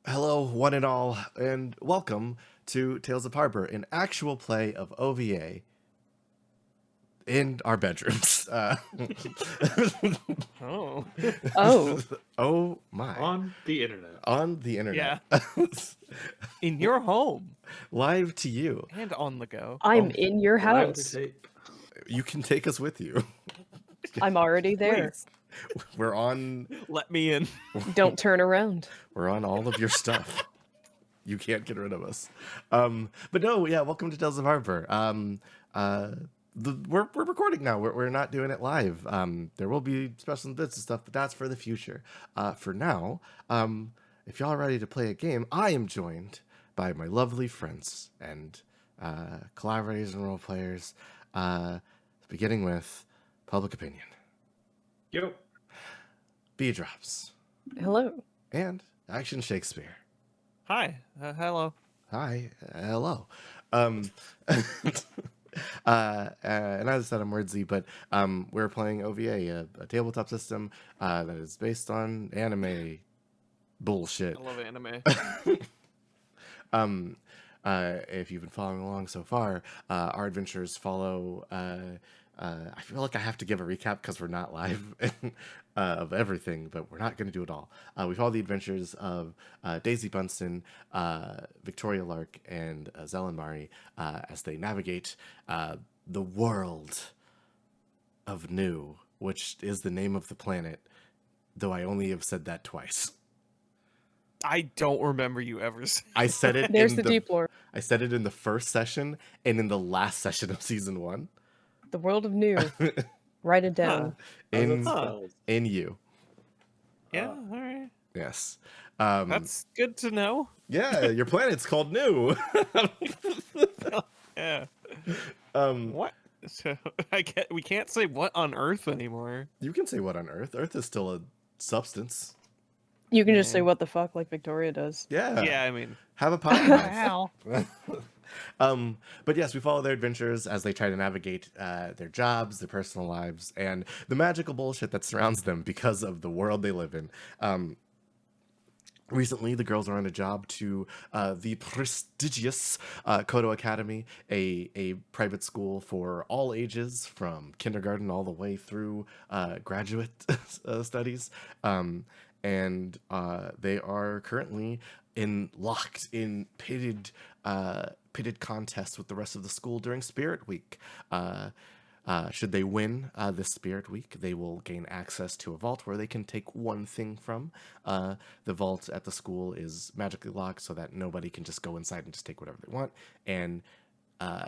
Hello, one and all, and welcome to Tales of Harbor, an actual play of OVA in our bedrooms. Oh, Oh, Oh my. On the internet. On the internet. yeah. In your home Live to you. and on the go. I'm Oh, in your Live to house. tape. You can take us with you. I'm already there. Please, We're on let me in. Don't turn around. we're on all of your stuff. You can't get rid of us. But no, yeah, welcome to Tales of Harbor. We're recording now. We're not doing it live. There will be special bits and stuff, but that's for the future. For now, if y'all are ready to play a game, I am joined by my lovely friends and collaborators and role players, beginning with Public Opinion, Yo. B Drops, Hello. and Action Shakespeare. Hi. Hello. Hi, hello. And as I said, I'm Wordsy, but we're playing OVA, a tabletop system that is based on anime bullshit. I love anime. If you've been following along so far, our adventures follow. I feel like I have to give a recap because we're not live of everything, but we're not going to do it all. We follow the adventures of Daisy Bunsen, Victoria Lark, and Zelen Mari as they navigate the world of New, which is the name of the planet, though I only have said that twice. I don't remember you ever saying. I said it. There's in the deep lore. I said it in the first session and in the last session of season 1. The world of new. Write it down. in Huh. in you. Yeah, all right. Yes. That's good to know. Yeah, your planet's called New. Yeah. Um, What? So we can't say what on Earth anymore. you can say what on Earth. Earth is still a substance. You can just say Yeah. what the fuck like Victoria does. Yeah. Yeah, I mean, Have a podcast. wow. But yes, we follow their adventures as they try to navigate their jobs, their personal lives, and the magical bullshit that surrounds them because of the world they live in. Recently, the girls are on a job to the prestigious Kodo Academy, a private school for all ages, from kindergarten all the way through graduate studies. And they are currently locked in pitted contests with the rest of the school during Spirit Week. Should they win this Spirit Week, they will gain access to a vault where they can take one thing from. The vault at the school is magically locked so that nobody can just go inside and just take whatever they want. And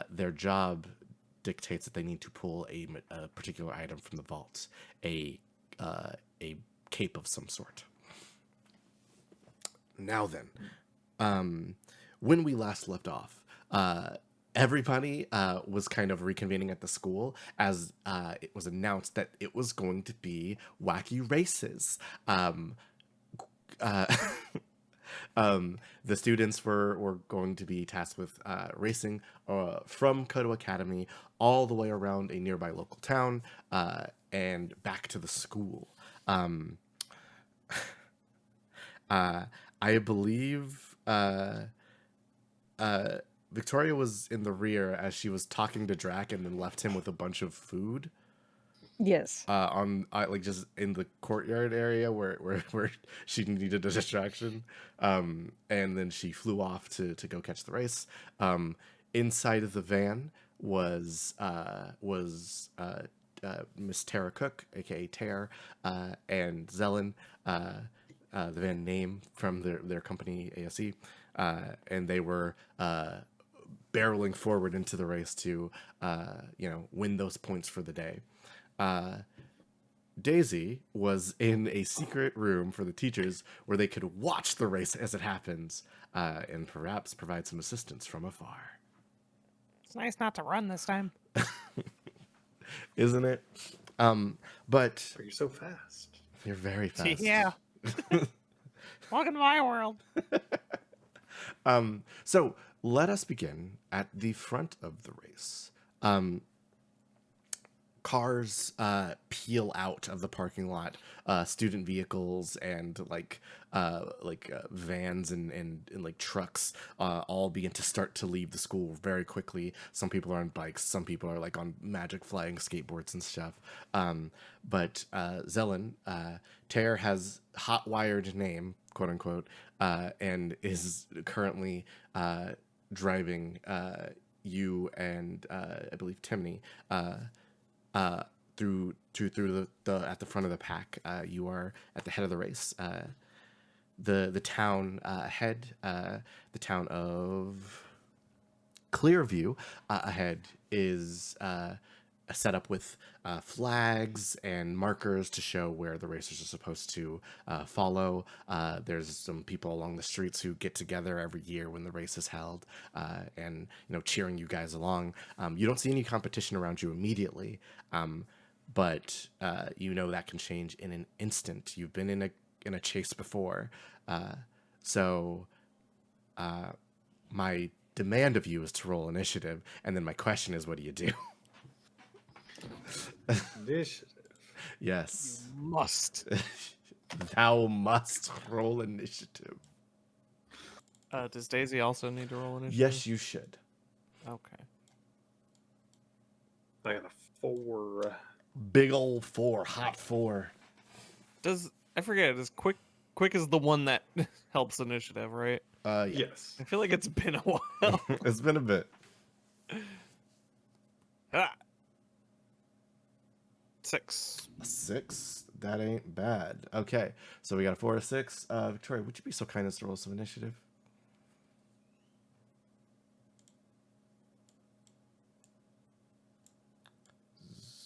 their job dictates that they need to pull a particular item from the vault, a cape of some sort. Now then, when we last left off, everybody was kind of reconvening at the school as it was announced that it was going to be wacky races. Uh, the students were going to be tasked with racing from Kodo Academy all the way around a nearby local town and back to the school. I believe Victoria was in the rear as she was talking to Drac and then left him with a bunch of food Yes. on like just in the courtyard area where she needed a distraction. And then she flew off to go catch the race. Inside of the van was Miss Tara Cook, aka Tare, and Zelen, the van name from their company ASE, and they were barreling forward into the race to win those points for the day. Daisy was in a secret room for the teachers where they could watch the race as it happens and perhaps provide some assistance from afar. It's nice not to run this time. Isn't it? But You're so fast. you're very fast. Yeah. Welcome to my world. So let us begin at the front of the race. cars peel out of the parking lot, student vehicles and vans and like trucks all begin to start to leave the school very quickly. Some people are on bikes, some people are like on magic flying skateboards and stuff. But Zelen, Tear has hot wired name, quote unquote, and is currently driving you and I believe Timney through the at the front of the pack. You are at the head of the race. The town ahead, the town of Clearview ahead is set up with flags and markers to show where the racers are supposed to follow. There's some people along the streets who get together every year when the race is held, and cheering you guys along. You don't see any competition around you immediately, but that can change in an instant. You've been in a chase before, so my demand of you is to roll initiative, and then my question is, what do you do? Initiative. Yes. Must. Thou must roll initiative. Does Daisy also need to roll initiative? Yes, you should. Okay. I got a 4. Big old 4, hot 4. I forget? Is quick is the one that helps initiative, right? Yeah. Yes. I feel like it's been a while. It's been a bit. Ah. 6. 6. That ain't bad. Okay, so we got a 4, a 6. Victoria, would you be so kind as to roll some initiative?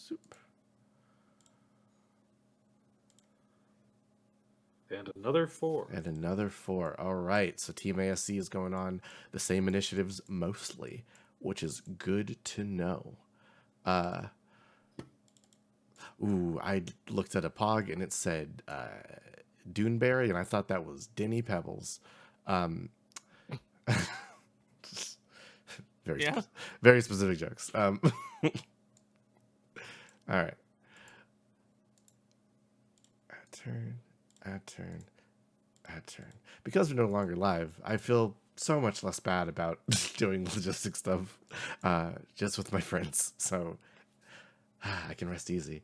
Zoop. And another 4. And another 4. All right, so Team ASC is going on the same initiatives mostly, which is good to know. I looked at a pog and it said Duneberry, and I thought that was Denny Pebbles. Yeah. Very specific jokes. All right. Add turn. Because we're no longer live, I feel so much less bad about doing logistic stuff just with my friends. So I can rest easy.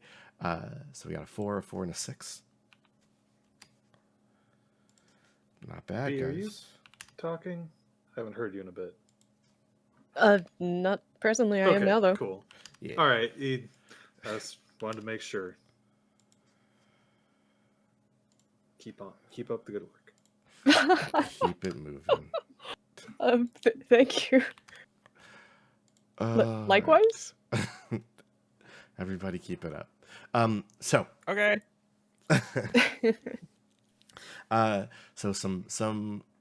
So we got a 4, a 4, and a 6. Not bad, Hey, are you guys. talking? I haven't heard you in a bit. Not presently. I am now, though. Cool. Yeah. All right. I just wanted to make sure. Keep up the good work. Keep it moving. Thank you. Likewise. Everybody keep it up. So Okay.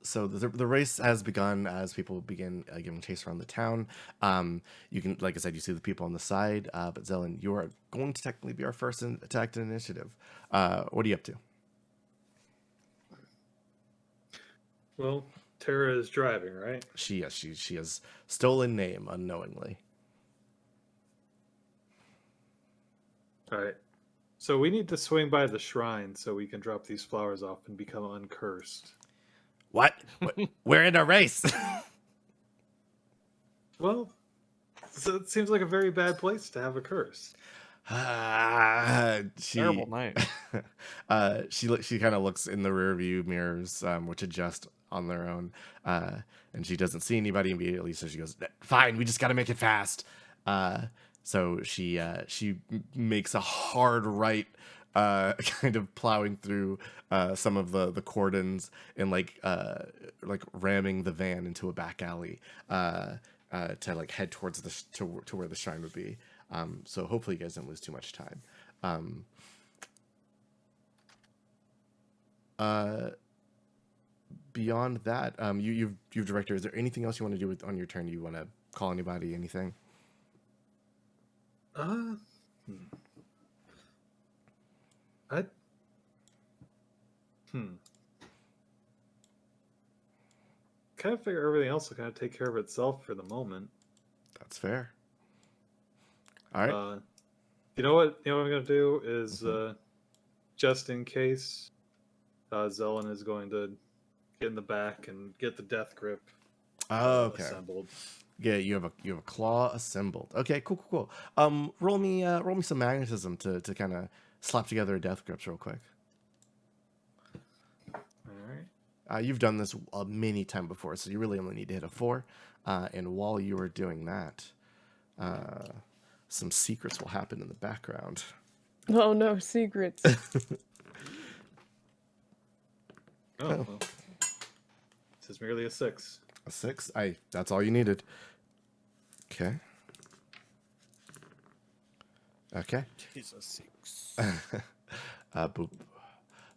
So the race has begun as people begin giving chase around the town. You can, like I said, you see the people on the side, but Zelen, you are going to technically be our first attacked initiative. What are you up to? Well, Tara is driving, right? She has stolen name unknowingly. All right. So we need to swing by the shrine so we can drop these flowers off and become uncursed. What? We're in a race. Well, so it seems like a very bad place to have a curse. Terrible night. She kind of looks in the rear view mirrors, which adjust on their own, and she doesn't see anybody immediately. So she goes, "Fine, we just got to make it fast." So she makes a hard right, kind of plowing through some of the cordons and like ramming the van into a back alley to like head towards to where the shrine would be. So hopefully you guys don't lose too much time. Beyond that, you've director. Is there anything else you want to do on your turn? You want to call anybody? Anything? I kind of figure everything else will kind of take care of itself for the moment. That's fair. All right. You know what? You know what I'm gonna do is just in case, Zelen is going to get in the back and get the death grip Oh, okay. assembled. Yeah, you have a claw assembled. Okay, cool. Roll me some magnetism to kind of slap together a death grips real quick. All right. You've done this a many time before, so you really only need to hit a 4. And while you are doing that, some secrets will happen in the background. Oh no, secrets. Oh, well. This is merely a 6. A 6? That's all you needed. Okay. Okay. Jesus. Boop.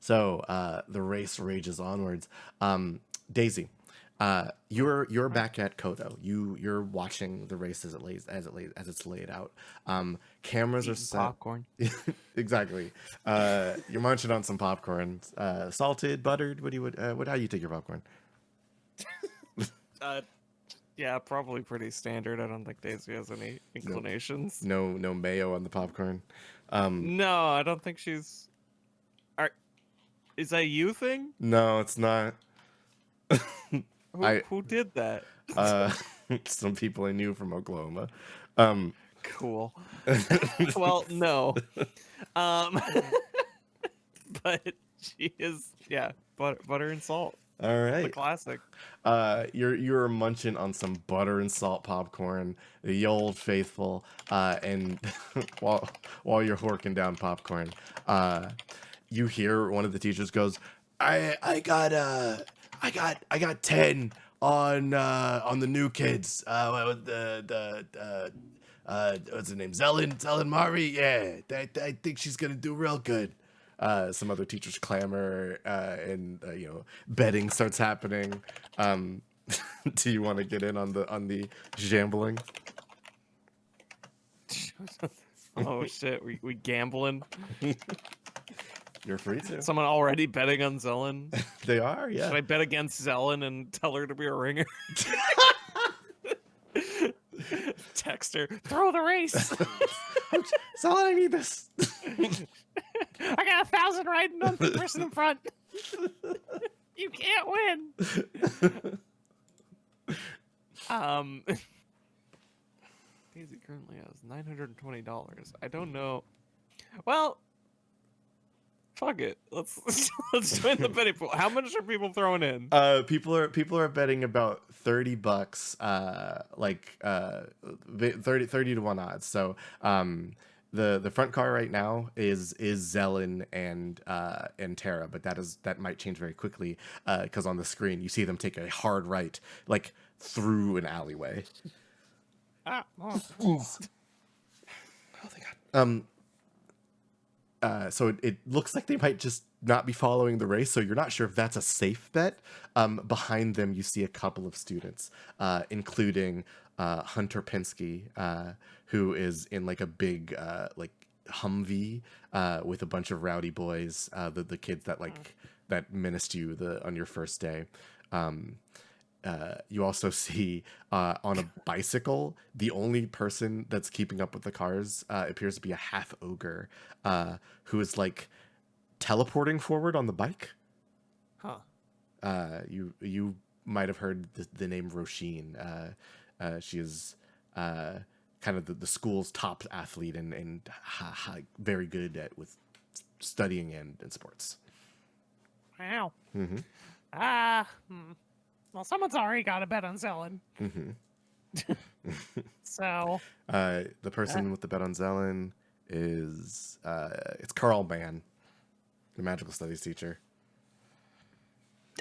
So the race rages onwards. Daisy, you're back at Kodo. You're watching the race as it's laid out. Cameras are Eating set. popcorn. Exactly. You're munching on some popcorn. Salted, buttered. How do you take your popcorn? Yeah, probably pretty standard. I don't think Daisy has any inclinations. No mayo on the popcorn. No, I don't think she's. Is that a you thing? No, it's not. Who did that? Some people I knew from Oklahoma. Cool. Well, no. But she is, yeah, butter and salt. All The right. classic. You're munching on some butter and salt popcorn, the old faithful, and while you're horking down popcorn, you hear one of the teachers goes, I got 10 on the new kids. What's her name? Zelen Mari. Yeah, I think she's gonna do real good. Some other teachers clamor, and betting starts happening. Do you want to get in on the jambling? Oh shit, we gambling. You're free to. Someone already betting on Zelen. They are, yeah. Should I bet against Zelen and tell her to be a ringer? Text her, throw the race. Zelen, I need this. I got 1,000 riding on the person in front. You can't win. Daisy currently has $920. I don't know. Well, fuck it. Let's join the betting pool. How much are people throwing in? People are betting about $30, 30 to 1 odds. So the front car right now is Zelen and Tara, but that might change very quickly because on the screen you see them take a hard right like through an alleyway. Oh. Oh thank God. So it looks like they might just not be following the race, so you're not sure if that's a safe bet. Behind them, you see a couple of students, including Hunter Pinsky, who is in like a big Humvee with a bunch of rowdy boys, the kids that menaced you on your first day. You also see on a bicycle, the only person that's keeping up with the cars appears to be a half ogre who is like teleporting forward on the bike. Huh. You might have heard the name Roisin. She is kind of the school's top athlete and very good with studying and sports. Wow. Mm-hmm. Well, someone's already got a bet on Zelen. Mm-hmm. So the person with the bet on Zelen is it's Carl Mann, the magical studies teacher.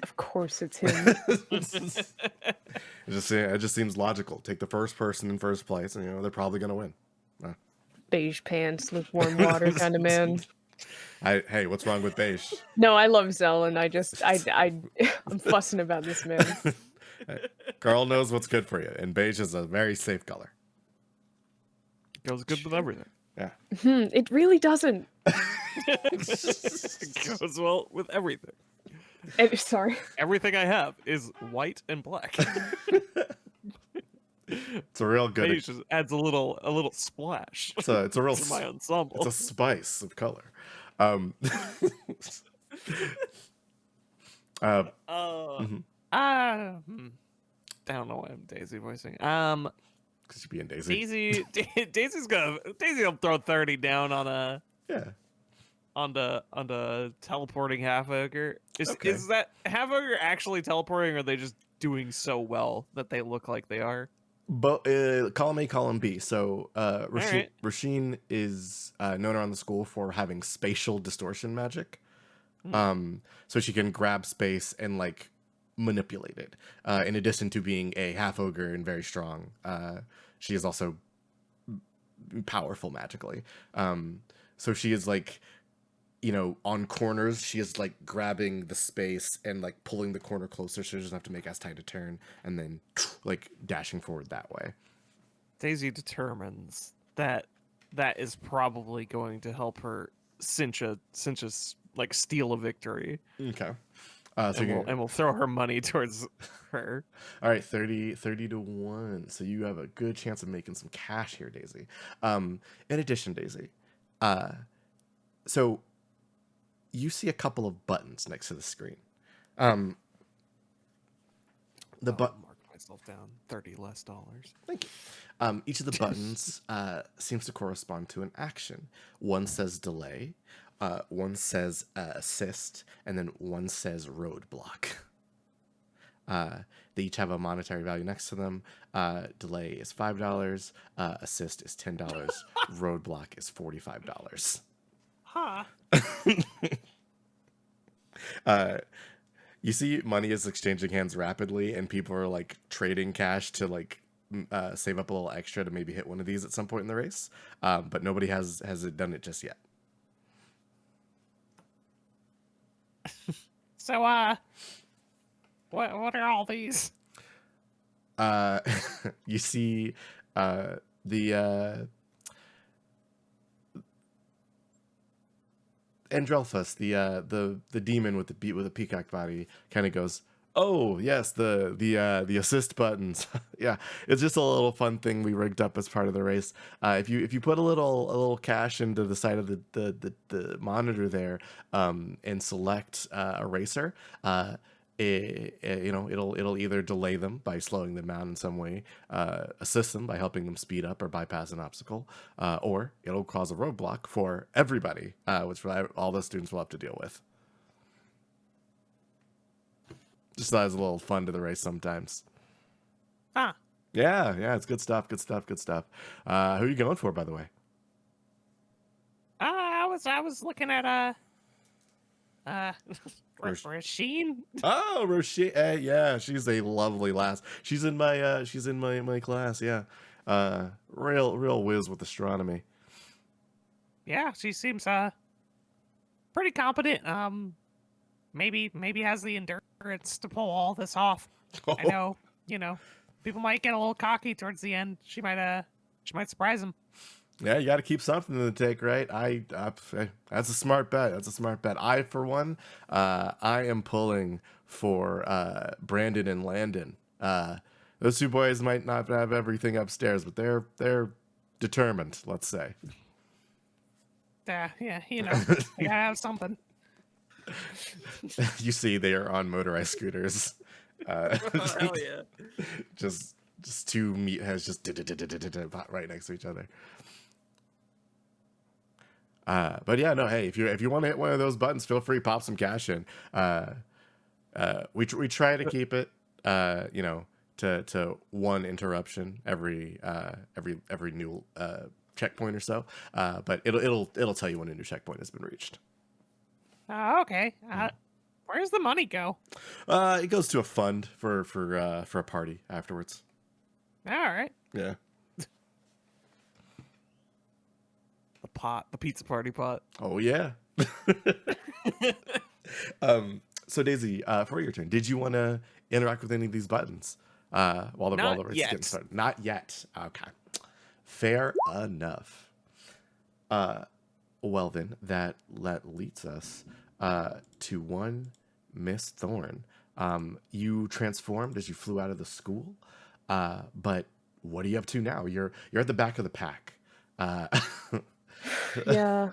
Of course it's him. It just seems logical. Take the first person in first place, and they're probably gonna win. Beige pants, lukewarm water kind of man. Hey, what's wrong with beige? No, I love Zelen. I'm fussing about this man. Carl knows what's good for you, and beige is a very safe color. Goes good with everything. Yeah. It really doesn't. It goes well with everything. Sorry. Everything I have is white and black. It's a real Maybe good. it just adds a little splash It's a real. to my It's ensemble. a spice of color. Um, uh, Uh, mhm. hmm. I don't know why I'm Daisy voicing. Because you're being Daisy. Daisy will throw 30 down Yeah. on the teleporting half ogre. Okay. Is that half ogre actually teleporting, or are they just doing so well that they look like they are? But column A, column B. So right. Rasheen is known around the school for having spatial distortion magic. So she can grab space and like manipulate it. In addition to being a half ogre and very strong, she is also powerful magically. So she is like, on corners, she is like grabbing the space and like pulling the corner closer, so she doesn't have to make as tight a turn, and then like dashing forward that way. Daisy determines that is probably going to help her cinch a like steal a victory, Okay. So and we'll throw her money towards her. all right, 30 to 1. So you have a good chance of making some cash here, Daisy. In addition, Daisy, so you see a couple of buttons next to the screen. The I'll mark myself down $30 less. Thank you. Each of the buttons seems to correspond to an action. One says delay, one says assist, and then one says roadblock. They each have a monetary value next to them. Delay is $5, assist is $10, roadblock is $45. Huh. You see money is exchanging hands rapidly, and people are like trading cash to like save up a little extra to maybe hit one of these at some point in the race. But nobody has done it just yet. So, what are all these? You see the Andrelphus, the demon with the peacock body, kind of goes, "Oh yes, the assist buttons. Yeah, it's just a little fun thing we rigged up as part of the race. If you put a little cash into the side of the monitor there, and select a racer, it'll either delay them by slowing them down in some way, assist them by helping them speed up or bypass an obstacle, or it'll cause a roadblock for everybody, which all the students will have to deal with. Just thought it was a little fun to the race sometimes. Huh. Yeah, it's good stuff. Who are you going for, by the way? I was looking at Rasheen. Oh, Rochelle. Yeah, she's a lovely lass. She's in my class. Yeah, real whiz with astronomy. Yeah, she seems pretty competent. Maybe has the endurance to pull all this off. I know, people might get a little cocky towards the end. She might surprise them. Yeah, you got to keep something in the tank, right? That's a smart bet. I, for one, I am pulling for Brandon and Landon. Those two boys might not have everything upstairs, but they're determined. Let's say. Yeah, they gotta have something. You see, they are on motorized scooters. Hell yeah! Just two meatheads just right next to each other. But yeah, no. Hey, if you want to hit one of those buttons, feel free, pop some cash in. We try to keep it, to one interruption every new checkpoint or so. But it'll tell you when a new checkpoint has been reached. Okay. Where's the money go? It goes to a fund for a party afterwards. All right. Yeah. The pizza party pot. Oh yeah. So Daisy, for your turn, did you want to interact with any of these buttons while the race is getting started? Not yet. Okay. Fair enough. Well then, that leads us to one Miss Thorne. You transformed as you flew out of the school, but what are you up to now? You're at the back of the pack. Uh, Yeah.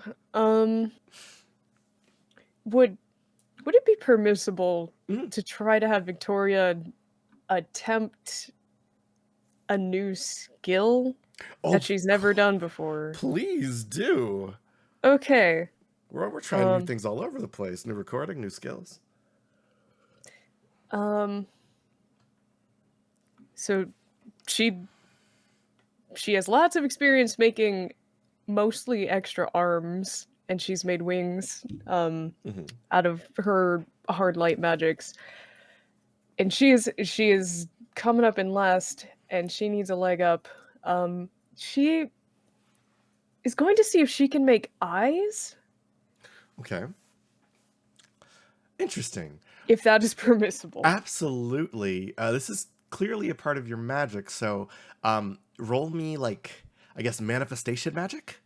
Would it be permissible Mm. to try to have Victoria attempt a new skill Oh, that she's never done before? please do. Okay. We're trying new things all over the place. New recording, new skills. So she has lots of experience making mostly extra arms, and she's made wings out of her hard light magics. And she is coming up in last, and she needs a leg up. She is going to see if she can make eyes, Okay. Interesting. if that is permissible. Absolutely. This is clearly a part of your magic. So, roll me like, I guess, manifestation magic.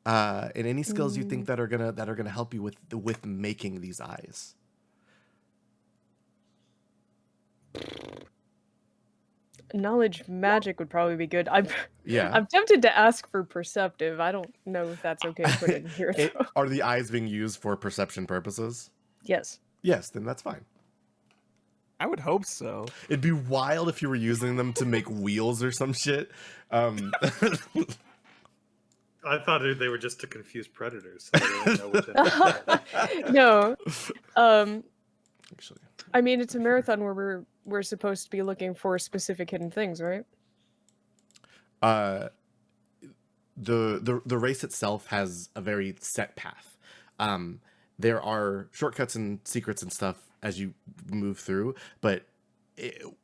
And any skills you think that are gonna help you with making these eyes. Knowledge magic would probably be good. I'm Yeah. I'm tempted to ask for perceptive. I don't know if that's okay to put in here though. Are the eyes being used for perception purposes? Yes. Yes, then that's fine. I would hope so. It'd be wild if you were using them to make wheels or some shit. I thought they were just to confuse predators. So they didn't know what to No. Actually, I mean, it's a marathon where we're supposed to be looking for specific hidden things, right? the race itself has a very set path. There are shortcuts and secrets and stuff as you move through, but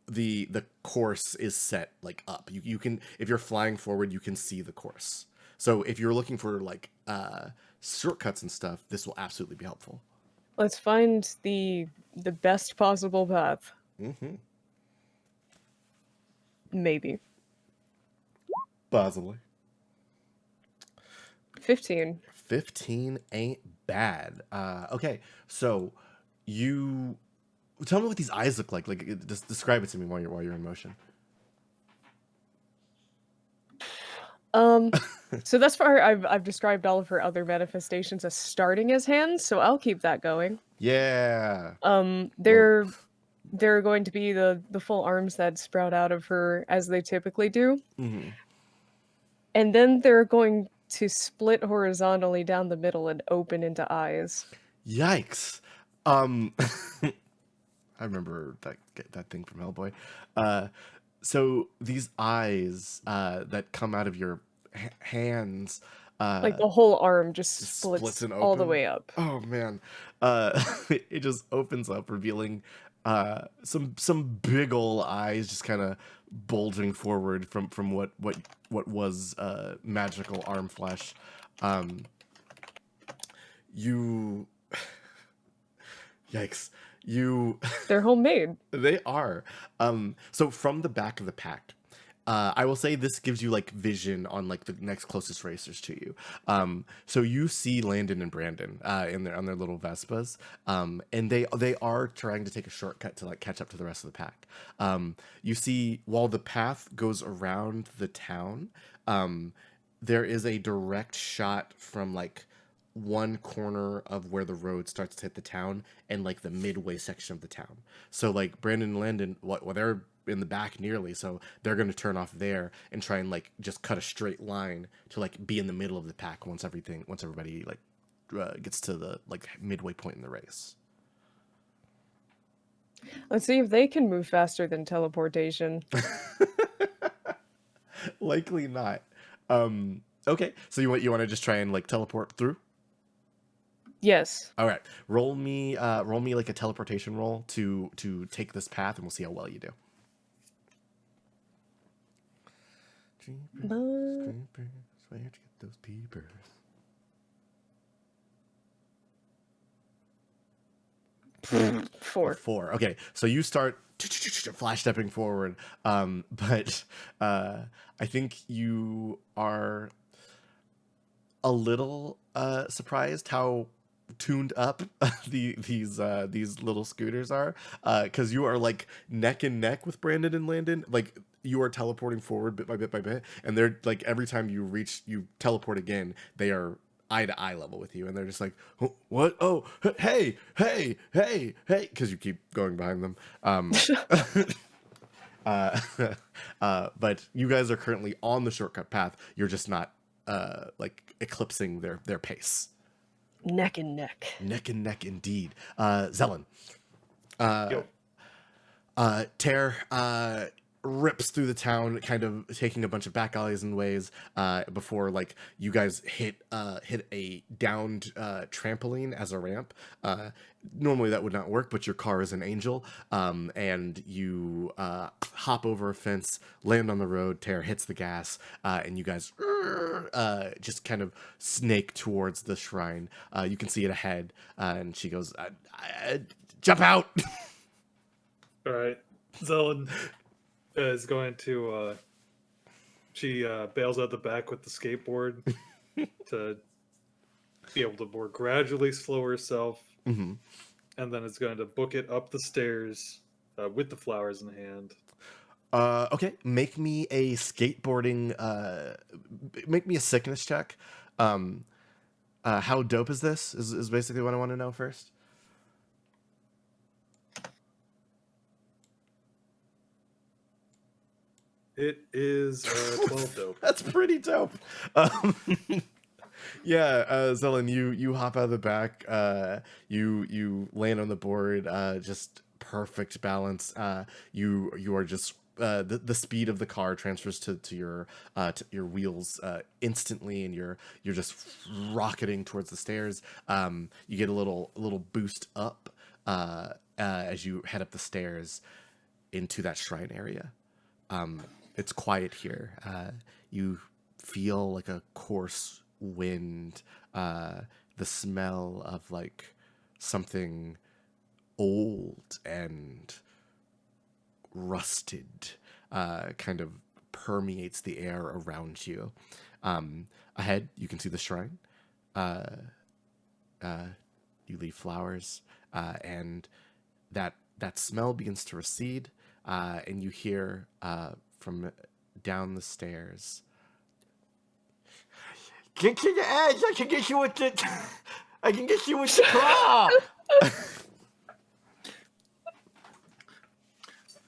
the course is set like up. You can, if you're flying forward, you can see the course. So if you're looking for like shortcuts and stuff, this will absolutely be helpful. Let's find the best possible path. Mm-hmm. Maybe. Possibly. 15. 15 ain't bad. Okay, so you tell me what these eyes look like. Like, just describe it to me while you're in motion. So thus far I've described all of her other manifestations as starting as hands, so I'll keep that going. Yeah. They're going to be the full arms that sprout out of her as they typically do. Mm-hmm. And then they're going to split horizontally down the middle and open into eyes. Yikes. I remember that thing from Hellboy. So these eyes that come out of your hands, Like the whole arm just splits and all the open? way up. Oh man, it just opens up, revealing some big ol' eyes, just kind of bulging forward from what was magical arm flesh. You, yikes, you. They're homemade. They are. So from the back of the pack, I will say this gives you like vision on like the next closest racers to you. So you see Landon and Brandon on their little Vespas, and they are trying to take a shortcut to like catch up to the rest of the pack. You see, while the path goes around the town, there is a direct shot from like one corner of where the road starts to hit the town and like the midway section of the town. So like Brandon and Landon, well, they're in the back nearly, so they're going to turn off there and try and like just cut a straight line to like be in the middle of the pack once everybody like gets to the like midway point in the race. Let's see if they can move faster than teleportation. Likely not. Okay, so you want to just try and like teleport through? Yes. All right, roll me like a teleportation roll to take this path, and we'll see how well you do. Jeepers, where'd you get those peepers? Four. Okay, so you start flash stepping forward, but I think you are a little surprised how tuned up these little scooters are, because you are like neck and neck with Brandon and Landon. Like you are teleporting forward bit by bit, and they're like every time you teleport again, they are eye to eye level with you, and they're just like, what? Oh, hey, because you keep going behind them. Uh, but you guys are currently on the shortcut path. You're just not like eclipsing their pace. Neck and neck. Neck and neck indeed. Zelen. Yo. Tear rips through the town, kind of taking a bunch of back alleys and ways before like you guys hit a downed trampoline as a ramp. Normally that would not work, but your car is an angel, and you hop over a fence, land on the road. Tear hits the gas, and you guys just kind of snake towards the shrine. You can see it ahead, and she goes, "Jump out!" All right. Zelen is going to. She bails out the back with the skateboard to be able to more gradually slow herself, Mm-hmm. and then it's going to book it up the stairs with the flowers in hand. Okay, make me a skateboarding. Make me a sickness check. How dope is this? Is basically what I want to know first. It is 12 dope. That's pretty dope. Yeah, Zelen, you hop out of the back. You land on the board. Just perfect balance. You are just the speed of the car transfers to your wheels instantly, and you're just rocketing towards the stairs. You get a little boost up as you head up the stairs into that shrine area. It's quiet here. You feel like a coarse wind, the smell of like something old and rusted kind of permeates the air around you. Ahead, you can see the shrine. You leave flowers, and that smell begins to recede, and you hear from down the stairs, "Get to the edge. I can get you with the. I can get you with the claw."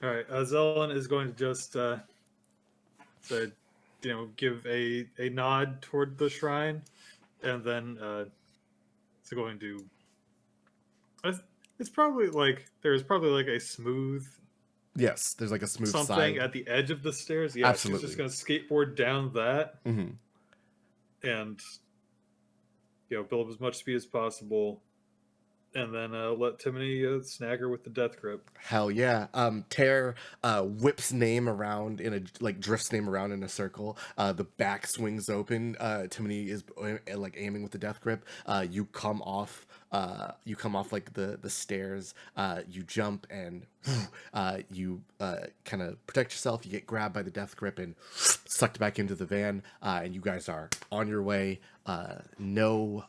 All right. Zelen is going to just give a nod toward the shrine, and then it's going to. It's probably like there's probably like a smooth Yes, there's like a smooth something side. at the edge of the stairs. Yeah, Absolutely. she's just going to skateboard down that Mm-hmm. and build up as much speed as possible, and then let Timony snag her with the death grip. Hell yeah. Tear whips name around in a like drifts name around in a circle. The back swings open. Timony is like aiming with the death grip. You come off like the stairs. You jump and you kind of protect yourself. You get grabbed by the death grip and sucked back into the van. And you guys are on your way. No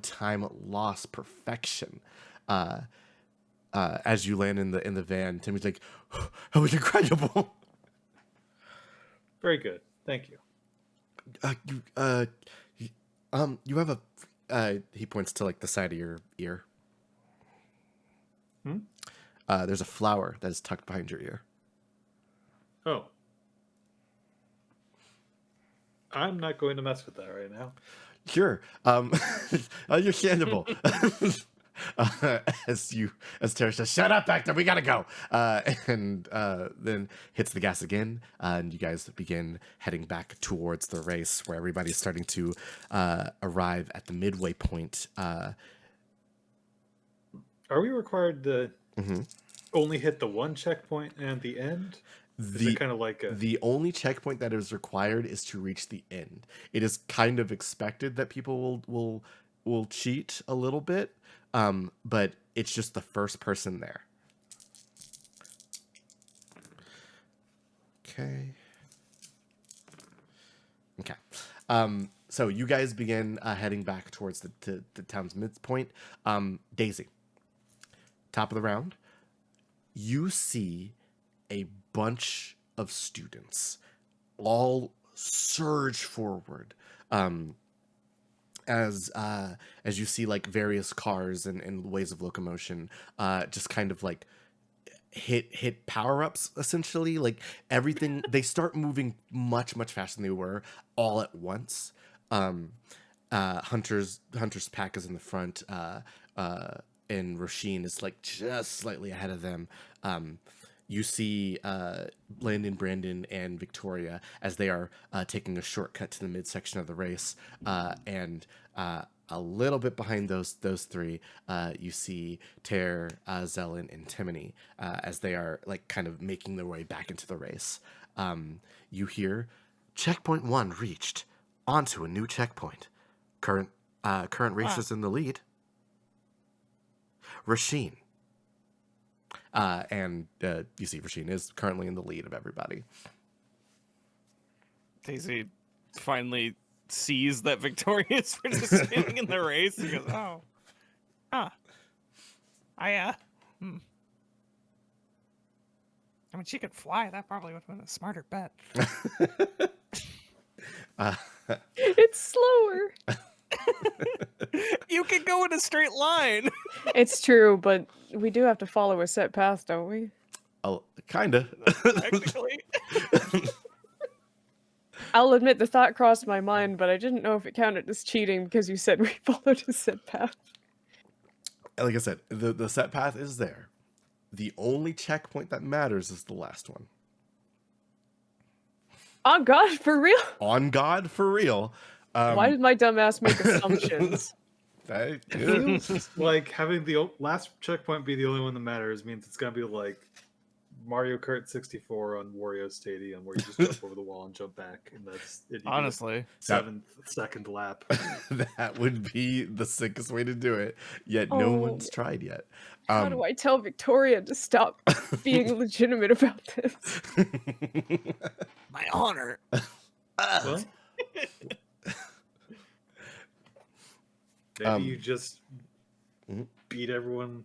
time lost. Perfection. As you land in the van, Timmy's like, "That was incredible." Very good, thank you. You have a. He points to like the side of your ear. There's a flower that is tucked behind your ear. Oh, I'm not going to mess with that right now. Sure. Understandable. As Tara says, "Shut up, Hector, we gotta go," and then hits the gas again, and you guys begin heading back towards the race, where everybody's starting to arrive at the midway point. Are we required to only hit the one checkpoint and the end? Is it kind of like the only checkpoint that is required is to reach the end. It is kind of expected that people will cheat a little bit. But it's just the first person there. Okay. So you guys begin heading back towards the town's midpoint. Daisy, top of the round, you see a bunch of students all surge forward. As you see like various cars and ways of locomotion just kind of like hit power-ups, essentially. Like everything, they start moving much faster than they were all at once. Hunter's pack is in the front, and Rasheen is like just slightly ahead of them. You see Landon, Brandon, and Victoria as they are taking a shortcut to the midsection of the race, and a little bit behind those three, you see Ter, Zelen, and Timony as they are like kind of making their way back into the race. You hear checkpoint 1 reached. Onto a new checkpoint. Current racers in the lead. Rasheen. And you see Rasheen is currently in the lead of everybody. Daisy finally sees that Victoria is participating in the race and goes, "Oh, I mean, she could fly. That probably would have been a smarter bet. It's slower. you can go in a straight line." It's true, but we do have to follow a set path, don't we? Oh, kinda. Technically. I'll admit the thought crossed my mind, but I didn't know if it counted as cheating because you said we followed a set path. Like I said, the set path is there. The only checkpoint that matters is the last one. Oh God, for real? On God, for real. Why did my dumb ass make assumptions? That, It yeah. feels like having the last checkpoint be the only one that matters means it's gonna be like Mario Kart 64 on Wario Stadium, where you just jump over the wall and jump back, and that's it. You do a Honestly. 7-second lap. That would be the sickest way to do it. Yet no Oh. one's tried yet. How do I tell Victoria to stop being legitimate about this? My honor. Well, maybe you just beat everyone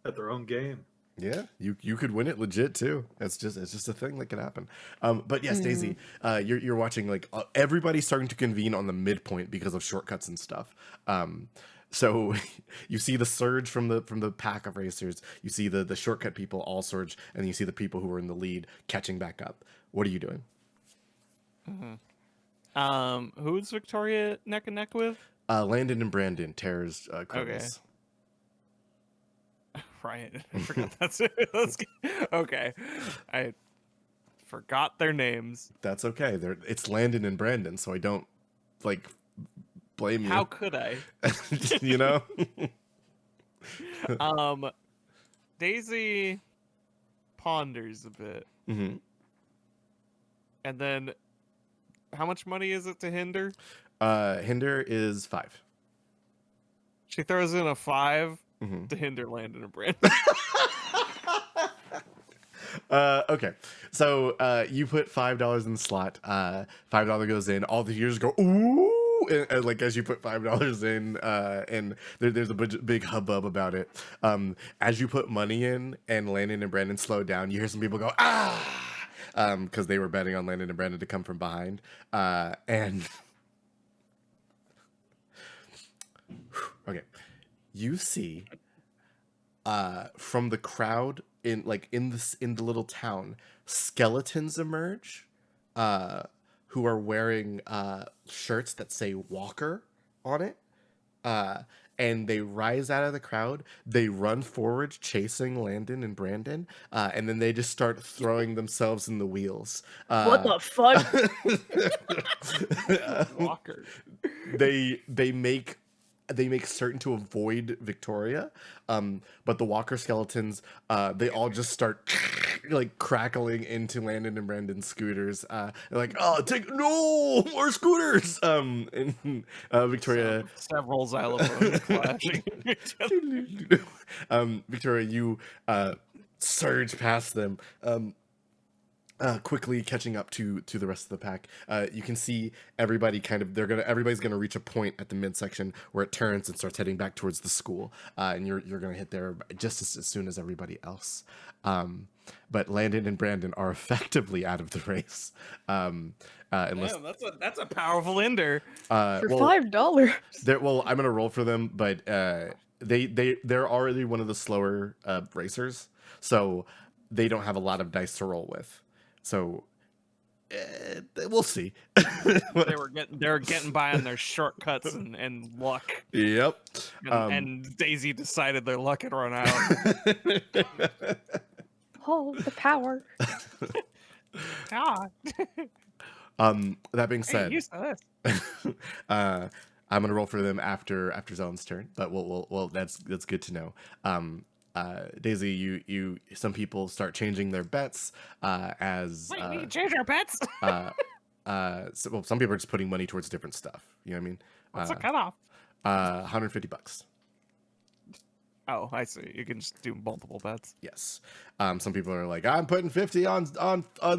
at their own game. Yeah, you could win it legit too. It's just a thing that could happen. But yes, Daisy, you're watching like everybody's starting to convene on the midpoint because of shortcuts and stuff. So you see the surge from the pack of racers. You see the shortcut people all surge, and you see the people who were in the lead catching back up. What are you doing? Who's Victoria neck and neck with? Landon and Brandon, Terra's cronies. Right. I forgot that's it. Okay. I forgot their names. That's okay. It's Landon and Brandon, so I don't like blame you. How could I? You know? Daisy ponders a bit. Mm-hmm. And then how much money is it to hinder? Hinder is 5. She throws in a 5 Mm-hmm. to hinder Landon and Brandon. Okay, so you put $5 in the slot. $5 goes in. All the ears go ooh, and like as you put $5 in, and there's a big hubbub about it. As you put money in, and Landon and Brandon slow down, you hear some people go ah, because they were betting on Landon and Brandon to come from behind, and okay. You see from the crowd in the little town, skeletons emerge who are wearing shirts that say Walker on it. And they rise out of the crowd. They run forward, chasing Landon and Brandon, and then they just start throwing themselves in the wheels. What the fuck? Walker. They make certain to avoid Victoria, but the Walker skeletons, they all just start like crackling into Landon and Brandon's scooters. They're like, "Oh, no more scooters!" And Victoria, Several xylophones clashing. Victoria, you surge past them. quickly catching up to the rest of the pack, you can see everybody everybody's gonna reach a point at the midsection where it turns and starts heading back towards the school, and you're gonna hit there just as soon as everybody else. But Landon and Brandon are effectively out of the race. Unless Damn, that's a powerful ender. For well, $5. well, I'm gonna roll for them, but they're already one of the slower racers, so they don't have a lot of dice to roll with. So we'll see. They were getting by on their shortcuts and luck. Yep. And Daisy decided their luck had run out. Hold the power. God. That being Hey, said, used to this. I'm gonna roll for them after Zone's turn, but well that's good to know. Daisy, you some people start changing their bets as Wait, we can change our bets. well, some people are just putting money towards different stuff. You know what I mean? What's the cutoff? $150. Oh, I see. You can just do multiple bets. Yes. Some people are like, I'm putting 50 on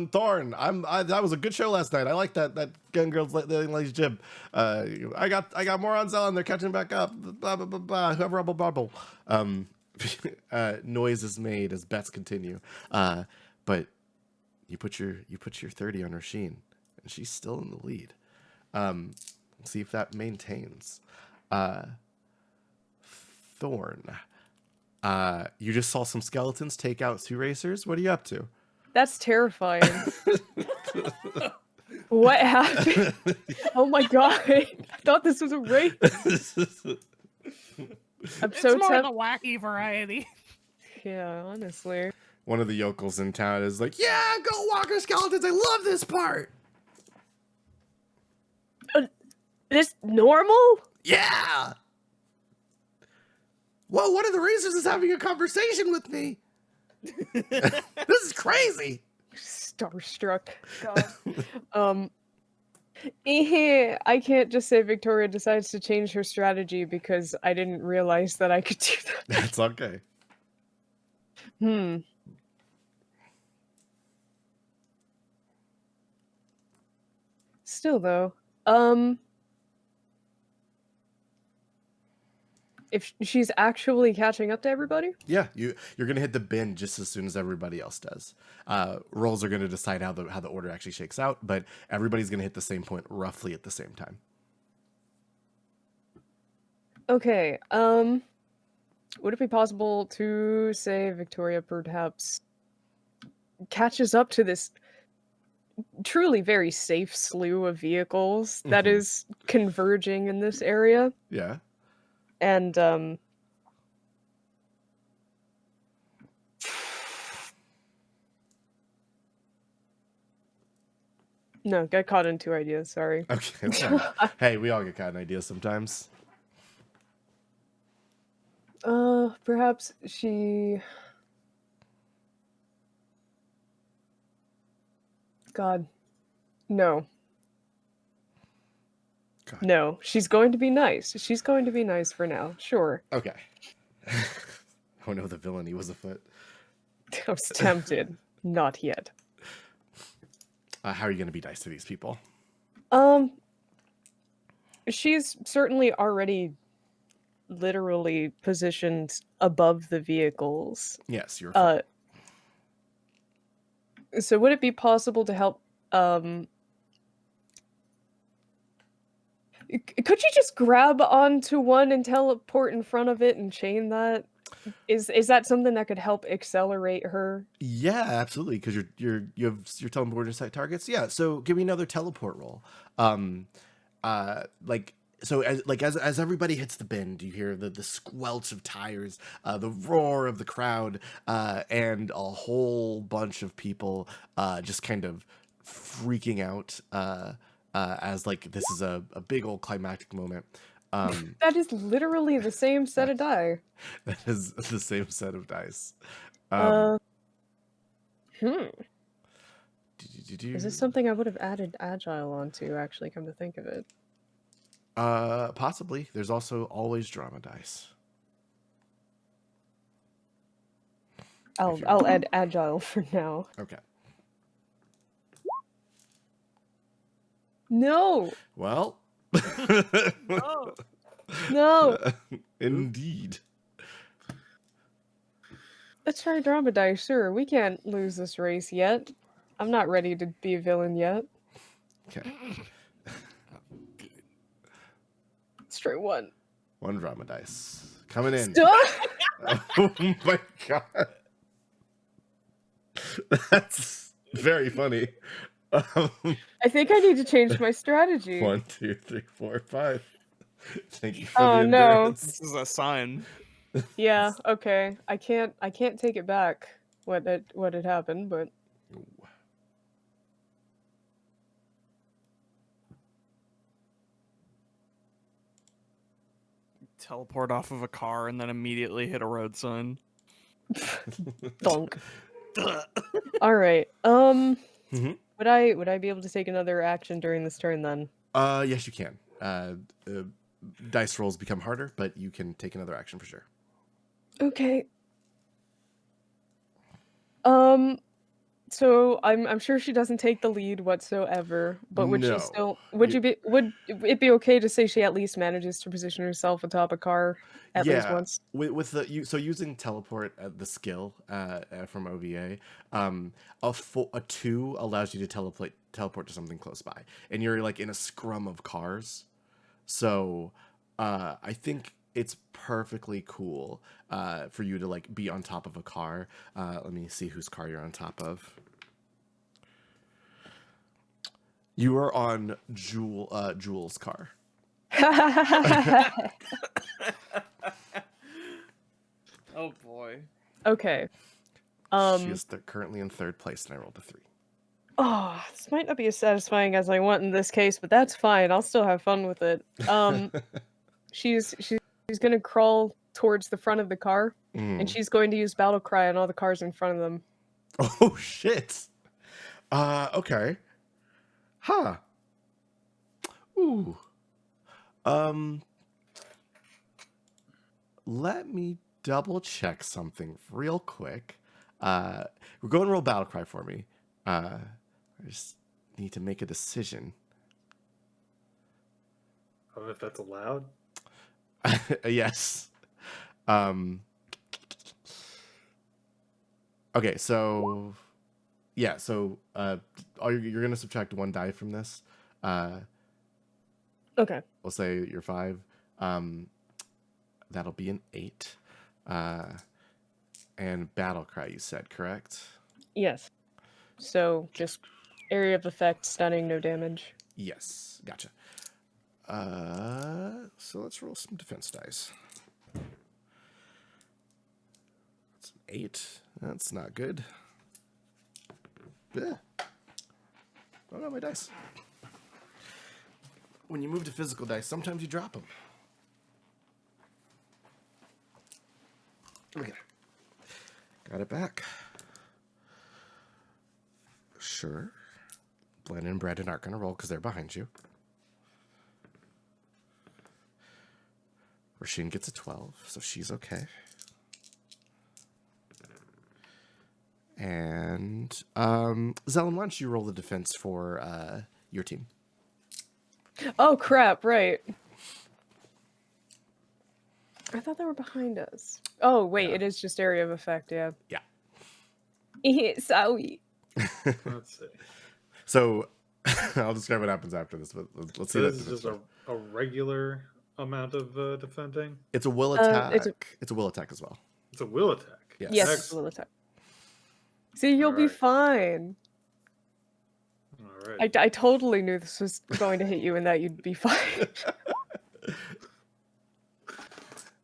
Thorn. That was a good show last night. I like that gun girl's lady's jib. I got more on Zell and they're catching back up. Blah blah blah blah. Whoever bubble bubble. Noise is made as bets continue. But you put your 30 on Rasheen, and she's still in the lead. Let's see if that maintains. Thorn. You just saw some skeletons take out 2 racers. What are you up to? That's terrifying. What happened? Oh my god. I thought this was a race. I'm It's so more tempted. the wacky variety. Yeah, honestly. One of the yokels in town is like, yeah, go Walker Skeletons. I love this part. This normal? Yeah. Whoa, one of the racers is having a conversation with me. This is crazy. Starstruck. God. I can't just say Victoria decides to change her strategy because I didn't realize that I could do that. That's okay. Still though, if she's actually catching up to everybody, Yeah, you're gonna hit the bin just as soon as everybody else does. Rolls are gonna decide how the order actually shakes out, but everybody's gonna hit the same point roughly at the same time. okay. Would it be possible to say Victoria perhaps catches up to this truly very safe slew of vehicles that Mhm. is converging in this area? Yeah. And no, got caught in 2 ideas, sorry. Okay. It's fine. Hey, we all get caught in ideas sometimes. Perhaps she... God. No. God. No, she's going to be nice. She's going to be nice for now, sure. Okay. Oh no, the villainy was afoot. I was tempted. Not yet. How are you gonna be nice to these people? She's certainly already literally positioned above the vehicles. Yes, you're. Fine. So would it be possible to help could you just grab onto one and teleport in front of it and chain that? Is that something that could help accelerate her? Yeah, absolutely. Because you're teleporting site targets. Yeah. So give me another teleport roll. As everybody hits the bend, you hear the squelch of tires, the roar of the crowd, and a whole bunch of people just kind of freaking out as like this is a big old climactic moment. That is literally the same set of die. That is the same set of dice. Is this something I would have added agile onto, actually, come to think of it? Possibly. There's also always drama dice. I'll add agile for now. Okay. No. Well, Oh. No. indeed. Let's try drama dice. Sure, we can't lose this race yet. I'm not ready to be a villain yet. Okay, Let's try one. one drama dice coming in. Stop! Oh my god, that's very funny. I think I need to change my strategy. 1, 2, 3, 4, 5. Thank you for Oh, the no. endurance. This is a sign. Yeah, okay. I can't take it back what had happened, but Teleport off of a car and then immediately hit a road sign. thunk. All right. Mhm. Would I be able to take another action during this turn then? Yes, you can. Dice rolls become harder, but you can take another action for sure. Okay. So I'm sure she doesn't take the lead whatsoever, but would No. she still would it be okay to say she at least manages to position herself atop a car at least Yeah, once? with so using teleport, the skill from OVA, a 2 allows you to teleport to something close by, and you're like in a scrum of cars. So I think it's perfectly cool for you to like be on top of a car. Let me see whose car you're on top of. You are on Jules' car. Oh boy. Okay. She is currently in 3rd place, and I rolled a 3. Oh, this might not be as satisfying as I want in this case, but that's fine. I'll still have fun with it. She's gonna crawl towards the front of the car, and she's going to use battle cry on all the cars in front of them. Oh shit. Okay. Huh. Ooh. Let me double check something real quick. We're going to roll battle cry for me. I just need to make a decision. I don't know if that's allowed. Yes. Okay, so yeah, so you're gonna subtract 1 die from this. Okay. We'll say you're 5. That'll be an 8. And battle cry, you said, correct? Yes. So just area of effect, stunning, no damage. Yes, gotcha. So let's roll some defense dice. That's an 8. That's not good. Yeah. Oh no, my dice. When you move to physical dice, sometimes you drop them. Okay. Got it back. Sure. Glenn and Brandon aren't going to roll because they're behind you. Rasheen gets a 12, so she's okay. And Zelen, why don't you roll the defense for your team? Oh crap! Right. I thought they were behind us. Oh wait, Yeah. it is just area of effect. Yeah. Yeah. Sorry. Let's see. So I'll describe what happens after this, but let's see So that. this is defense just roll. a regular amount of defending. It's a will attack. it's It's a will attack as well. It's a will attack. Yes. Yes, Excellent. will attack. See, you'll be Alright. fine. All right. I totally knew this was going to hit you and that you'd be fine.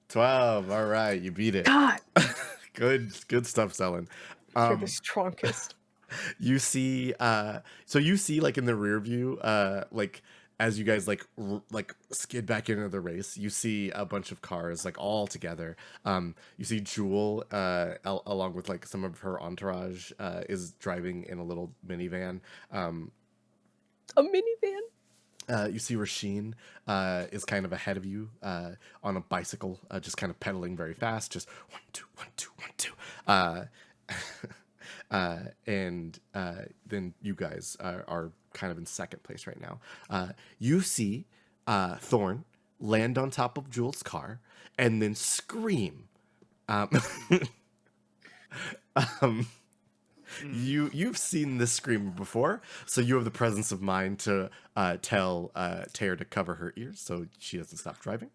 12. All right, you beat it. God, Good stuff, Zelen. you're the strongest. You see so you see like in the rear view like as you guys like skid back into the race, you see a bunch of cars like all together. You see Jewel along with like some of her entourage is driving in a little minivan. A minivan? You see Rasheen is kind of ahead of you on a bicycle, just kind of pedaling very fast, just 1, 2, 1, 2, 1, 2. and then you guys are kind of in second place right now. You see Thorn land on top of Jules' car and then scream. Um, um, you've seen this scream before, so you have the presence of mind to tell Tara to cover her ears so she doesn't stop driving.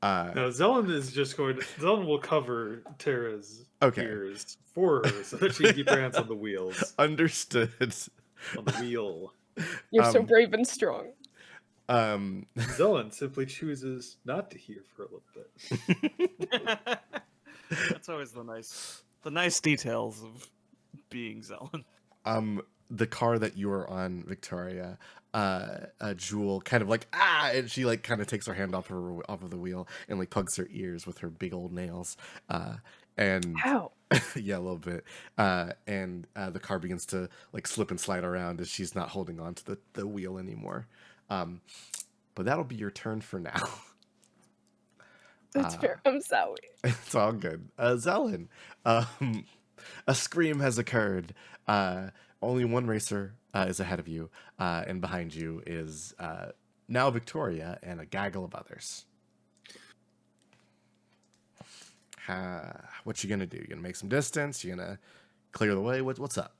No, Zelen is just going. Zelen will cover Tara's Okay. ears for her so that she can keep her hands on the wheels. Understood. On the wheel. You're so brave and strong. Zelen simply chooses not to hear for a little bit. That's always the nice details of being Zelen. The car that you are on, Victoria, Jewel kind of like and she like kind of takes her hand off of the wheel and like plugs her ears with her big old nails, and How? yeah, a little bit, and the car begins to like slip and slide around as she's not holding on to the wheel anymore. But that'll be your turn for now. That's fair. I'm sorry. It's all good. Zelen, a scream has occurred. Only one racer is ahead of you, and behind you is now Victoria and a gaggle of others. What you gonna do? You gonna make some distance? You gonna clear the way? What's up?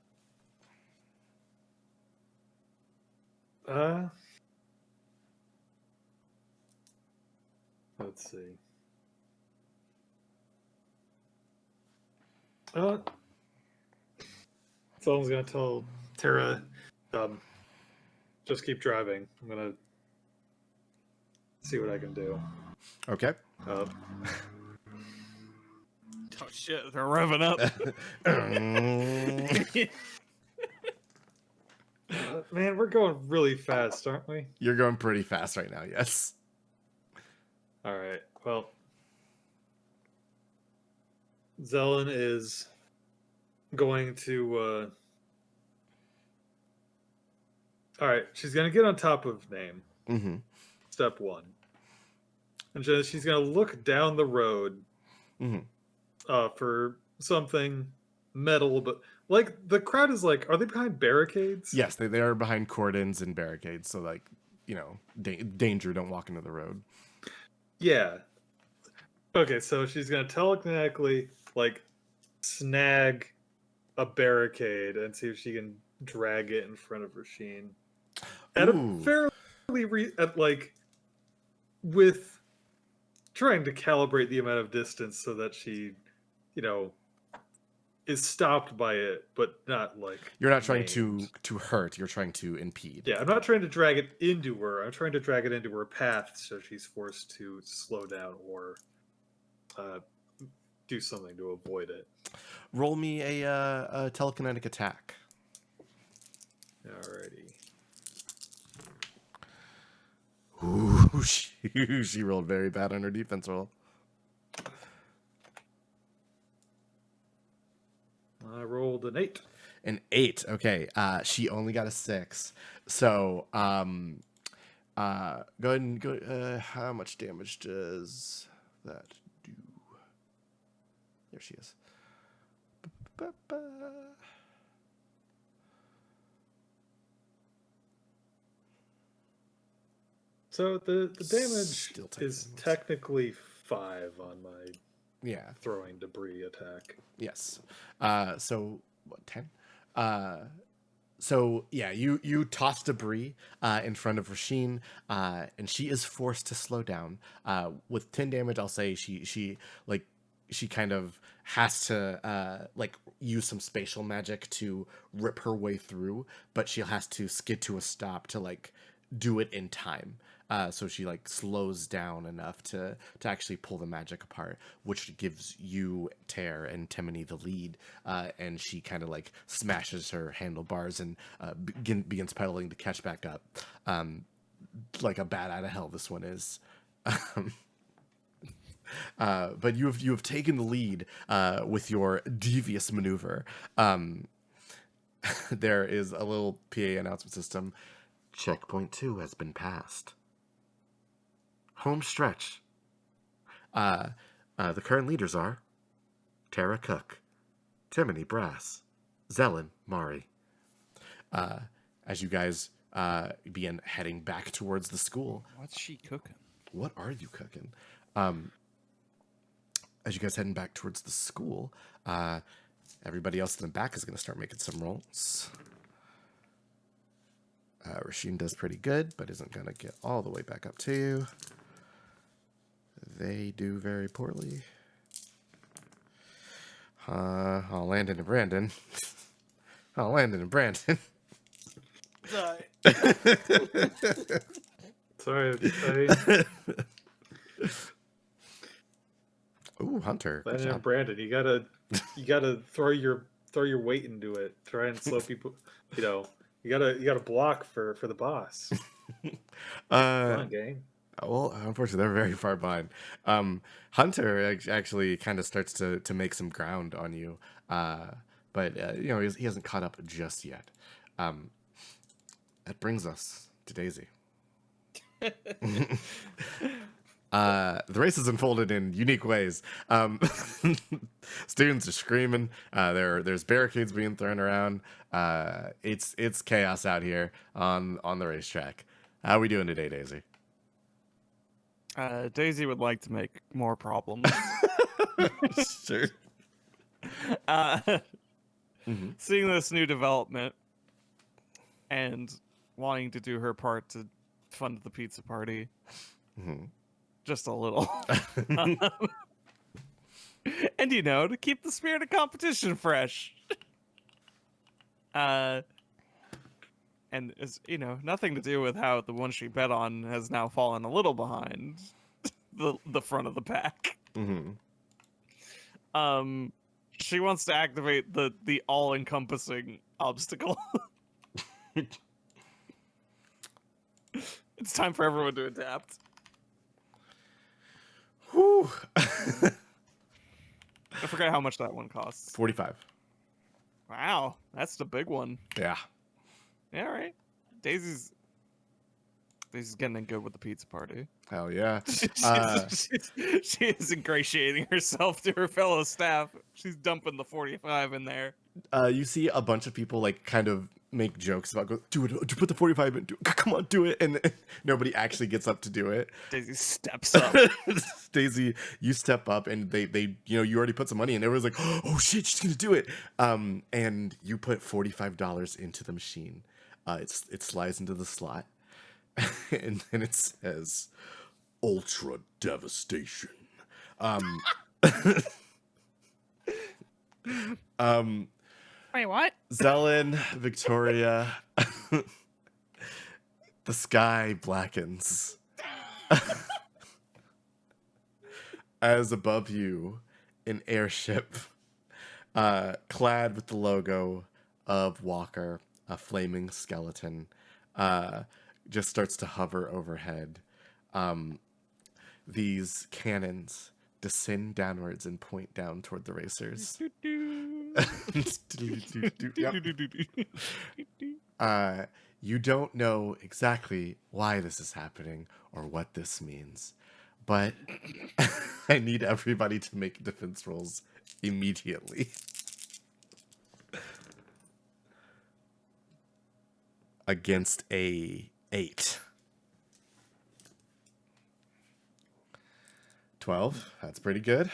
Let's see. Someone's gonna tell Tara, just keep driving. I'm gonna see what I can do. Okay. Oh shit, they're revving up. Man, we're going really fast, aren't we? You're going pretty fast right now. Yes. All right. Well, Zelen is going to. All right, she's gonna get on top of Name. Mm-hmm. Step one, and she's gonna look down the road for something metal, but like the crowd is like, are they behind barricades? Yes, they are behind cordons and barricades, so like danger, don't walk into the road. Yeah. Okay, so she's gonna telekinetically like snag a barricade and see if she can drag it in front of Rasheen. At a fairly with trying to calibrate the amount of distance so that she, is stopped by it, but not like you're not trying to hurt. You're trying to impede. Yeah, I'm not trying to drag it into her. I'm trying to drag it into her path so she's forced to slow down or do something to avoid it. Roll me a telekinetic attack. Alrighty. Ooh, she rolled very bad on her defense roll. I rolled an 8. An 8. Okay. She only got a 6. So, go ahead and go. How much damage does that do? There she is. So the damage Still is takes technically 5 on my throwing debris attack. Yes. So what, 10? So yeah, you toss debris in front of Rasheen, and she is forced to slow down. With 10 damage, I'll say she kind of has to use some spatial magic to rip her way through, but she has to skid to a stop to like do it in time. So she like slows down enough to actually pull the magic apart, which gives you, Tear, and Timony the lead. And she kind of like smashes her handlebars and begins pedaling to catch back up. Like a bat out of hell, this one is. But you have taken the lead with your devious maneuver. There is a little PA announcement system. Checkpoint 2 has been passed. Home stretch. The current leaders are Tara Cook, Timony Brass, Zelen Mari. As you guys begin heading back towards the school. What's she cooking? What are you cooking? As you guys heading back towards the school, everybody else in the back is going to start making some rolls. Rasheen does pretty good, but isn't going to get all the way back up to you. They do very poorly. Landon and Brandon. Landon and Brandon. Sorry, Ooh, Hunter. Good Landon and job. Brandon, you gotta throw your weight into it. Try and slow people. You gotta block for the boss. Come on, gang. Well, unfortunately, they're very far behind. Hunter actually kind of starts to make some ground on you, but he hasn't caught up just yet. That brings us to Daisy. The race is unfolded in unique ways. Students are screaming. There's barricades being thrown around. It's chaos out here on the racetrack. How are we doing today, Daisy? Daisy would like to make more problems. Sure. Seeing this new development and wanting to do her part to fund the pizza party. Just a little. And to keep the spirit of competition fresh. And it's, nothing to do with how the one she bet on has now fallen a little behind the front of the pack. She wants to activate the all-encompassing obstacle. It's time for everyone to adapt. Whew. I forgot how much that one costs. 45. Wow, that's the big one. Yeah. Yeah, all right. Daisy's getting in good with the pizza party. Hell yeah. She is ingratiating herself to her fellow staff. She's dumping the 45 in there. You see a bunch of people kind of make jokes about do it, put the 45 in, come on, do it, and nobody actually gets up to do it. Daisy steps up. Daisy, you step up, and they you already put some money in. Everyone's like, oh shit, she's gonna do it. And you put $45 into the machine. It slides into the slot, and then it says Ultra Devastation. Wait, what? Zelen, Victoria, the sky blackens. As above you, an airship, clad with the logo of Walker, a flaming skeleton, just starts to hover overhead. These cannons descend downwards and point down toward the racers. You don't know exactly why this is happening or what this means, but I need everybody to make defense rolls immediately. Against a 8. 12. That's pretty good.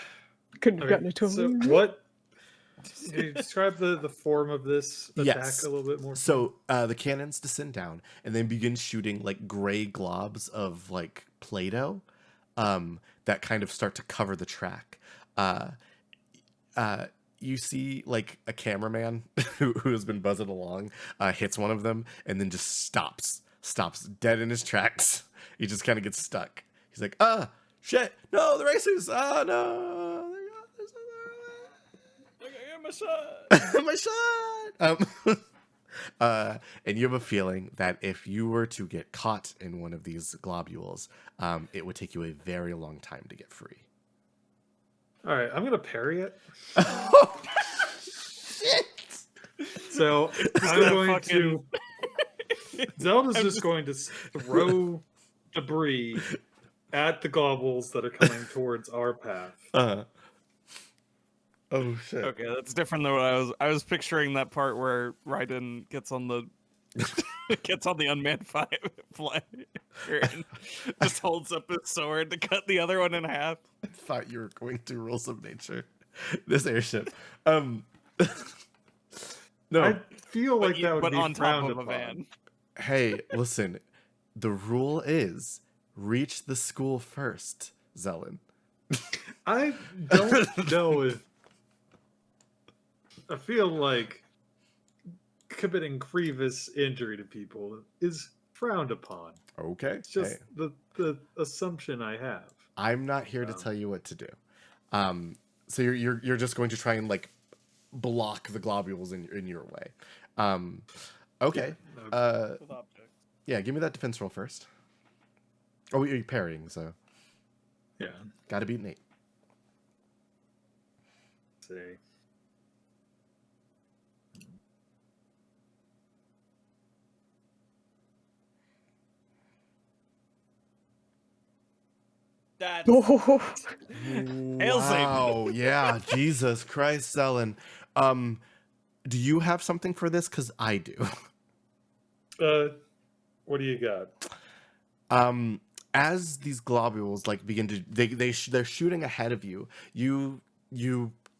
Couldn't have gotten a 12. So what? Can you describe the form of this attack Yes. a little bit more? So the cannons descend down and then begin shooting gray globs of Play-Doh that kind of start to cover the track. You see a cameraman who has been buzzing along hits one of them and then just stops dead in his tracks. He just kind of gets stuck. He's like, shit, no, the racers, no. My shot. My shot. And you have a feeling that if you were to get caught in one of these globules, it would take you a very long time to get free. All right, I'm gonna parry it. Oh, shit. So I'm going to. Zelda's just going to throw debris at the globules that are coming towards our path. Oh shit. Okay, that's different than what I was picturing that part where Raiden gets on the gets on the unmanned flyer and just holds up his sword to cut the other one in half. I thought you were going through rules of nature. This airship. No. I feel like that would but be on top frowned of a upon. van. Hey, listen. The rule is reach the school first, Zelen. I don't know if I feel like committing grievous injury to people is frowned upon. Okay. It's just Hey, the assumption I have. I'm not here to tell you what to do. So you're just going to try and like block the globules in your way. Okay. Yeah, With objects. Yeah, give me that defense roll first. Oh, you're parrying, so yeah. gotta beat Nate. Let's see. That's Hail Satan. Wow. Yeah. Jesus Christ, Zelen. Do you have something for this? Because I do. What do you got? As these globules like begin to they're shooting ahead of you, you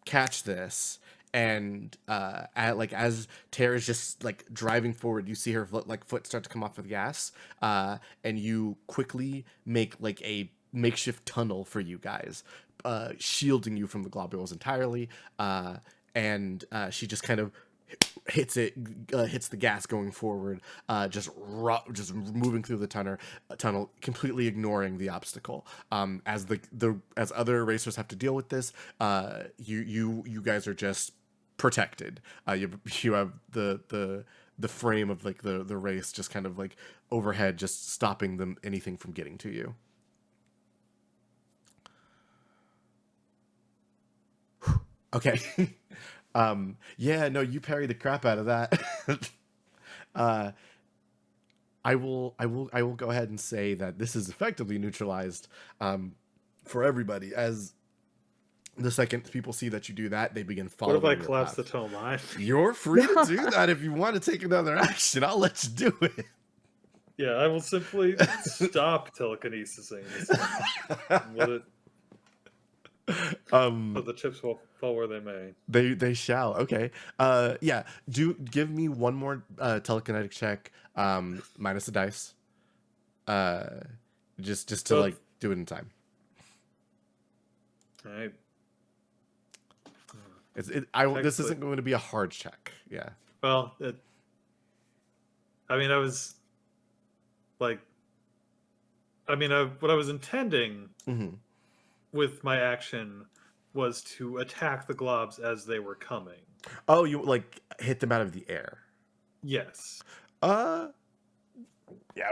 catch this, and as Tara is just like driving forward, you see her foot start to come off of the gas, and you quickly make like a makeshift tunnel for you guys, shielding you from the globules entirely, and she just kind of hits the gas going forward, just moving through the tunnel, completely ignoring the obstacle. As other racers have to deal with this, you guys are just protected. You have the frame of like the race just kind of like overhead, just stopping anything from getting to you. Okay. Yeah, no, you parry the crap out of that. I will go ahead and say that this is effectively neutralized, for everybody. As the second people see that you do that, they begin What following if I your collapse the path. tunnel line? You're free to do that if you want to take another action. I'll let you do it. Yeah, I will simply stop telekinesising this thing. Let it, let the chips fall where they may. They shall. Okay. Yeah. Give me one more telekinetic check, minus the dice. Just to Well, like do it in time. I, This Technically- isn't going to be a hard check. Yeah. well, I mean, I was like, what I was intending Mm-hmm. with my action was to attack the globs as they were coming. Oh, you like hit them out of the air. Yes. Yeah,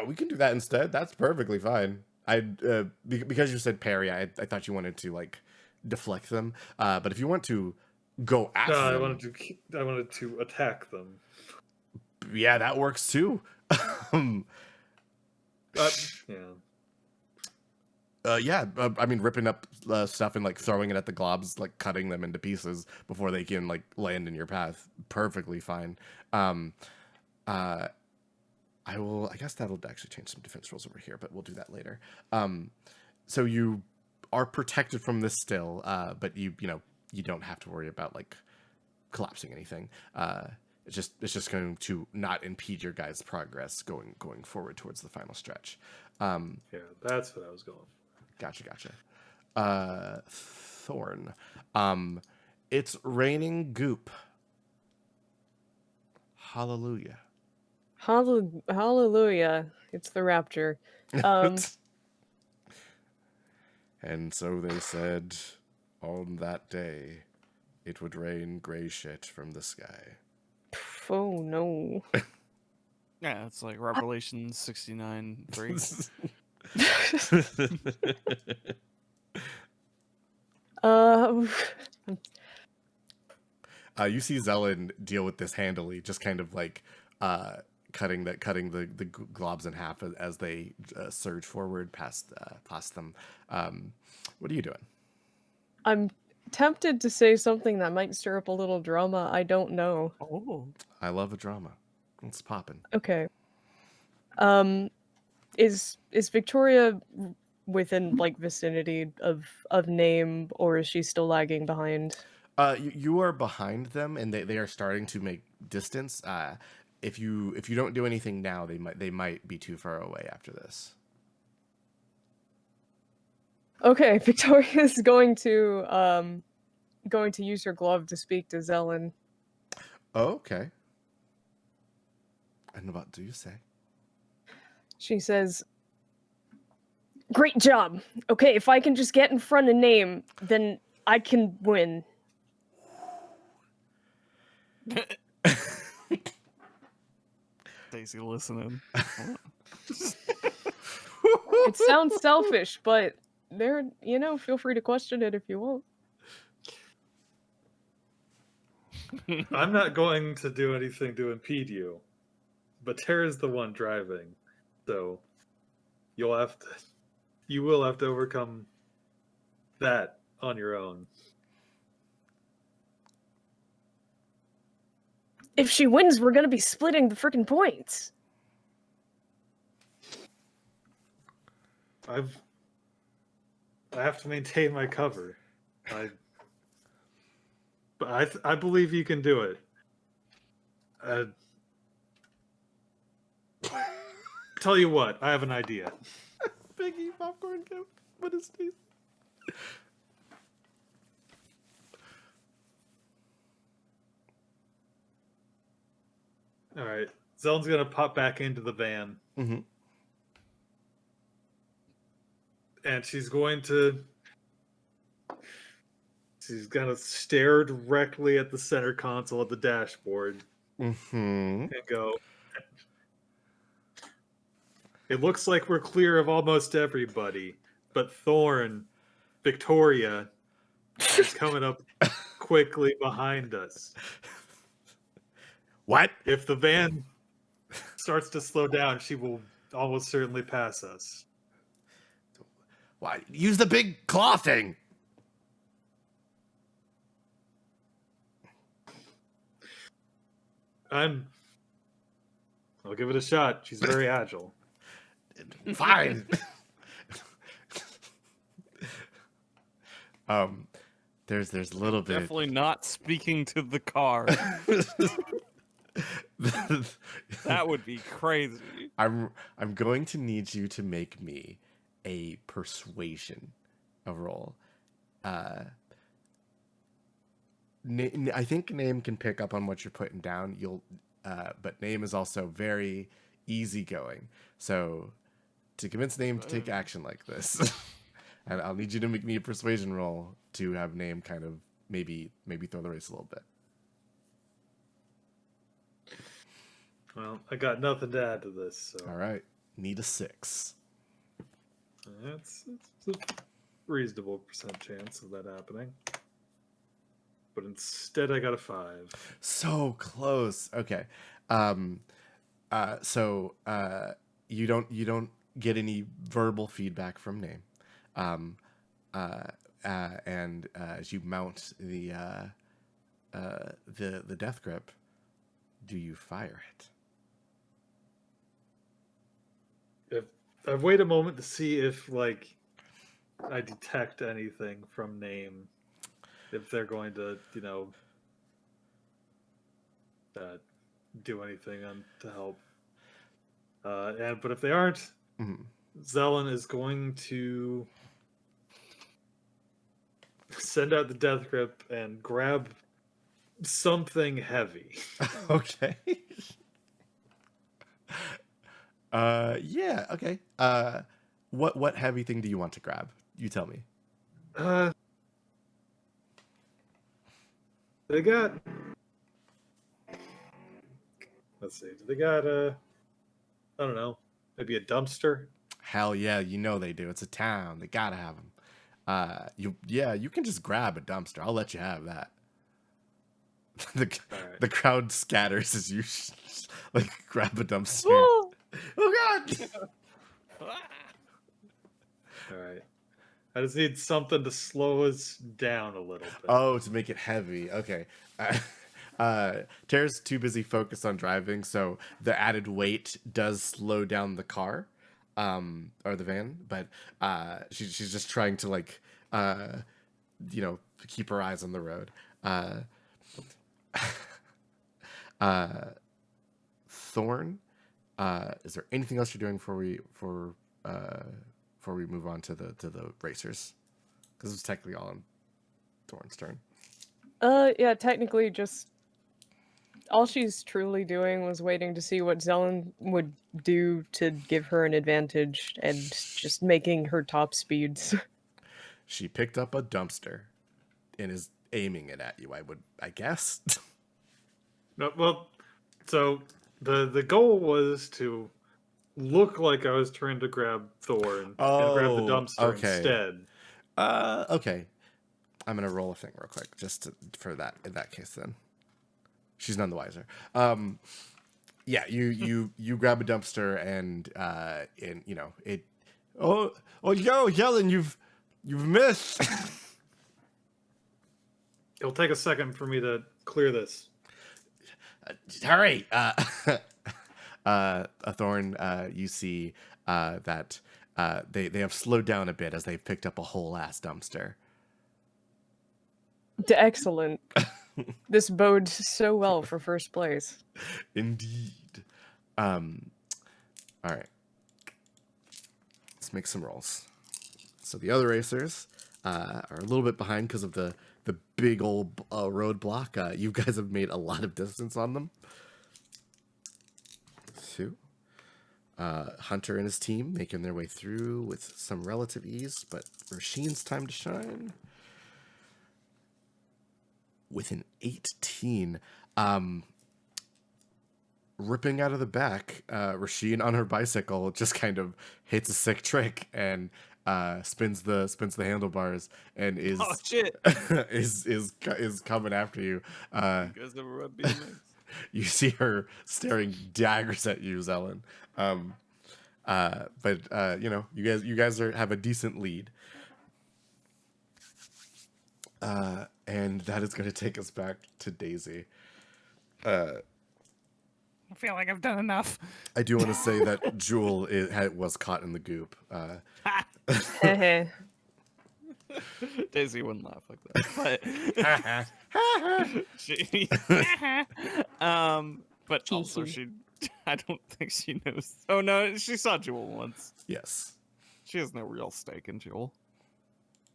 we can do that instead. That's perfectly fine. Because you said parry, I thought you wanted to like deflect them. But if you want to go at No, them, I wanted to attack them. yeah, that works too. Yeah. Yeah, I mean, ripping up stuff and like throwing it at the globs, like cutting them into pieces before they can like land in your path, perfectly fine. I guess that'll actually change some defense rolls over here, but we'll do that later. So you are protected from this still, but you don't have to worry about like collapsing anything. It's just going to not impede your guys' progress going forward towards the final stretch. Yeah, that's what I was going for. Gotcha. Thorn. It's raining goop. Hallelujah. Hallelujah. It's the rapture. And so they said, on that day, it would rain gray shit from the sky. Oh no. Yeah, it's like Revelation 69:3. Um, You see Zelen deal with this handily, just kind of like cutting the globs in half as they surge forward past them. What are you doing? I'm tempted to say something that might stir up a little drama. I don't know. Oh. I love a drama. It's popping. Okay. Is Victoria within like vicinity of name, or is she still lagging behind? You are behind them, and they are starting to make distance. If you don't do anything now, they might be too far away after this. Okay, Victoria's going to use her glove to speak to Zelen. Oh, okay. And what do you say? She says, "Great job. Okay, if I can just get in front of name, then I can win." Daisy listening. It sounds selfish, but feel free to question it if you want. I'm not going to do anything to impede you, but Tara's the one driving, so you will have to overcome that on your own. If she wins, we're gonna be splitting the freaking points. I have to maintain my cover. But I believe you can do it. Tell you what, I have an idea. Piggy popcorn cup. What is this? All right, Zelen's gonna pop back into the van, Mm-hmm. and she's gonna stare directly at the center console of the dashboard Mm-hmm. and go, "It looks like we're clear of almost everybody, but Thorn, Victoria, is coming up quickly behind us. What? If the van starts to slow down, she will almost certainly pass us." Why? Use the big claw thing. I'll give it a shot. She's very agile. Fine. There's a little bit. Definitely not speaking to the car. That would be crazy. I'm going to need you to make me a persuasion roll. I think name can pick up on what you're putting down. But name is also very easygoing. So to convince name to take action like this, and I'll need you to make me a persuasion roll to have name kind of maybe throw the race a little bit. Well, I got nothing to add to this, so All right, need a 6. it's a reasonable percent chance of that happening. But instead, I got a 5. So close. Okay. So you don't get any verbal feedback from name. And as you mount the death grip, do you fire it? I wait a moment to see if I detect anything from name, if they're going to do anything to help. But if they aren't, Mm-hmm. Zelen is going to send out the death grip and grab something heavy. Okay. Yeah. Okay. What heavy thing do you want to grab? You tell me. They got. Let's see. They got I don't know. Maybe a dumpster. Hell yeah, they do. It's a town. They gotta have them. You can just grab a dumpster. I'll let you have that. the Right. the crowd scatters as you grab a dumpster. Oh, Oh god! All right. I just need something to slow us down a little bit. Oh, to make it heavy. Okay. Tara's too busy focused on driving, so the added weight does slow down the car, or the van. But she's just trying to like, keep her eyes on the road. Thorn, is there anything else you're doing before we move on to the racers? Because it's technically all on Thorn's turn. Yeah, technically just all she's truly doing was waiting to see what Zelen would do to give her an advantage and just making her top speeds. She picked up a dumpster and is aiming it at you, I guess. No, well, so the goal was to look like I was trying to grab Thorn and grab the dumpster okay. instead. Okay. I'm gonna roll a thing real quick, for that. In that case, then she's none the wiser. Yeah, you grab a dumpster and it. Oh, yo, Yellen, you've missed. It'll take a second for me to clear this. Hurry! A Thorn, you see that they have slowed down a bit as they've picked up a whole ass dumpster. Excellent. This bodes so well for first place. Indeed. All right. Let's make some rolls. So the other racers are a little bit behind because of the big old roadblock. You guys have made a lot of distance on them. 2. Hunter and his team making their way through with some relative ease, but Rasheen's time to shine with an 18. Ripping out of the back, Rasheen on her bicycle just kind of hits a sick trick and spins the handlebars and is Oh shit! is coming after you. You guys ever run BMX? You see her staring daggers at you, Zelen. But you guys have a decent lead. And that is going to take us back to Daisy. I feel like I've done enough. I do want to say that Jewel was caught in the goop. Daisy wouldn't laugh like that, but also I don't think she knows. Oh no, she saw Jewel once. Yes. She has no real stake in Jewel.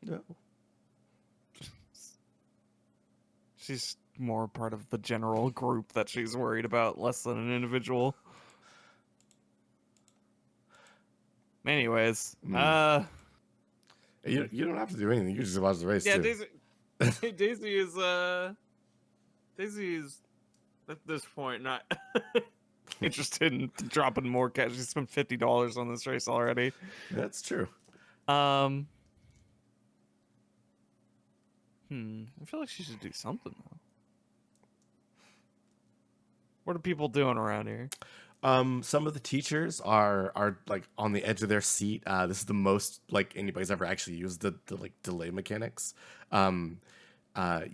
No. She's more part of the general group that she's worried about, less than an individual. Anyways, You don't have to do anything. You can just watch the race. yeah, too. Daisy is at this point not interested in dropping more cash. She spent $50 on this race already. That's true. I feel like she should do something though. What are people doing around here? Some of the teachers are like on the edge of their seat. This is the most like anybody's ever actually used the like delay mechanics. You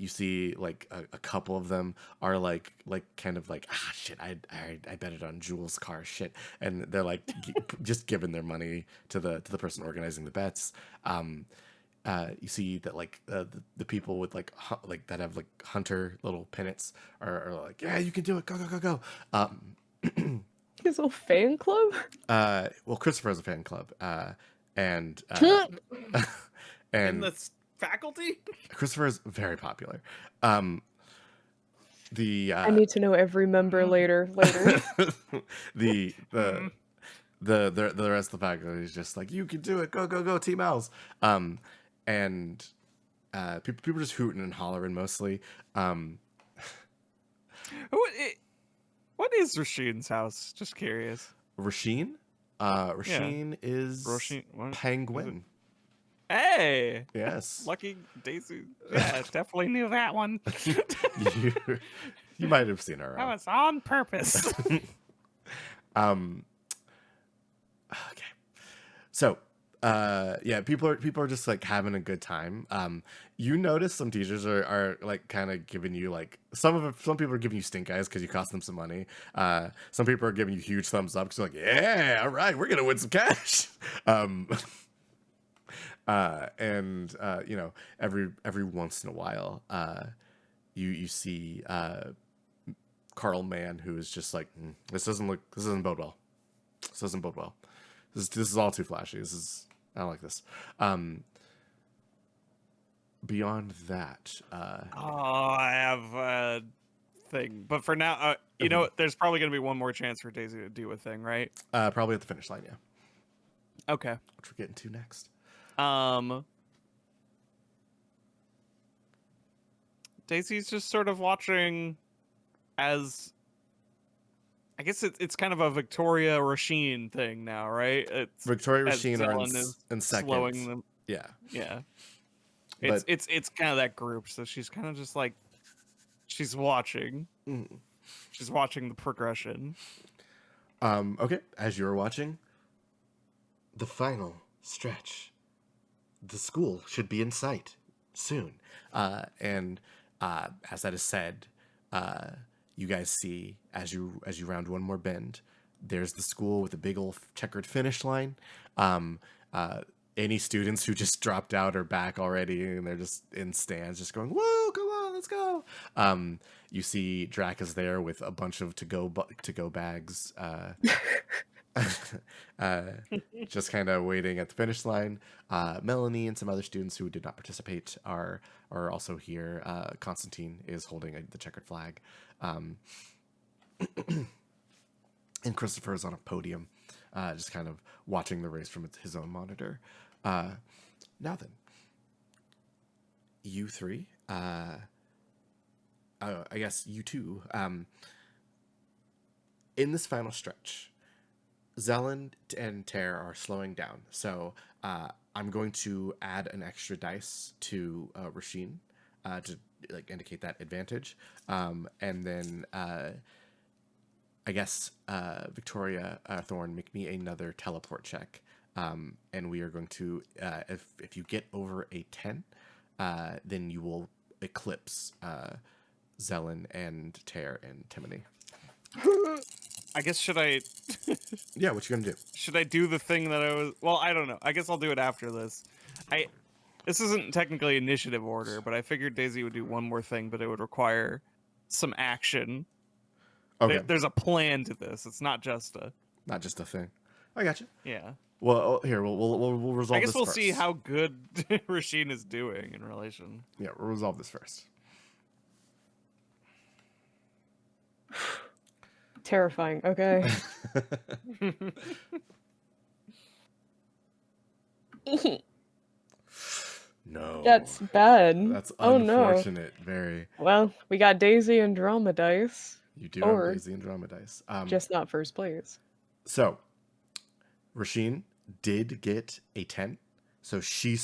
see like a couple of them are like kind of like shit. I bet it on Jules' car shit, and they're like just giving their money to the person organizing the bets. You see that like the people with like that have like Hunter little pennants are like, yeah, you can do it, go. His little fan club? Well, Christopher has a fan club, and In the faculty? Christopher is very popular. The I need to know every member later. the rest of the faculty is just like, you can do it, go, Team Owls. And people just hooting and hollering mostly. What is Rasheen's house? Just curious. Rasheen? Rasheen is what? Penguin. Hey! Yes. Lucky Daisy. Yeah, definitely knew that one. you might have seen her. That was on purpose. Okay. So, Yeah, people are just like having a good time. You notice some teachers are like kind of giving you like some people are giving you stink eyes because you cost them some money. Some people are giving you huge thumbs up because like, yeah, all right, we're gonna win some cash. um and you know, every once in a while you see Carl Mann, who is just like, this doesn't bode well. This doesn't bode well. This is all too flashy. I don't like this. Beyond that, Oh, I have a thing, but for now, you know, what, there's probably gonna be one more chance for Daisy to do a thing, right? probably at the finish line, yeah. Okay. Which we're getting to next. Daisy's just sort of watching as, I guess it's kind of a Victoria Rasheen thing now, right? It's Victoria as Rasheen are Zelen is in slowing second. them. Yeah. Yeah. But It's kind of that group, so she's kind of just like, she's watching. She's watching the progression. okay, as you're watching, the final stretch. The school should be in sight soon. And as that is said, you guys see as you round one more bend, there's the school with a big old checkered finish line. Any students who just dropped out are back already, and they're just in stands, just going, "Whoa, come on, let's go!" You see Drac is there with a bunch of to go bags, just kind of waiting at the finish line. Melanie and some other students who did not participate are also here. Constantine is holding the checkered flag, and Christopher is on a podium, just kind of watching the race from his own monitor. Now then, you three, I guess you two, in this final stretch, Zelen and Ter are slowing down. So I'm going to add an extra dice to Rasheen to like indicate that advantage. And then I guess Victoria Thorne, make me another teleport check. And we are going to, if you get over a 10, then you will eclipse Zelen and Ter and Timony. I guess should I? Yeah, what you gonna do? Should I do the thing that I was? Well, I don't know. I guess I'll do it after this. This isn't technically initiative order, but I figured Daisy would do one more thing, but it would require some action. Okay, There's a plan to this. It's not just a thing. I got you. Yeah. Well, here we'll resolve. I guess this we'll first. see how good Rasheen is doing in relation. Yeah, we'll resolve this first. Terrifying. Okay. No. That's bad. That's Oh no. unfortunate. Very. Well, we got Daisy and Drama dice. You do Or have Daisy and Drama dice. Just not first place. So, Rasheen did get a 10. So she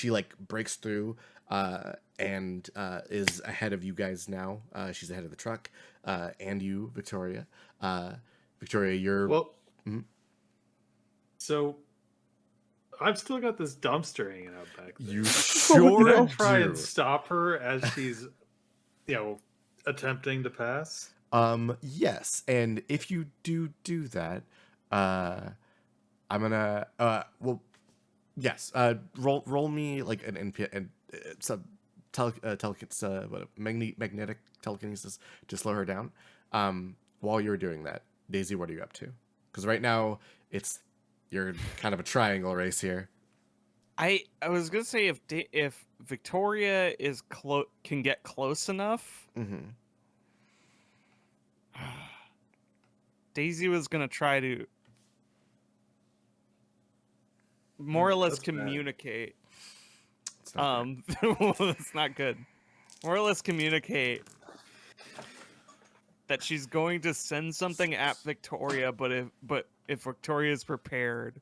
like breaks through and is ahead of you guys now. She's ahead of the truck and you, Victoria. Victoria, you're Well, so I've still got this dumpster hanging out back there. you Should sure I try do. and stop her as she's, attempting to pass? Yes, and if you do that, I'm gonna yes, roll me like an input and some magnetic telekinesis to slow her down. While you're doing that, Daisy, what are you up to? Because right now you're kind of a triangle race here. I was gonna say if Victoria is can get close enough, Daisy was gonna try to more or less That's bad. communicate. It's not It's not good. More or less communicate that she's going to send something at Victoria, but if Victoria is prepared,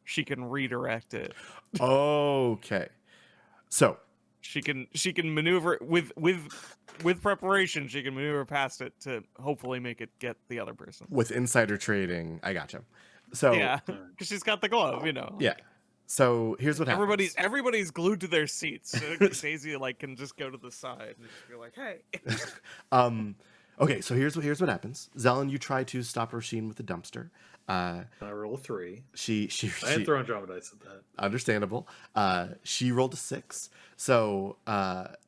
she can redirect it. okay. So She can maneuver with preparation. She can maneuver past it to hopefully make it get the other person. with insider trading, I gotcha. So Yeah, because she's got the glove, you know. yeah. So here's what happens. Everybody's glued to their seats. So Daisy like can just go to the side and just be like, "Hey." Okay, so here's what happens. Zelen, you try to stop Rasheen with the dumpster. I roll a 3. She I ain't throwing drama dice at that. understandable. She rolled a 6, so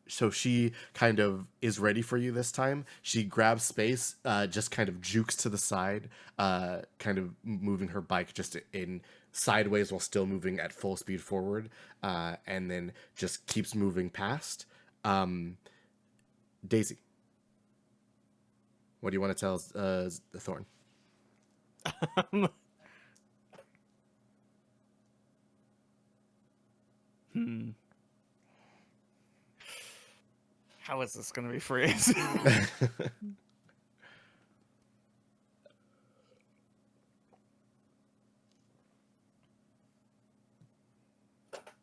so she kind of is ready for you this time. She grabs space, just kind of jukes to the side, kind of moving her bike just in sideways while still moving at full speed forward, and then just keeps moving past. Daisy, what do you want to tell Thorn? How is this gonna be phrased?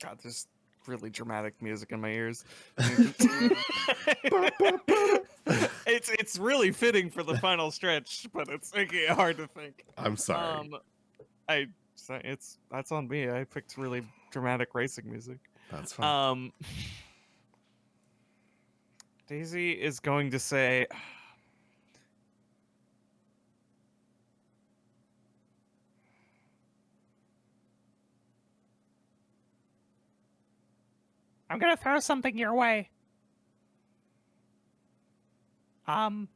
God, there's really dramatic music in my ears. It's really fitting for the final stretch, but it's making it hard to think. I'm sorry. That's on me. I picked really dramatic racing music. That's fine. Daisy is going to say, I'm gonna throw something your way. I'm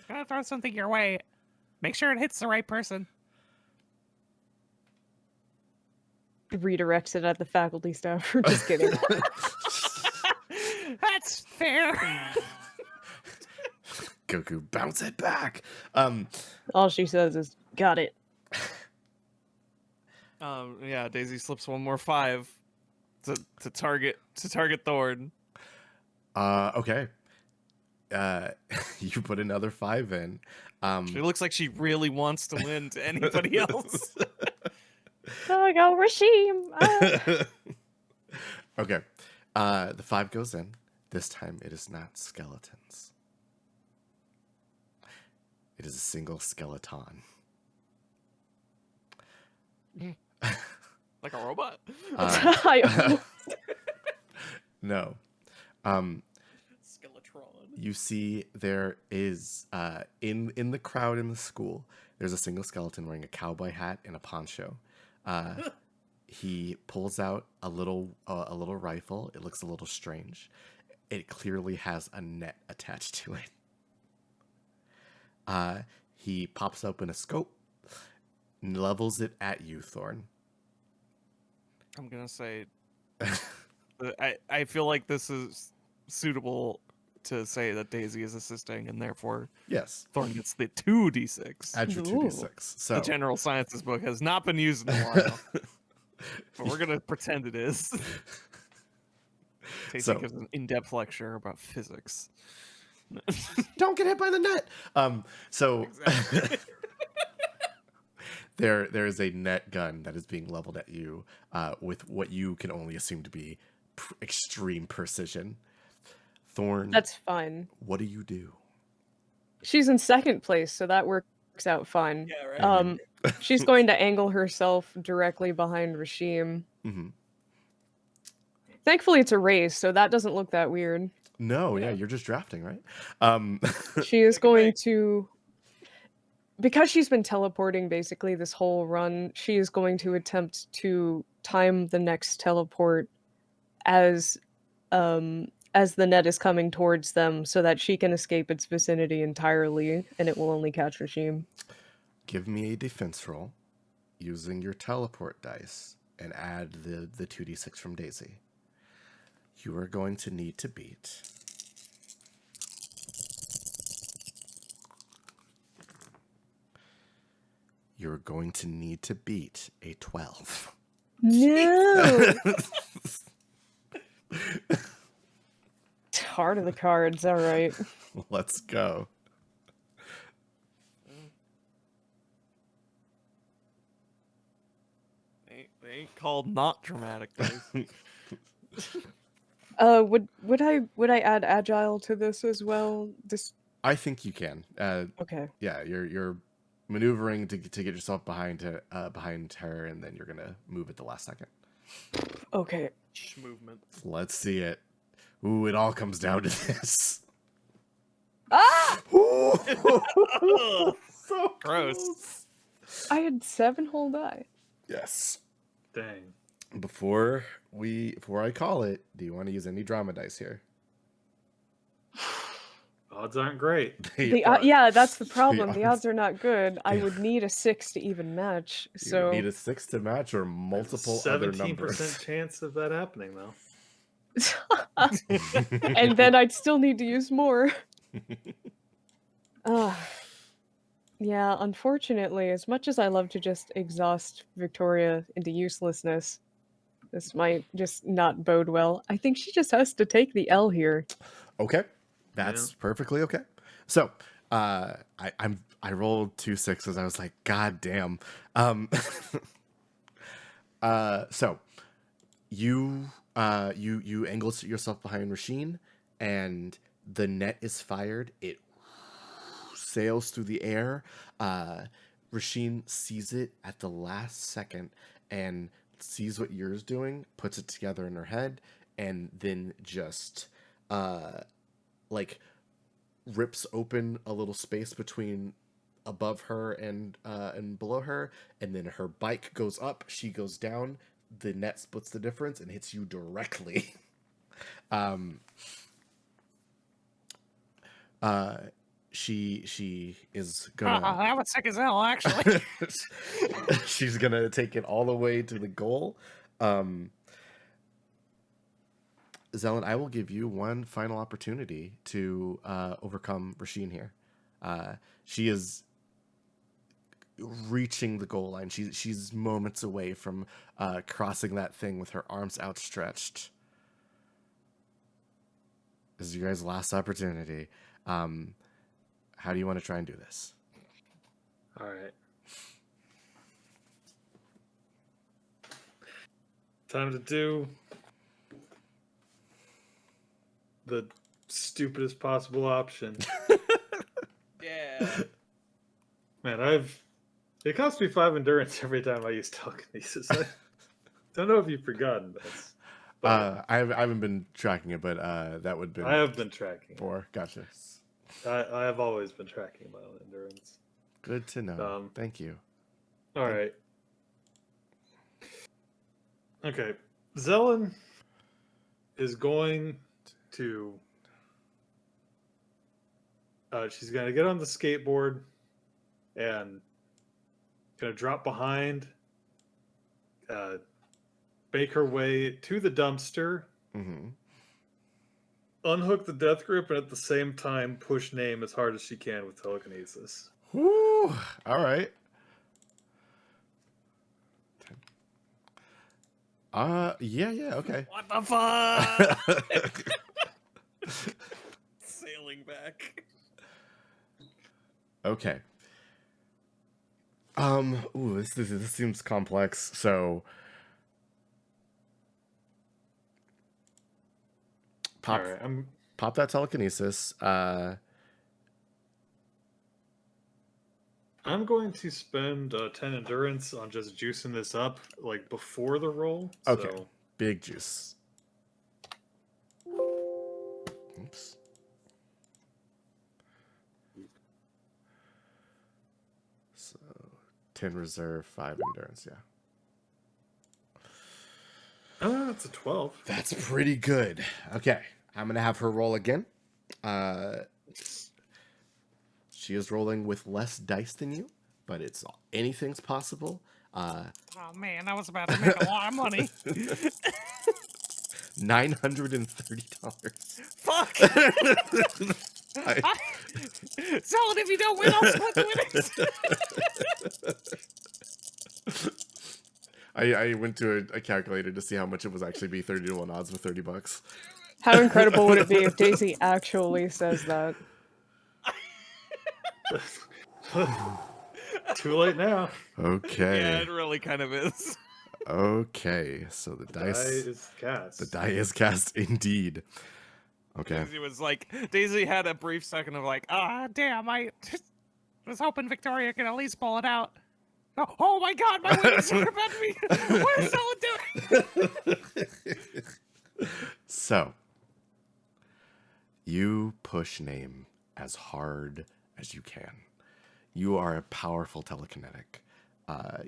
gonna throw something your way. Make sure it hits the right person. Redirects it at the faculty staff. Just kidding. That's fair. Goku, bounce it back. All she says is, "Got it." yeah, Daisy slips one more 5 to target Thorn. Okay. You put another 5 in. She looks like she really wants to win to anybody else. Oh, go Rashim! Okay. The 5 goes in. This time it is not skeletons. It is a single skeleton. Like a robot? No. Skeletron. You see there is in the crowd in the school, there's a single skeleton wearing a cowboy hat and a poncho. He pulls out a little rifle. It looks a little strange. It clearly has a net attached to it. He pops open a scope and levels it at you, Thorn. I'm gonna say, I feel like this is suitable to say that Daisy is assisting, and therefore, Yes, Thorn gets the 2d6. add your 2d6. So The general sciences book has not been used in a while, but we're gonna pretend it is. Daisy gives an in-depth lecture about physics. Don't get hit by the net. Exactly. There is a net gun that is being leveled at you with what you can only assume to be extreme precision. Thorn, That's fine. what do you do? She's in second place, so that works out fine. Yeah, right. She's going to angle herself directly behind Rashim. Mm-hmm. Thankfully, it's a race, so that doesn't look that weird. No, yeah, you're just drafting, right? She is going to, because she's been teleporting basically this whole run, she is going to attempt to time the next teleport as the net is coming towards them so that she can escape its vicinity entirely and it will only catch Rashim. Give me a defense roll using your teleport dice and add the 2d6 from Daisy. You are going to need to beat. You're going to need to beat a 12. No! Heart of the cards, alright. Let's go. They ain't called not dramatic dice. Would I add agile to this as well? This I think you can. Okay. Yeah, you're maneuvering to get yourself behind her, and then you're gonna move at the last second. Okay. Movement. Let's see it. Ooh, it all comes down to this. Ah! Ooh, Ugh, so gross. close. I had 7 whole die. Yes. Dang. Before I call it, do you want to use any drama dice here? Odds aren't great. They are. Yeah, that's the The problem. The odds- odds are not good. I they would need a 6 to even match. You would So need a 6 to match or multiple other 17% numbers. chance of that happening, though. and then I'd still need to use more. Yeah, unfortunately, as much as I love to just exhaust Victoria into uselessness, this might just not bode well. I think she just has to take the L here. Okay, that's perfectly okay. So, I rolled 2 6s. I was like, God damn. So you angle yourself behind Rasheen, and the net is fired. It sails through the air. Rasheen sees it at the last second and sees what yours doing, puts it together in her head, and then just like rips open a little space between above her and below her, and then her bike goes up, she goes down, the net splits the difference and hits you directly. She is gonna That was sick as hell, actually. she's gonna take it all the way to the goal. Zelen, I will give you one final opportunity to overcome Rasheen here. She is reaching the goal line. She's moments away from crossing that thing with her arms outstretched. This is your guys' last opportunity. How do you want to try and do this? All right. Time to do the stupidest possible option. Yeah. Man, it costs me 5 endurance every time I use telekinesis. I don't know if you've forgotten this. But I haven't been tracking it, but that would be. I have been tracking it. 4. Gotcha. I have always been tracking my own endurance. Good to know. Thank you. All right. Okay. Zelen is going to. She's going to get on the skateboard and going to drop behind, make her way to the dumpster, Mm-hmm. unhook the death grip, and at the same time push Name as hard as she can with telekinesis. Woo! All right. Yeah, okay. What the fuck? Sailing back. Okay. Ooh, this seems complex. So, All right, pop that telekinesis. I'm going to spend 10 endurance on just juicing this up, like before the roll. Okay. So, Big juice. Oops. So 10 reserve, 5 endurance. Yeah. it's a 12. That's pretty good. Okay, I'm gonna have her roll again. She is rolling with less dice than you, but anything's possible. Oh man, I was about to make a lot of money. $930. Fuck. Sell it if you don't win, I'll split the winnings. I went to a calculator to see how much it was actually be 30 to 1 odds with $30. How incredible would it be if Daisy actually says that? Too late now. Okay. Yeah, it really kind of is. Okay, so the Die dice is cast. the die is cast indeed. Okay. Daisy had a brief second of like, Ah, damn! I was hoping Victoria could at least pull it out. Oh my God! My wings are preventing me. What is Zelen doing? So, you push Name as hard as you can. You are a powerful telekinetic.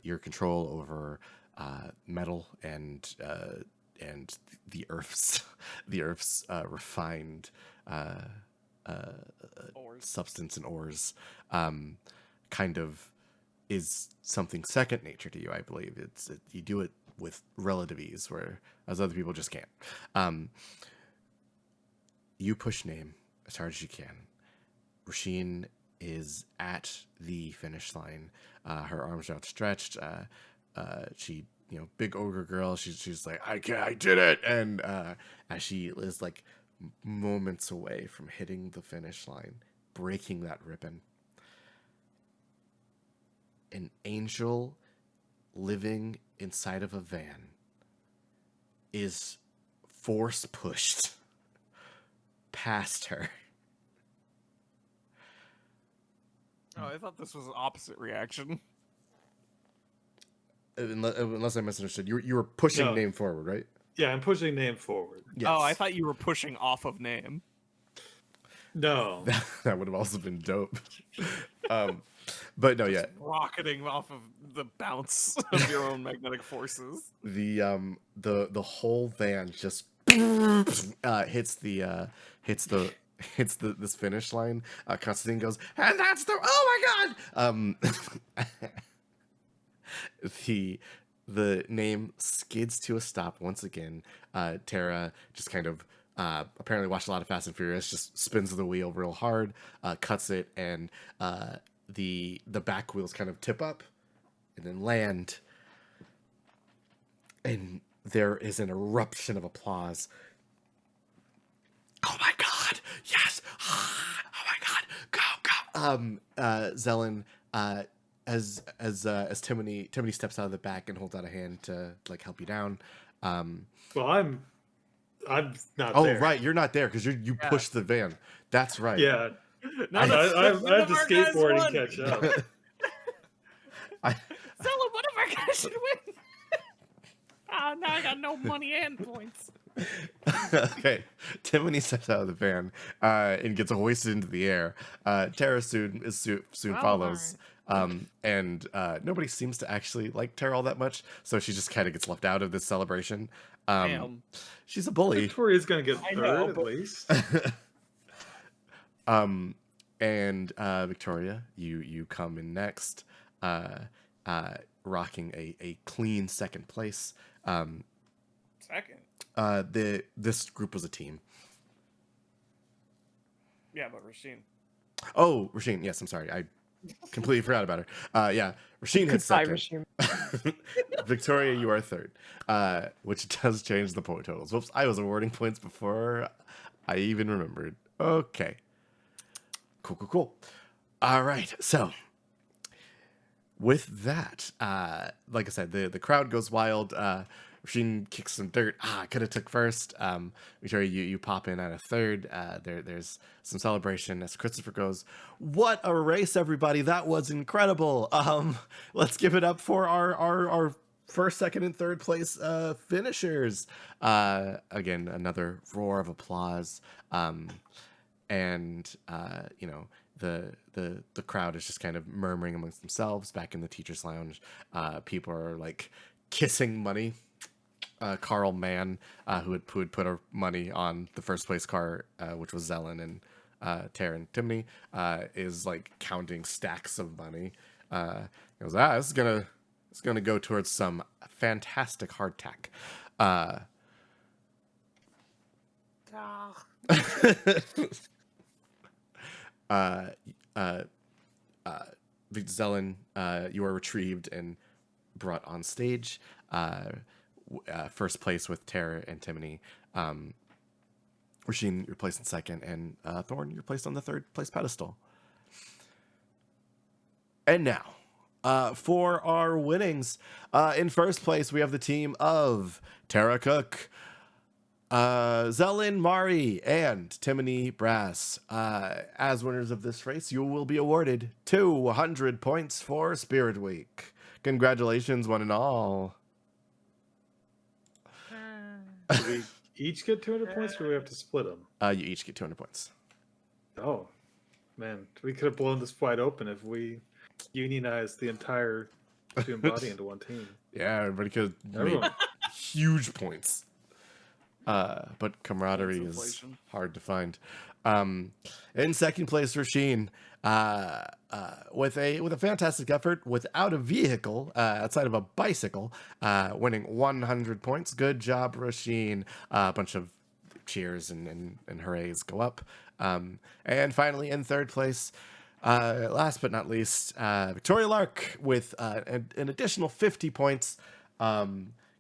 Your control over metal and the Earth's refined ores. substance and ores kind of is something second nature to you. I believe you do it with relative ease, where as other people just can't. You push Name as hard as you can. Rasheen is at the finish line. Her arms are outstretched. She, big ogre girl. She's like, I did it. And as she is like moments away from hitting the finish line, breaking that ribbon, an angel living inside of a van is force pushed past her. Oh, I thought this was an opposite reaction. Unless I misunderstood, you were pushing No. Name forward, right? Yeah, I'm pushing Name forward. Yes. Oh, I thought you were pushing off of Name. No. That would have also been dope. But no, yeah. Rocketing off of the bounce of your own magnetic forces. The whole van just hits this finish line. Constantine goes, and that's the oh my god. The Name skids to a stop once again. Tara just kind of apparently watched a lot of Fast and Furious, just spins the wheel real hard, cuts it, and the back wheels kind of tip up and then land. And there is an eruption of applause. Oh my god! Yes! Oh my god! Go! Zelen, as Timony steps out of the back and holds out a hand to like help you down. Well, I'm not Oh there. right, you're not there because you pushed the van. That's right. Yeah. I None have of to our guys skateboard won. and catch up. Zelen, one of our guys should win. Ah, now I got no money and points. Okay, Timony steps out of the van and gets hoisted into the air. Tara soon Well, follows, and nobody seems to actually like Tara all that much, so she just kind of gets left out of this celebration. Damn. She's a bully. Victoria's gonna get I third know, at but- least. And Victoria, you come in next, rocking a clean second place. Second. This group was a team. Yeah, but Rasheen. Oh, Rasheen. Yes, I'm sorry. I completely forgot about her. Yeah, Rasheen hit Goodbye, second. Rashim. Victoria, you are third, which does change the point totals. Whoops, I was awarding points before I even remembered. Okay. Cool. All right, so with that, like I said, the crowd goes wild. Rasheen kicks some dirt. I could have took first. Victoria, you pop in at a third. There's some celebration as Christopher goes, "What a race, everybody! That was incredible. Let's give it up for our first, second, and third place finishers." Again, another roar of applause. And the crowd is just kind of murmuring amongst themselves back in the teachers' lounge. People are like kissing money. Carl Mann, who had put our money on the first place car, which was Zelen and Tara and Timney, is like counting stacks of money. He goes, this is gonna go towards some fantastic hardtack. Zelen, you are retrieved and brought on stage. First place with Tara and Timony. Rasheen, you're placed in second, and Thorn, you're placed on the third place pedestal. And now, for our winnings, in first place we have the team of Tara Cook, Zelin, Mari, and Timony Brass. As winners of this race, you will be awarded 200 points for Spirit Week. Congratulations, one and all. Do we each get 200 points, or do we have to split them? You each get 200 points. Oh, man. We could have blown this wide open if we unionized the entire student body into one team. Yeah, everybody could make Everyone. huge points. But camaraderie Points is inflation. hard to find. In second place, Rasheen, with a fantastic effort without a vehicle, outside of a bicycle, winning 100 points. Good job, Rasheen. A bunch of cheers and hoorays go up. And finally, in third place, last but not least, Victoria Lark with an additional 50 points.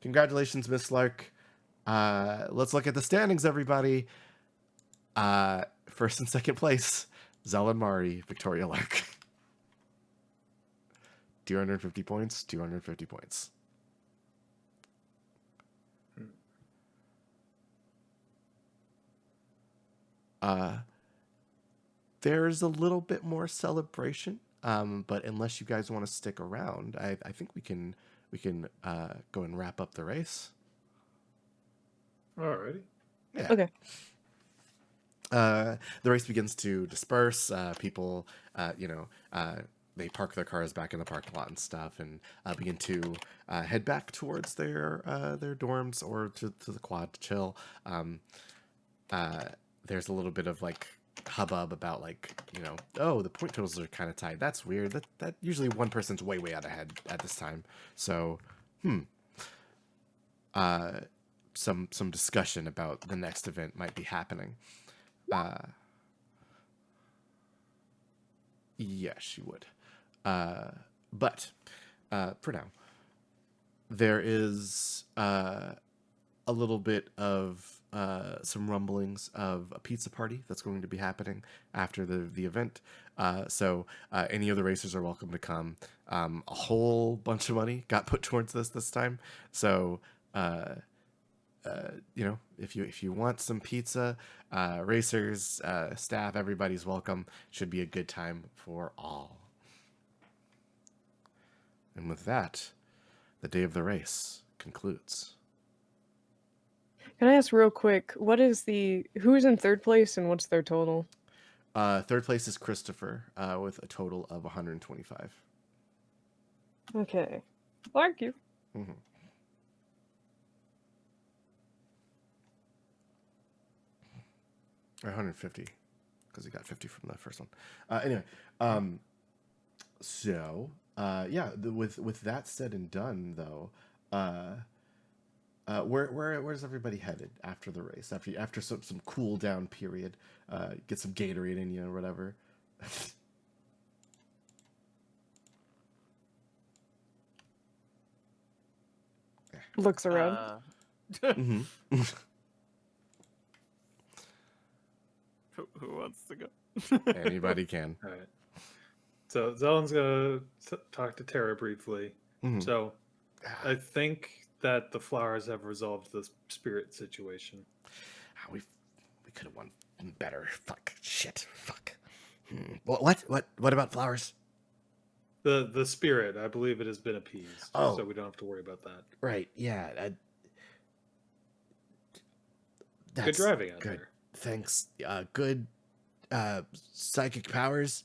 Congratulations, Miss Lark. Let's look at the standings, everybody. First and second place, Zelin Mari, Victoria Lark. 250 points, 250 points. There's a little bit more celebration, but unless you guys want to stick around, I think we can go and wrap up the race. Alrighty. Yeah. Okay. The race begins to disperse. People, they park their cars back in the parking lot and stuff, and begin to head back towards their dorms or to the quad to chill. There's a little bit of like hubbub about oh, the point totals are kind of tight. That's weird. That usually one person's way out ahead at this time. So, some discussion about the next event might be happening. Yes, you would. But for now, there is a little bit of some rumblings of a pizza party that's going to be happening after the event. So any of the racers are welcome to come. A whole bunch of money got put towards this time. So if you want some pizza, racers, staff, everybody's welcome. Should be a good time for all. And with that, the day of the race concludes. Can I ask real quick, who's in third place and what's their total? Third place is Christopher with a total of 125. Okay. Thank you. Mm-hmm. Or 150, because he got 50 from the first one. Anyway, with that said and done, though, where's everybody headed after the race? After some cool down period, get some Gatorade in you or whatever. Looks around. Mm-hmm. Who wants to go? Anybody can. All right. So Zelen's gonna talk to Tara briefly. Mhm. So I think that the flowers have resolved the spirit situation. We could have won better. Fuck. Shit. Fuck. What about flowers? The spirit, I believe it has been appeased. Oh. So we don't have to worry about that. Right. Yeah. Good driving out good. there. Thanks. Good psychic powers.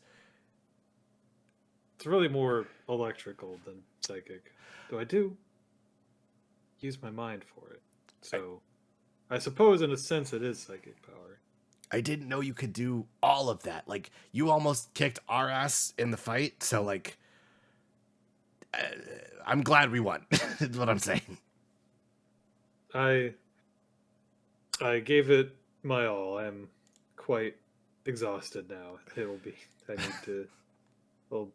It's really more electrical than psychic. Though I do use my mind for it. So I suppose in a sense it is psychic power. I didn't know you could do all of that. Like, you almost kicked our ass in the fight, so like I'm glad we won. Is what I'm saying. I gave it my all. I'm quite exhausted now. I need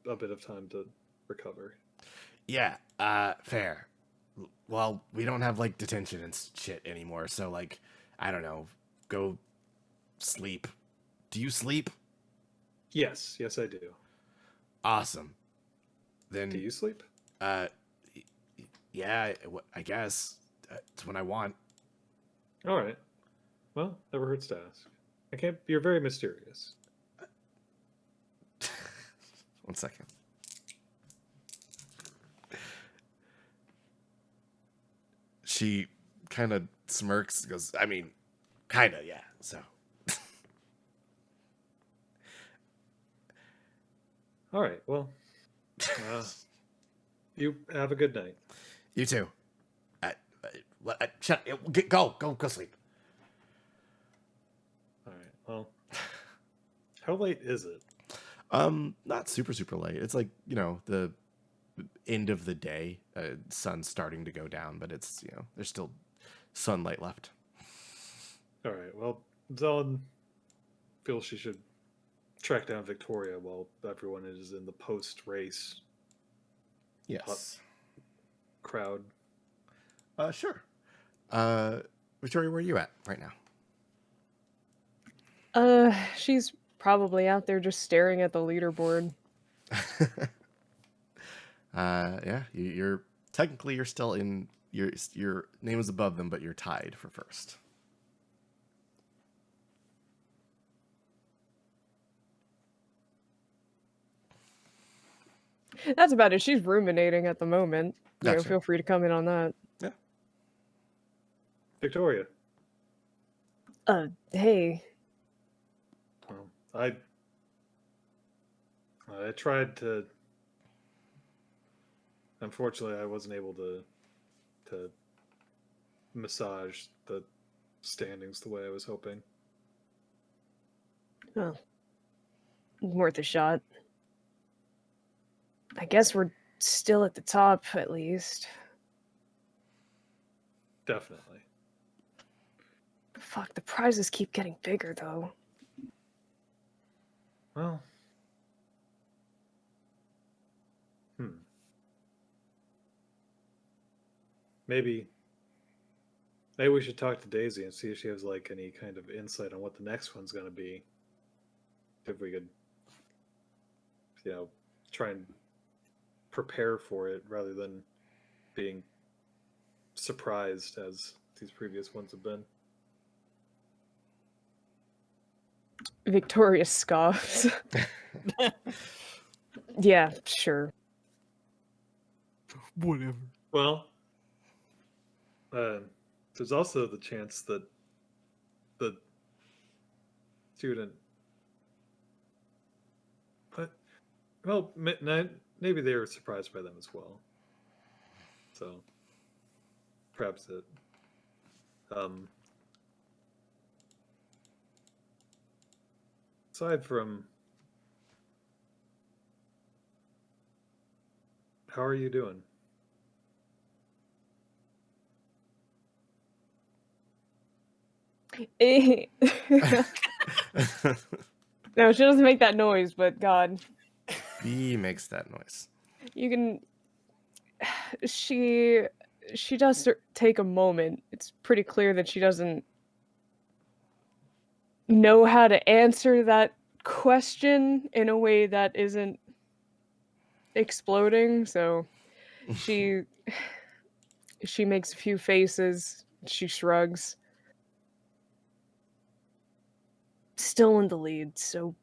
a bit of time to recover. Yeah, fair. Well, we don't have like detention and shit anymore, so like I don't know, go sleep. Do you sleep? Yes, I do. Awesome. Then Do you sleep? Yeah, I guess it's when I want. All right. Well, never hurts to ask. I can't. You're very mysterious. One second. She kind of smirks, goes, I mean, kind of, yeah, so. All right. Well, you have a good night. You too. Go sleep. All right. Well, how late is it? Not super late. It's like, the end of the day. Sun's starting to go down, but it's, there's still sunlight left. All right. Well, Zelen feels she should track down Victoria while everyone is in the post-race Yes. crowd. Sure. Victoria, where are you at right now? She's probably out there just staring at the leaderboard. Yeah, you're technically you're still in your name is above them, but you're tied for first. That's about it. She's ruminating at the moment. Gotcha. Feel free to come in on that. Yeah. Victoria. Hey. Well, I tried to. Unfortunately, I wasn't able to massage the standings the way I was hoping. Oh. Worth a shot. I guess we're still at the top, at least. Definitely. Fuck, the prizes keep getting bigger, though. Well. Maybe we should talk to Daisy and see if she has like any kind of insight on what the next one's going to be. If we could, try and prepare for it rather than being surprised as these previous ones have been. Victoria scoffs. Yeah, sure. Whatever. Well, there's also the chance that the student. Well, maybe they were surprised by them as well. So, perhaps it. Aside from, how are you doing? No, she doesn't make that noise, but God. He makes that noise. You can... She does take a moment. It's pretty clear that she doesn't know how to answer that question in a way that isn't exploding, so she makes a few faces, she shrugs. Still in the lead, so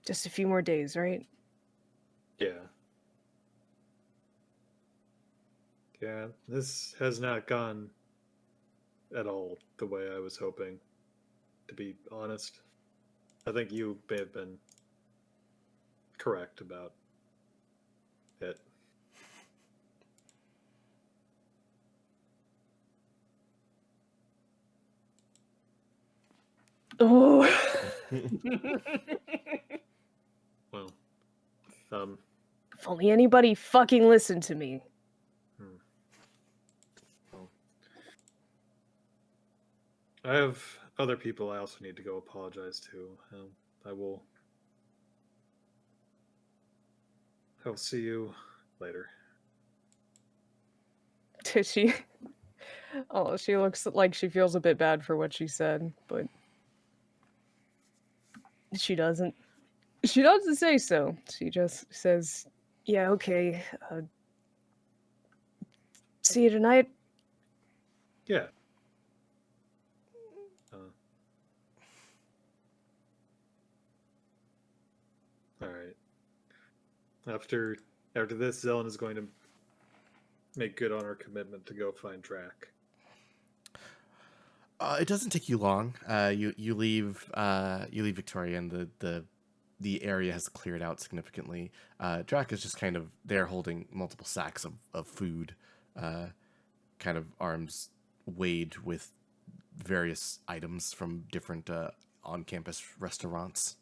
just a few more days, right? Yeah. Yeah, this has not gone at all the way I was hoping, to be honest. I think you may have been correct about it. Oh. Well, If only anybody fucking listened to me. well, I have other people I also need to go apologize to. I'll see you later. She... Oh, she looks like she feels a bit bad for what she said, but she doesn't. She doesn't say so. She just says, yeah, okay. See you tonight. Yeah. All right. After this, Zelen is going to make good on her commitment to go find Drac. It doesn't take you long. You leave Victoria, and the area has cleared out significantly. Drac is just kind of there holding multiple sacks of food, kind of arms weighed with various items from different on-campus restaurants.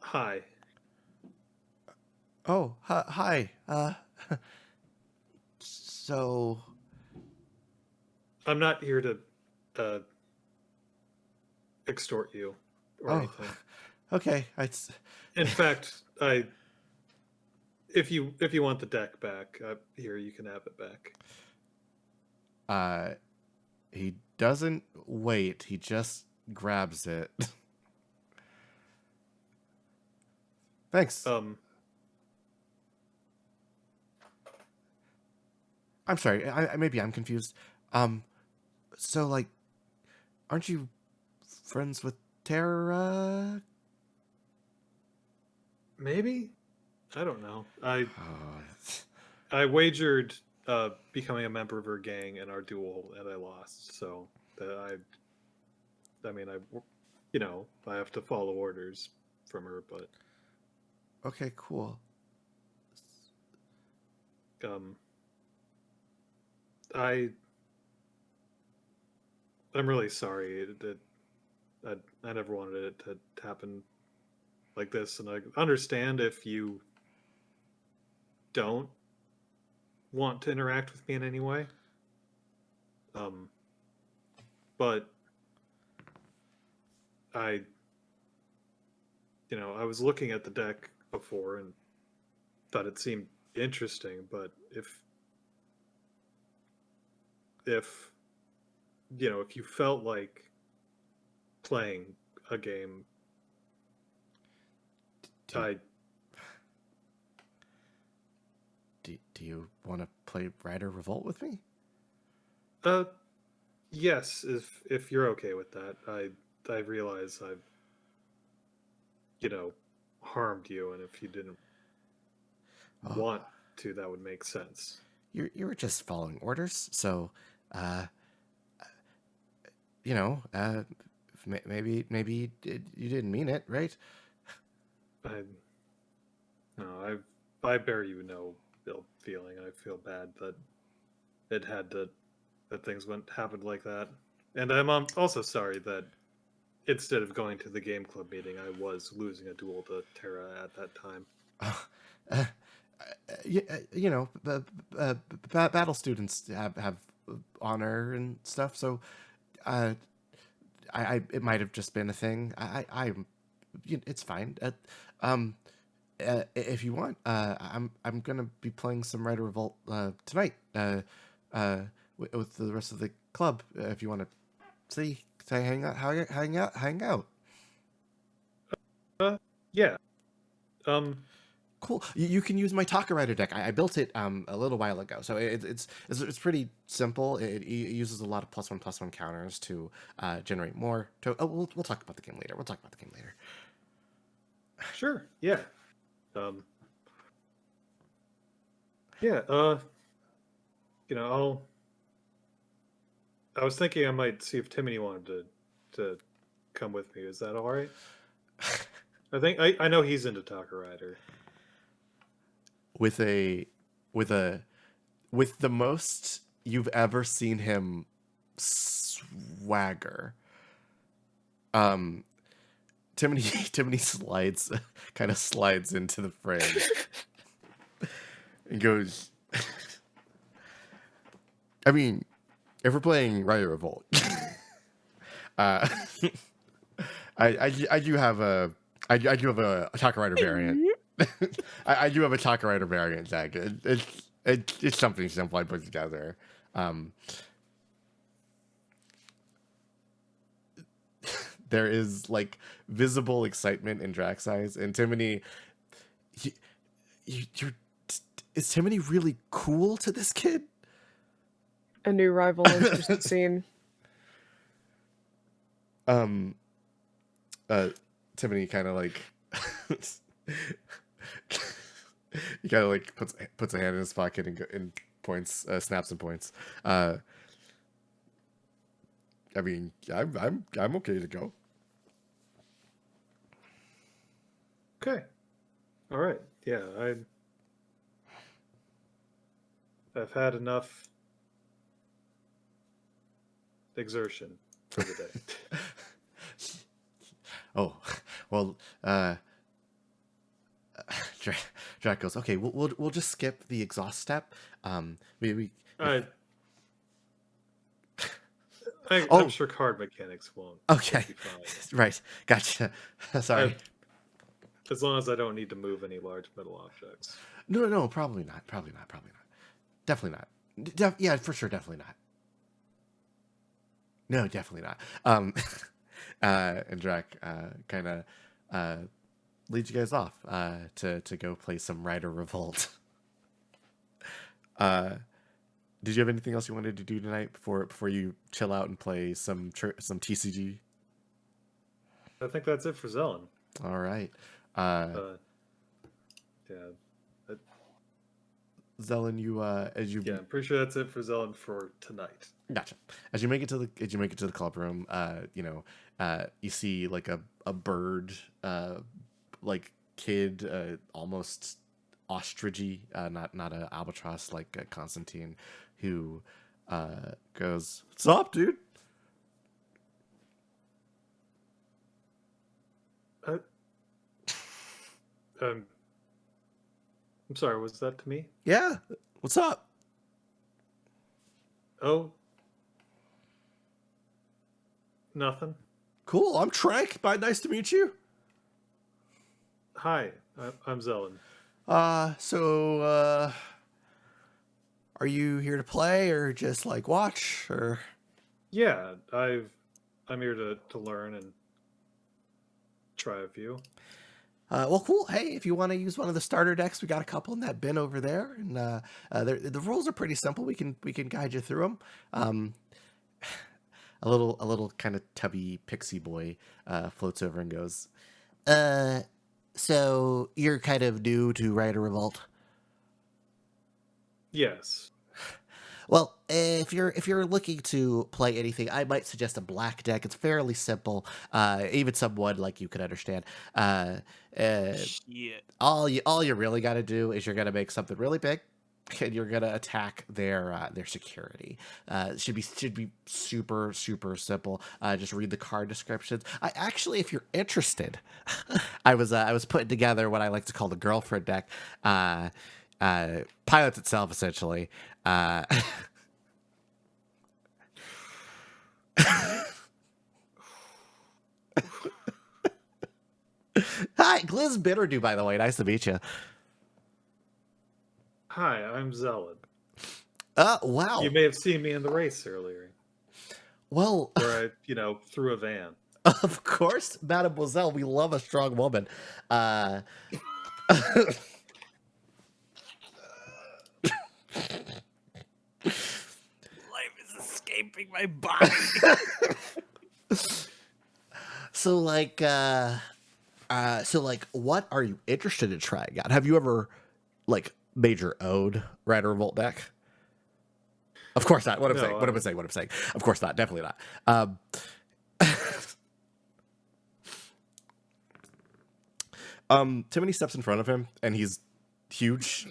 Hi. Oh, hi. So I'm not here to extort you or anything. Okay. In fact, if you want the deck back, here you can have it back. He doesn't wait. He just grabs it. Thanks. I'm sorry. Maybe I'm confused. So like, aren't you friends with Tara? Maybe? I don't know. Oh, I wagered becoming a member of her gang in our duel, and I lost. So I mean, I have to follow orders from her, but okay, cool. I'm really sorry that I never wanted it to happen like this, and I understand if you don't want to interact with me in any way. But I was looking at the deck before and thought it seemed interesting, but if you felt like playing a game, Do you want to play Rider Revolt with me? Yes, if you're okay with that. I realize I've harmed you, and if you didn't want to, that would make sense. You were just following orders, so maybe you didn't mean it, right? I bear you no ill feeling. I feel bad that that things happened like that, and I'm also sorry that instead of going to the game club meeting, I was losing a duel to Tara at that time. Battle students have honor and stuff, so it might have just been a thing. It's fine. If you want, I'm gonna be playing some Rider Revolt tonight with the rest of the club. If you want to hang out. Yeah. Cool. You can use my Taka Rider deck. I built it a little while ago, so it's pretty simple. It uses a lot of +1/+1 counters to generate more. We'll talk about the game later. Sure. Yeah. Yeah. I was thinking I might see if Timony wanted to come with me. Is that all right? I know he's into Taka Rider. With the most you've ever seen him swagger. Timony kind of slides into the frame and goes, I mean, if we're playing Rider Revolt, I do have a Taka Rider variant. I do have a Taka Rider variant deck. It's something simple I put together. there is like visible excitement in Drax's eyes, and Timony, you're is Timony really cool to this kid? A new rival enters the scene. Timony kind of like he kind of like puts a hand in his pocket and points, snaps and points. I mean, I'm okay to go. Okay. All right. Yeah, I've had enough exertion for the day. Oh, well, Drac goes, okay, we'll just skip the exhaust step. We I'm Oh. sure card mechanics won't. Okay. Be fine. Right, gotcha. Sorry. As long as I don't need to move any large metal objects. No, probably not. Definitely not. Yeah, for sure, definitely not. No, definitely not. And Drac kind of leads you guys off to go play some Rider Revolt. Did you have anything else you wanted to do tonight before you chill out and play some TCG? I think that's it for Zelen. All right. Yeah. Zelen, you I'm pretty sure that's it for Zelen for tonight. Gotcha. As you make it to the club room, you see like a bird, like kid, almost ostrichy, not an albatross like Constantine, who goes, "What's up, dude?" I'm sorry, was that to me? Yeah. What's up? Oh. Nothing. Cool. I'm Trank. Nice to meet you. Hi, I'm Zelen. So are you here to play or just like watch or? Yeah, I'm here to learn and try a few. Well, cool. Hey, if you want to use one of the starter decks, we got a couple in that bin over there, and the rules are pretty simple. We can guide you through them. A little kind of tubby pixie boy floats over and goes, so you're kind of new to Rider Revolt? Yes. Well, if you're looking to play anything, I might suggest a black deck. It's fairly simple, even someone like you could understand. Shit. All you really got to do is you're gonna make something really big, and you're gonna attack their security. Should be super simple. Just read the card descriptions. I actually, if you're interested, I was putting together what I like to call the girlfriend deck. Pilots itself essentially. Hi, Gliz Bitterdew, by the way. Nice to meet you. Hi, I'm Zelen. Wow. You may have seen me in the race earlier. Well, where I, threw a van. Of course, Mademoiselle. We love a strong woman. Life is escaping my body. So what are you interested in trying out? Have you ever made your own Rider Revolt deck? Of course not. What I'm saying. Of course not. Definitely not. Timony steps in front of him, and he's huge.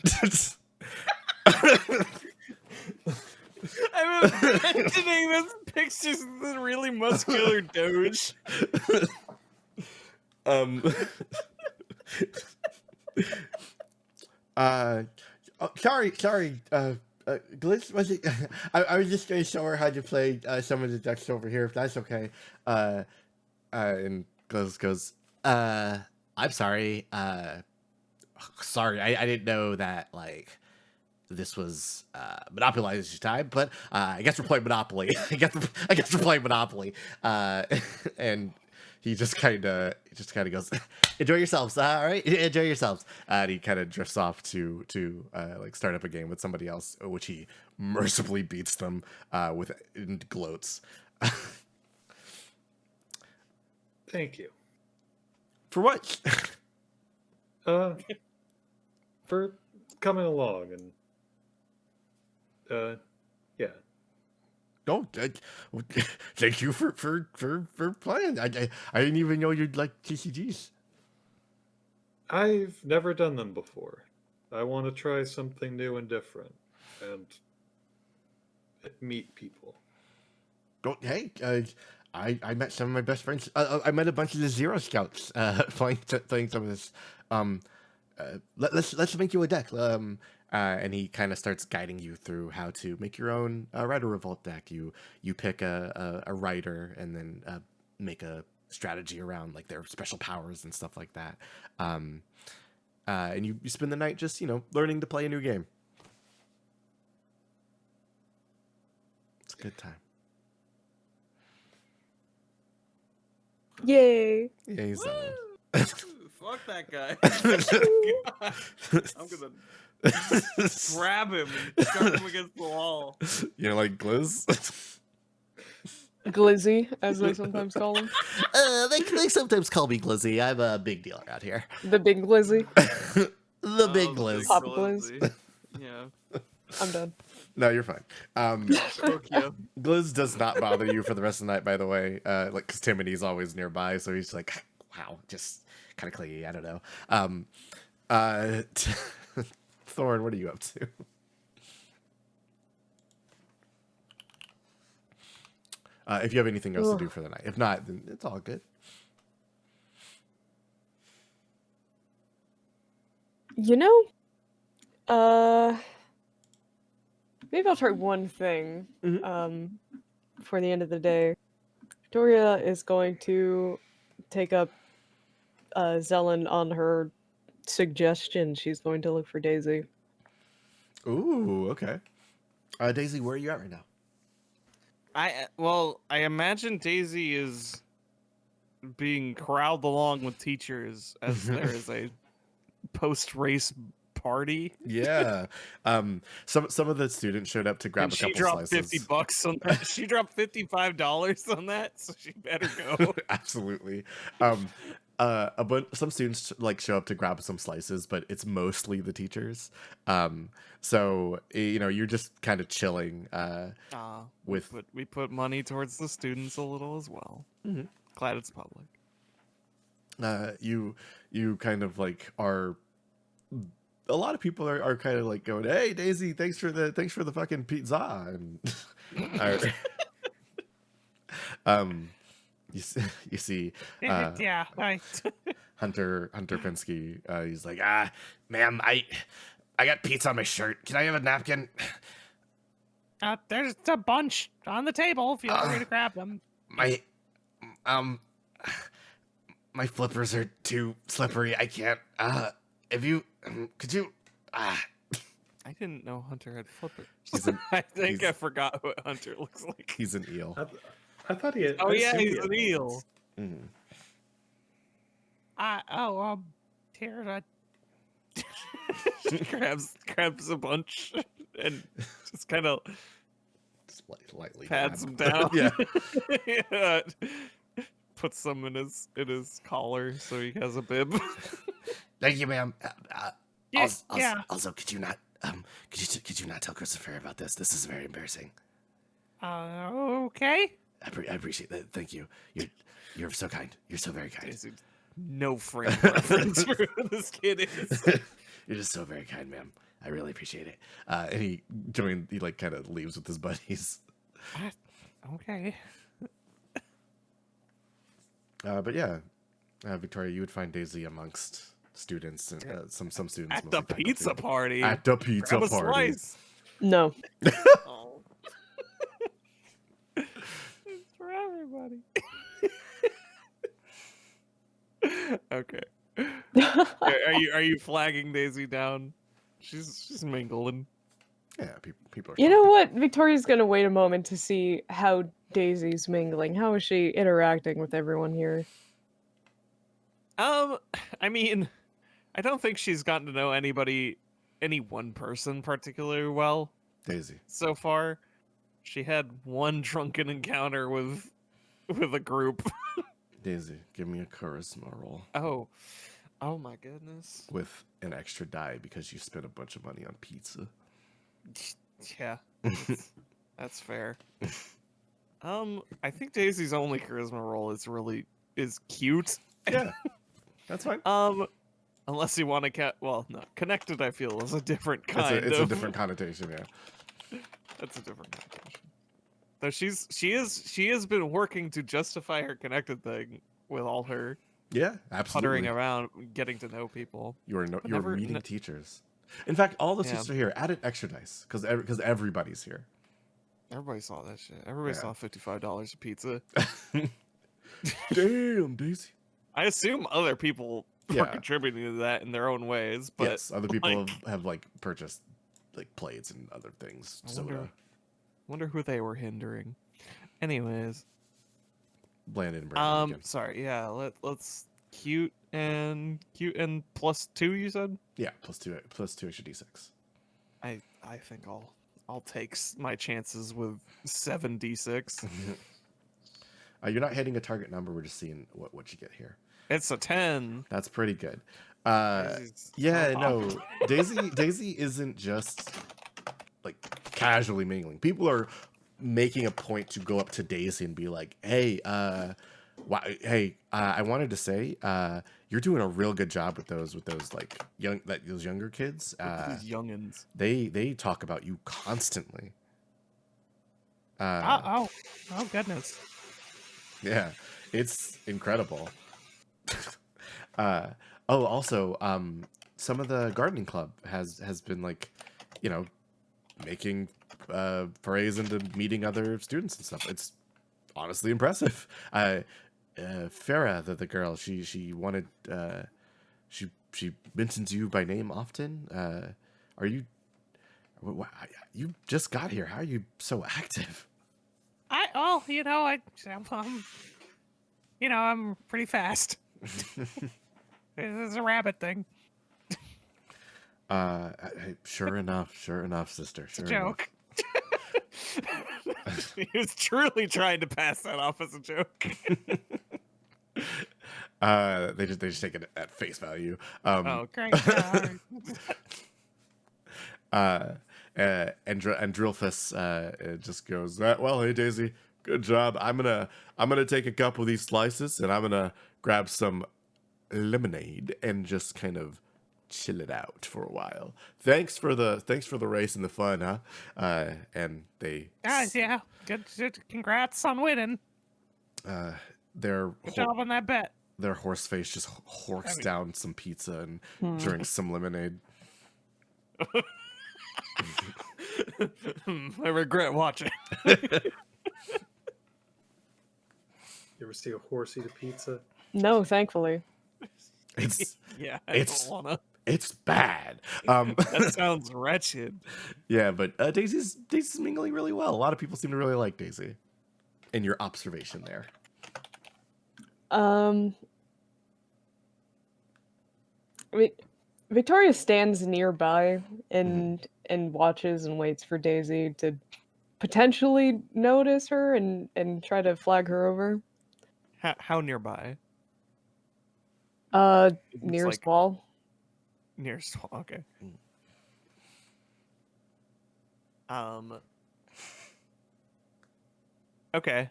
I'm imagining this pictures of the really muscular Doge. Sorry. Glitch, was it? I was just gonna show her how to play some of the decks over here, if that's okay. And Glitch goes, I'm sorry. Sorry, I didn't know that this was monopolizing time, but I guess we're playing Monopoly. I guess we're playing Monopoly. And he just kind of goes, enjoy yourselves, all right, enjoy yourselves, and he kind of drifts off to like start up a game with somebody else, which he mercifully beats them with and gloats. Thank you. For what? For coming along and yeah. No, thank you for playing. I didn't even know you'd like TCGs. I've never done them before. I want to try something new and different and meet people. Oh, hey, I met some of my best friends. I met a bunch of the Zero Scouts playing some of this. Let's make you a deck. And he kind of starts guiding you through how to make your own Rider Revolt deck. You pick a rider and then make a strategy around like their special powers and stuff like that. And you spend the night just learning to play a new game. It's a good time. Yay! Yeah, he's Fuck that guy. I'm gonna grab him and chuck him against the wall. Like Gliz? Glizzy, as they sometimes call him. They sometimes call me Glizzy. I'm a big deal around here. The big Glizzy. The big Gliz. Pop Gliz. Yeah. I'm done. No, you're fine. Tokyo. Gliz does not bother you for the rest of the night, by the way. Because Timody's always nearby, so he's like, wow, just kind of clingy. I don't know. Thorn, what are you up to? If you have anything else to do for the night. If not, then it's all good. Maybe I'll try one thing. Before the end of the day. Victoria is going to take up Zelen on her suggestion. She's going to look for Daisy. Ooh, okay. Daisy, where are you at right now? I imagine Daisy is being corralled along with teachers as there is a post-race party. Yeah. Some of the students showed up to grab a couple dropped slices. $50 on that. She dropped $55 on that, so she better go. Absolutely. Some students show up to grab some slices, but it's mostly the teachers. So you're just kind of chilling. We put money towards the students a little as well. Mm-hmm. Glad it's public. You kind of are. A lot of people are kind of going, "Hey, Daisy, thanks for the fucking pizza." And you see yeah, right. Hunter Pinsky. He's like, ma'am, I got pizza on my shirt. Can I have a napkin? There's a bunch on the table. Feel free to grab them. My flippers are too slippery. I can't. Could you? I didn't know Hunter had flippers. I forgot what Hunter looks like. He's an eel. I thought he had. Oh yeah, he's an an eel. Mm. Here, grabs a bunch and just kind of lightly pats grab. him down. Yeah. Yeah. Puts some in his collar so he has a bib. Thank you, ma'am. yeah. Also, could you not tell Christopher about this? This is very embarrassing. Okay. I appreciate that. Thank you. You're so kind. You're so very kind. No frame reference for who this kid is. You're just so very kind, ma'am. I really appreciate it. And he kind of leaves with his buddies. Okay. But yeah, Victoria, you would find Daisy amongst students and some students At the mostly pizza faculty. party. At the pizza Grab a party. slice. No. Oh. It's for everybody. Okay. Are you flagging Daisy down? She's mingling. Yeah, people are. You know what? Victoria's gonna wait a moment to see how Daisy's mingling. How is she interacting with everyone here? I mean, I don't think she's gotten to know any one person particularly well Daisy. so far. She had one drunken encounter with a group. Daisy, give me a charisma roll Oh my goodness. with an extra die because you spent a bunch of money on pizza. Yeah, that's fair. I think Daisy's only charisma roll is cute. Yeah, that's fine. Unless you want to well, no, connected. I feel is a different kind. It's of... a different connotation. Yeah. That's a different connotation. Though she has been working to justify her connected thing with all her Yeah, absolutely. puttering around, getting to know people. You're never- meeting teachers. In fact, all the Yeah. teachers are here. Add an extra dice because everybody's here. Everybody saw that shit. Everybody Yeah. saw $55 a pizza. Damn, Daisy. I assume other people Yeah. are contributing to that in their own ways, but Yes, other people like, have like purchased like plates and other things. I Soda. wonder who they were hindering. Anyways, Blandon and Brandon again. sorry, yeah, let's cute and +2. You said Yeah, plus two extra d6. I think I'll take my chances with 7d6. You're not hitting a target number. We're just seeing what you get here. It's a 10. That's pretty good. Daisy's Yeah, so no, hot. Daisy isn't just like casually mingling. People are making a point to go up to Daisy and be like, "Hey, I wanted to say, you're doing a real good job with those like those younger kids. These youngins. They talk about you constantly. Oh goodness. Yeah, it's incredible. Also, some of the gardening club has been like, making forays into meeting other students and stuff. It's honestly impressive. Farah, the girl, she wanted she mentions you by name often. Are you? You just got here. How are you so active? I'm pretty fast. It's a rabbit thing. Sure enough, sister. It's a Sure joke. He was truly trying to pass that off as a joke. Enough. They just take it at face value. Oh, Great. Yeah, all right. And Drillfus just goes, well, hey Daisy, good job. I'm gonna take a couple of these slices and I'm gonna grab some lemonade and just kind of chill it out for a while. Thanks for the race and the fun, huh? And they Guys, yeah. Good. Congrats on winning. their Good job on that bet. their horse face just horks down some pizza and drinks some lemonade. I regret watching. You ever see a horse eat a pizza? No, thankfully. It's Yeah, I It's- don't wanna. it's bad. That sounds wretched. Yeah, but Daisy's mingling really well. A lot of people seem to really like Daisy. In your observation there. I mean, Victoria stands nearby and watches and waits for Daisy to potentially notice her and try to flag her over. How nearby? Nearest like- wall. Nearest. Okay. Okay.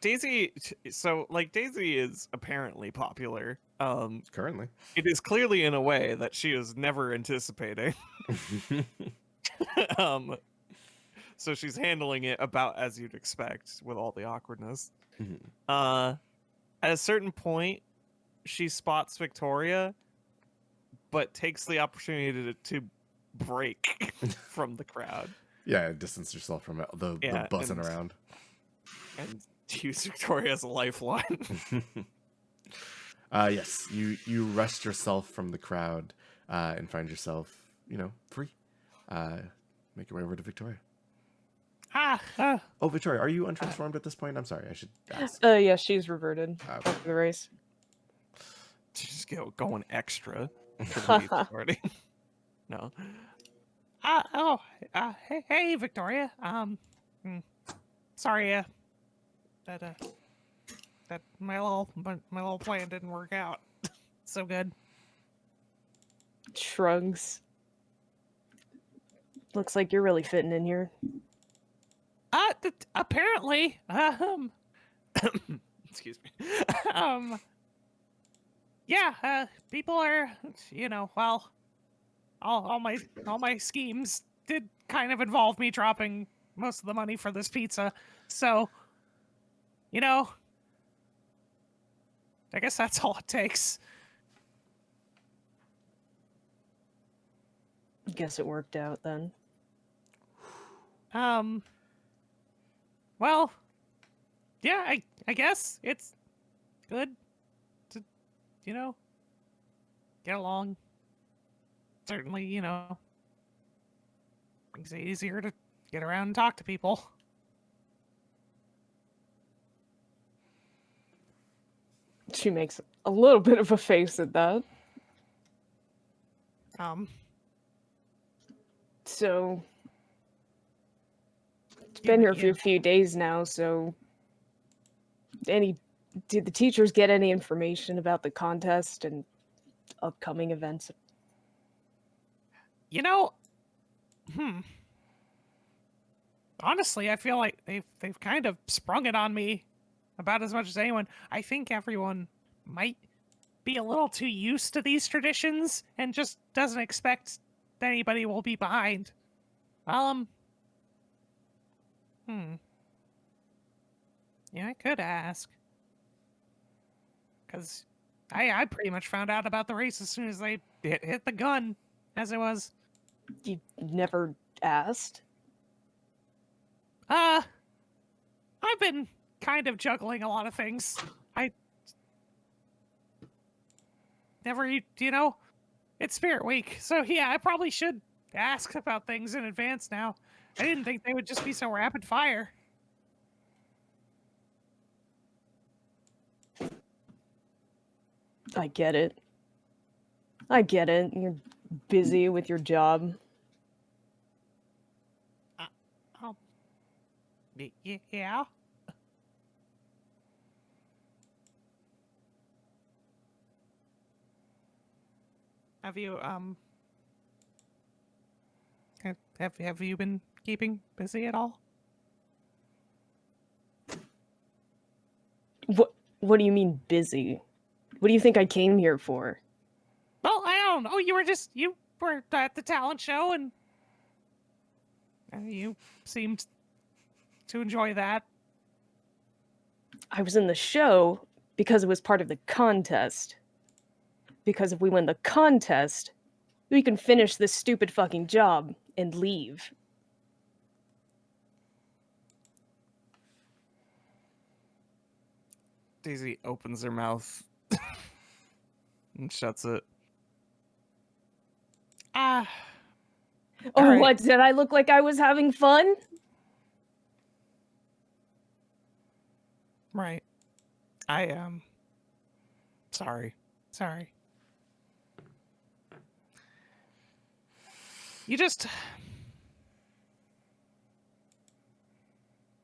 Daisy. So, like, Daisy is apparently popular. Currently. It is clearly in a way that she is never anticipating. So she's handling it about as you'd expect with all the awkwardness. At a certain point, she spots Victoria, but takes the opportunity to break from the crowd Yeah, distance yourself from it, the buzzing and- around. and use Victoria as a lifeline. Yes, you rest yourself from the crowd and find yourself, free. Make your way over to Victoria. Oh, Victoria, are you untransformed at this point? I'm sorry, I should ask. Yeah, she's reverted Okay. after the race. Just going extra for the pizza party. No. Hey, Victoria. Hmm, sorry, that my little plan didn't work out so good. Shrugs. Looks like you're really fitting in here. Apparently, Excuse me. yeah, people are, well, all my schemes did kind of involve me dropping most of the money for this pizza. So, I guess that's all it takes. Guess it worked out then. Well, yeah, I guess it's good to, get along. Certainly, makes it easier to get around and talk to people. She makes a little bit of a face at that. So, it's been here for a few days now, so did the teachers get any information about the contest and upcoming events? Honestly, I feel like they've kind of sprung it on me about as much as anyone. I think everyone might be a little too used to these traditions and just doesn't expect that anybody will be behind. Yeah, I could ask. Because I pretty much found out about the race as soon as they hit the gun, as it was. You never asked? I've been kind of juggling a lot of things. I never, it's Spirit Week, so yeah, I probably should ask about things in advance now. I didn't think they would just be so rapid fire. I get it. You're busy with your job. Yeah. Have you have you been keeping busy at all? What do you mean busy? What do you think I came here for? Well, I don't know. You were at the talent show and you seemed to enjoy that. I was in the show because it was part of the contest. Because if we win the contest, we can finish this stupid fucking job and leave. Daisy opens her mouth and shuts it. Oh, right. what? Did I look like I was having fun? Right. Sorry.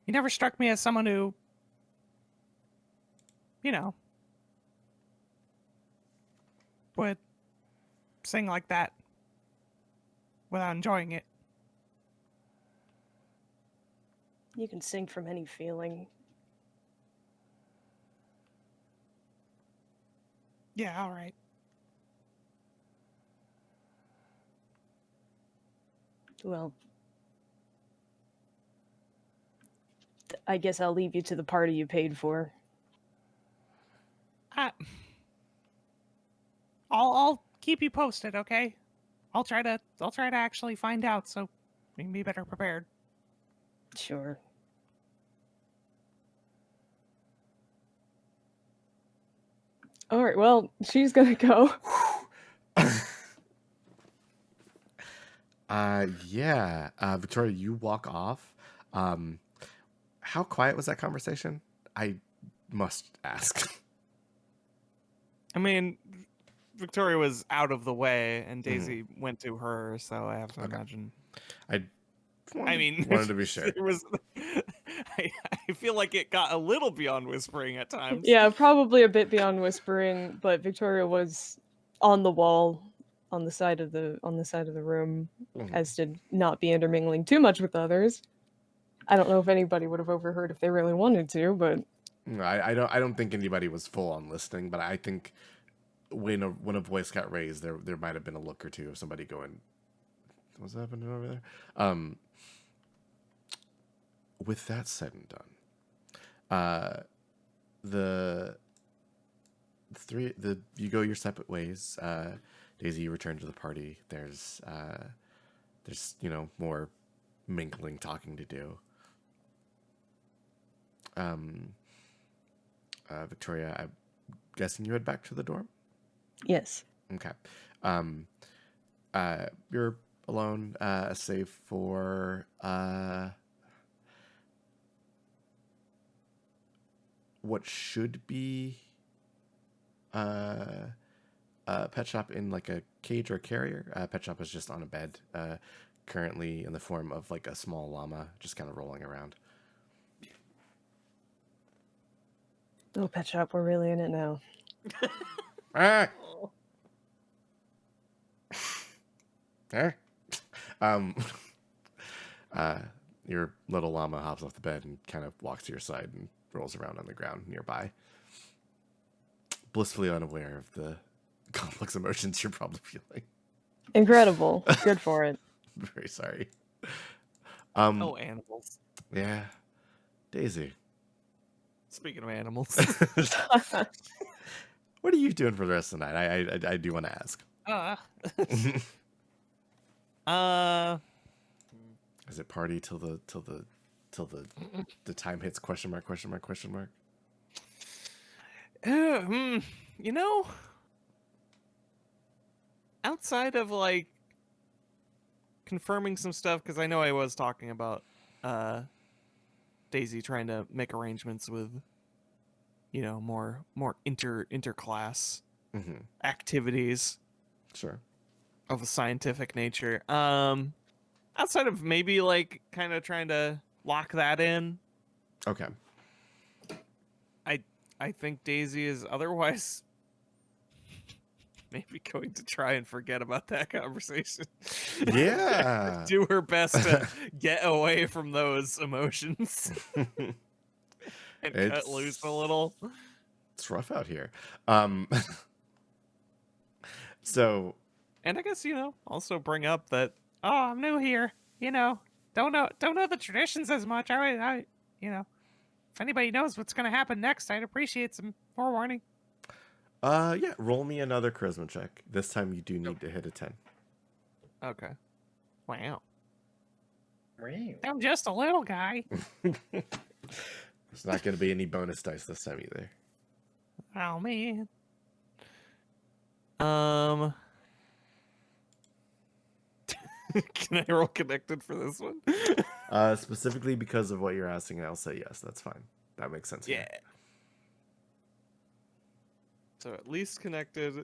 You never struck me as someone who, would sing like that without enjoying it. You can sing from any feeling. Yeah, all right. Well, I guess I'll leave you to the party you paid for. I'll keep you posted, okay? I'll try to actually find out so we can be better prepared. Sure. All right, well, she's gonna go. Yeah. Victoria, you walk off. How quiet was that conversation? I must ask. I mean, Victoria was out of the way and Daisy went to her, so I have to imagine. I I mean, wanted to be sure. there was. I feel like it got a little beyond whispering at times. Yeah, probably a bit beyond whispering, but Victoria was on the wall on the side of the room, as to not be intermingling too much with others. I don't know if anybody would have overheard if they really wanted to, but No, I don't think anybody was full on listening, but I think when a voice got raised, there might have been a look or two of somebody going, "What's happening over there?" With that said and done, the you go your separate ways. Daisy, you return to the party. There's more mingling, talking to do. Victoria, I'm guessing you head back to the dorm. yes. Okay. You're alone, save for what should be a pet shop in like a cage or carrier. Pet shop is just on a bed, currently in the form of like a small llama, just kind of rolling around. Oh, Pet Shop, we're really in it now. Ah! Eh? Um, your little llama hops off the bed and kind of walks to your side and rolls around on the ground nearby, blissfully unaware of the complex emotions you're probably feeling. Incredible. Good for it. Very sorry. Oh, animals. Yeah, Daisy. Speaking of animals. What are you doing for the rest of the night? I do want to ask. Is it party till the time hits? Question mark? Question mark? Question mark? You know, outside of like confirming some stuff, because I know I was talking about Daisy trying to make arrangements with, more interclass activities Sure. of a scientific nature. Outside of maybe like kind of trying to lock that in, Okay. I think Daisy is otherwise maybe going to try and forget about that conversation. Yeah. Do her best to get away from those emotions and cut loose a little. It's rough out here. So, and I guess also bring up that I'm new here. Don't know the traditions as much. I if anybody knows what's gonna happen next, I'd appreciate some forewarning. yeah, roll me another charisma check. This time you do need to hit a 10. okay, wow. I'm just a little guy. There's not going to be any bonus dice this time either. Oh man. Can I roll connected for this one? Specifically because of what you're asking, I'll say yes. That's fine. That makes sense. Yeah. So at least connected.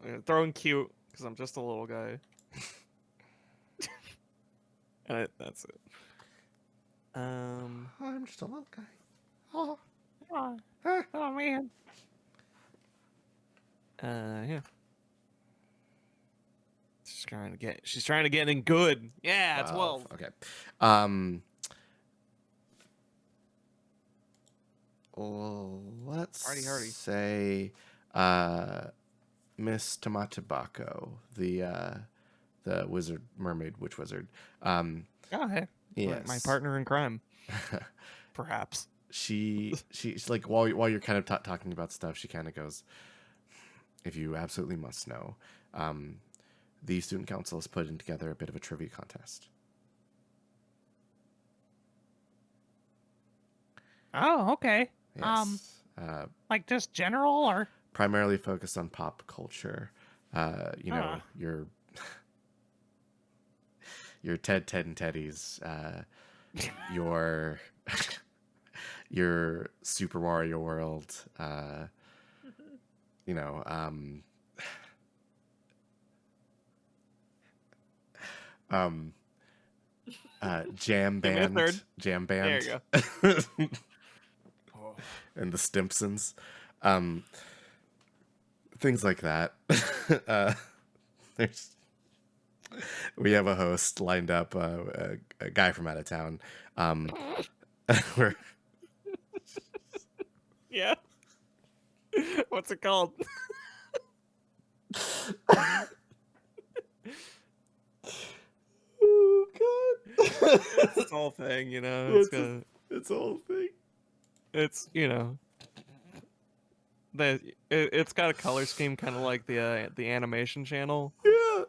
I'm gonna throw in cute because I'm just a little guy. And that's it. I'm just a little guy. Oh man. Yeah. She's trying to get in good. Yeah, 12. Okay. Let's Hardy. say Miss Tomatobacco, the mermaid witch wizard. Go ahead. Yes. My partner in crime. Perhaps. She's like, while you're kind of talking about stuff, she kind of goes, if you absolutely must know, the student council is putting together a bit of a trivia contest. Oh, okay. Yes. Like just general or Primarily focused on pop culture. Your Ted and Teddy's, your your Super Mario World, um, Jam Give me a Band, third. Jam There Band, you go. and The Stimpsons, um, things like that. There's we have a host lined up, a guy from out of town. Where Yeah. What's it called? oh god, It's its whole thing, you know. it's a whole thing. It's it's got a color scheme kind of like the animation channel. Yeah,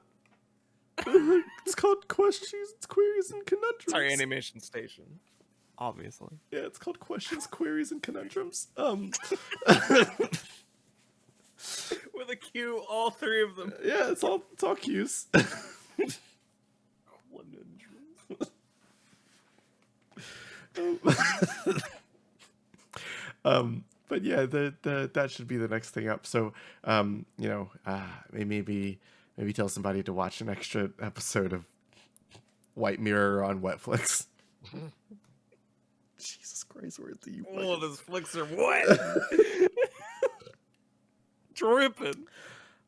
it's called Questions, Queries, and Conundrums. Sorry, animation station. Obviously. Yeah, it's called Questions, Queries, and Conundrums. With a Q, all three of them. Yeah, it's all cues. But yeah, the that should be the next thing up. So, maybe tell somebody to watch an extra episode of White Mirror on Netflix. Jesus Christ, where do you? All of his flicks are wet. Dripping.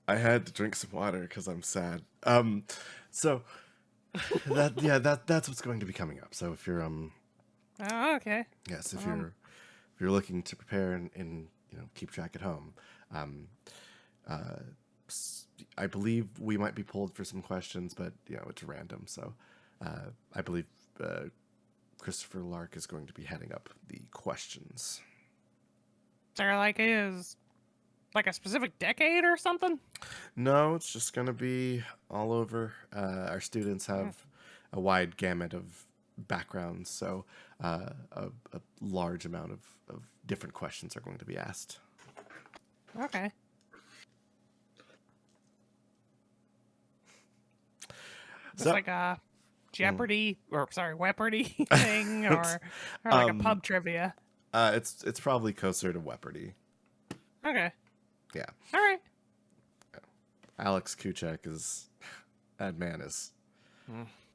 I had to drink some water because I'm sad. So that's what's going to be coming up. So if you're Oh, okay. yes, if you're looking to prepare and keep track at home, I believe we might be pulled for some questions, but it's random. So I believe Christopher Lark is going to be heading up the questions. Is there like a specific decade or something? No, it's just going to be all over. Our students have a wide gamut of backgrounds, so a large amount of different questions are going to be asked. Okay. It's So- like a Jeopardy or Weopardy thing, or like a pub trivia. It's probably closer to Jeopardy. Okay. Yeah. All right. Alex Kuchek that man is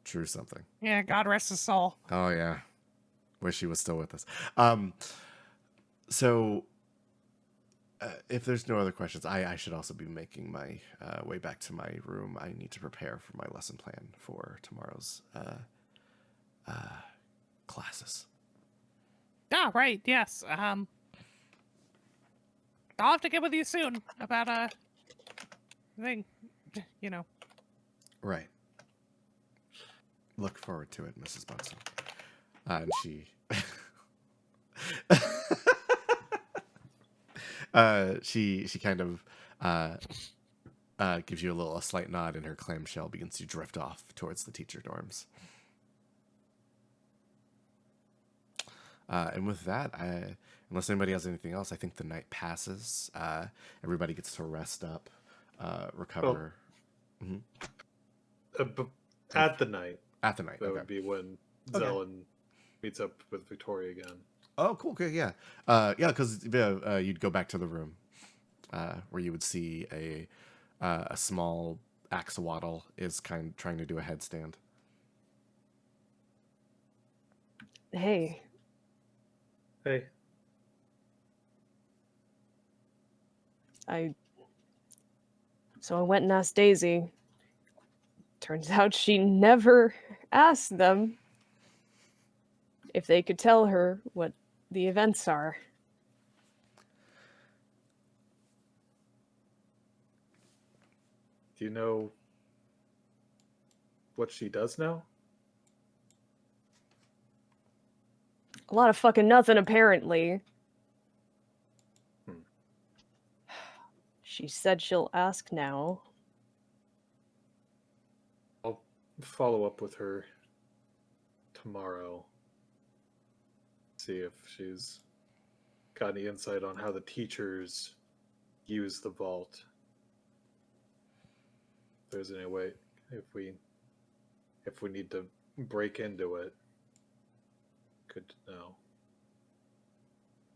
true something. Yeah. God rest his soul. Oh yeah, wish he was still with us. So if there's no other questions, I should also be making my way back to my room. I need to prepare for my lesson plan for tomorrow's classes. Ah, right. Yes. I'll have to get with you soon about a thing. Right. Look forward to it, Mrs. Bunsen. And she she kind of gives you a slight nod, and her clamshell begins to drift off towards the teacher dorms. And with that, unless anybody has anything else, I think the night passes. Everybody gets to rest up, recover. At the night, At the night, that okay. would be when Okay. Zelen meets up with Victoria again. Oh, cool. Okay, yeah. Because you'd go back to the room where you would see a small axolotl is trying to do a headstand. Hey, Hey, so I went and asked Daisy. Turns out she never asked them if they could tell her what the events are. do you know what she does now? A lot of fucking nothing, apparently. She said she'll ask now. I'll follow up with her tomorrow. See if she's got any insight on how the teachers use the vault. If there's any way, if we need to break into it, good to know.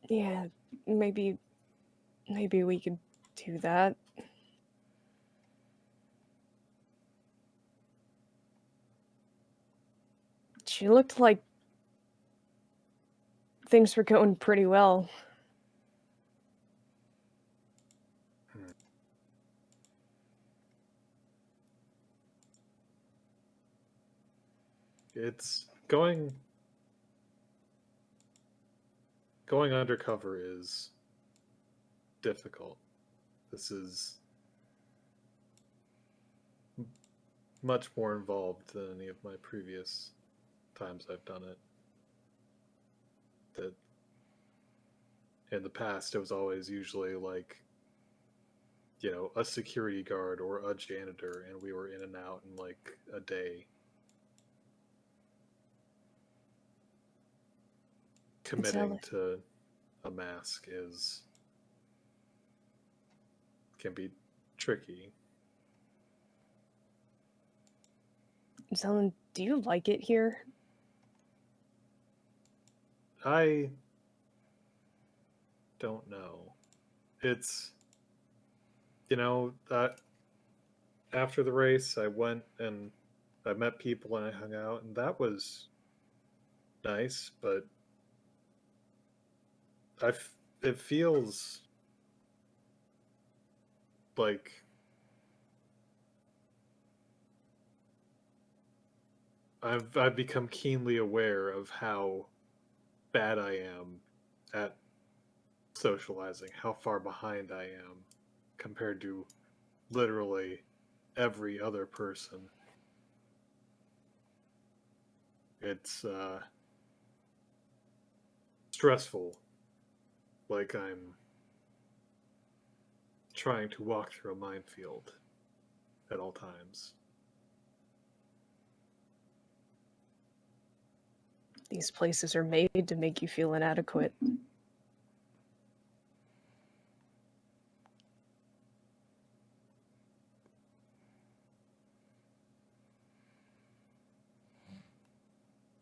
Yeah, maybe we could do that. She looked like things were going pretty well. It's going undercover is difficult. This is much more involved than any of my previous times I've done it. That in the past, it was always usually like, a security guard or a janitor, and we were in and out in like a day. Committing to a mask can be tricky. Zelen, do you like it here? I don't know. It's, after the race, I went and I met people and I hung out, and that was nice, but it feels like I've become keenly aware of how bad I am at socializing, how far behind I am compared to literally every other person. It's stressful, like I'm trying to walk through a minefield at all times. These places are made to make you feel inadequate.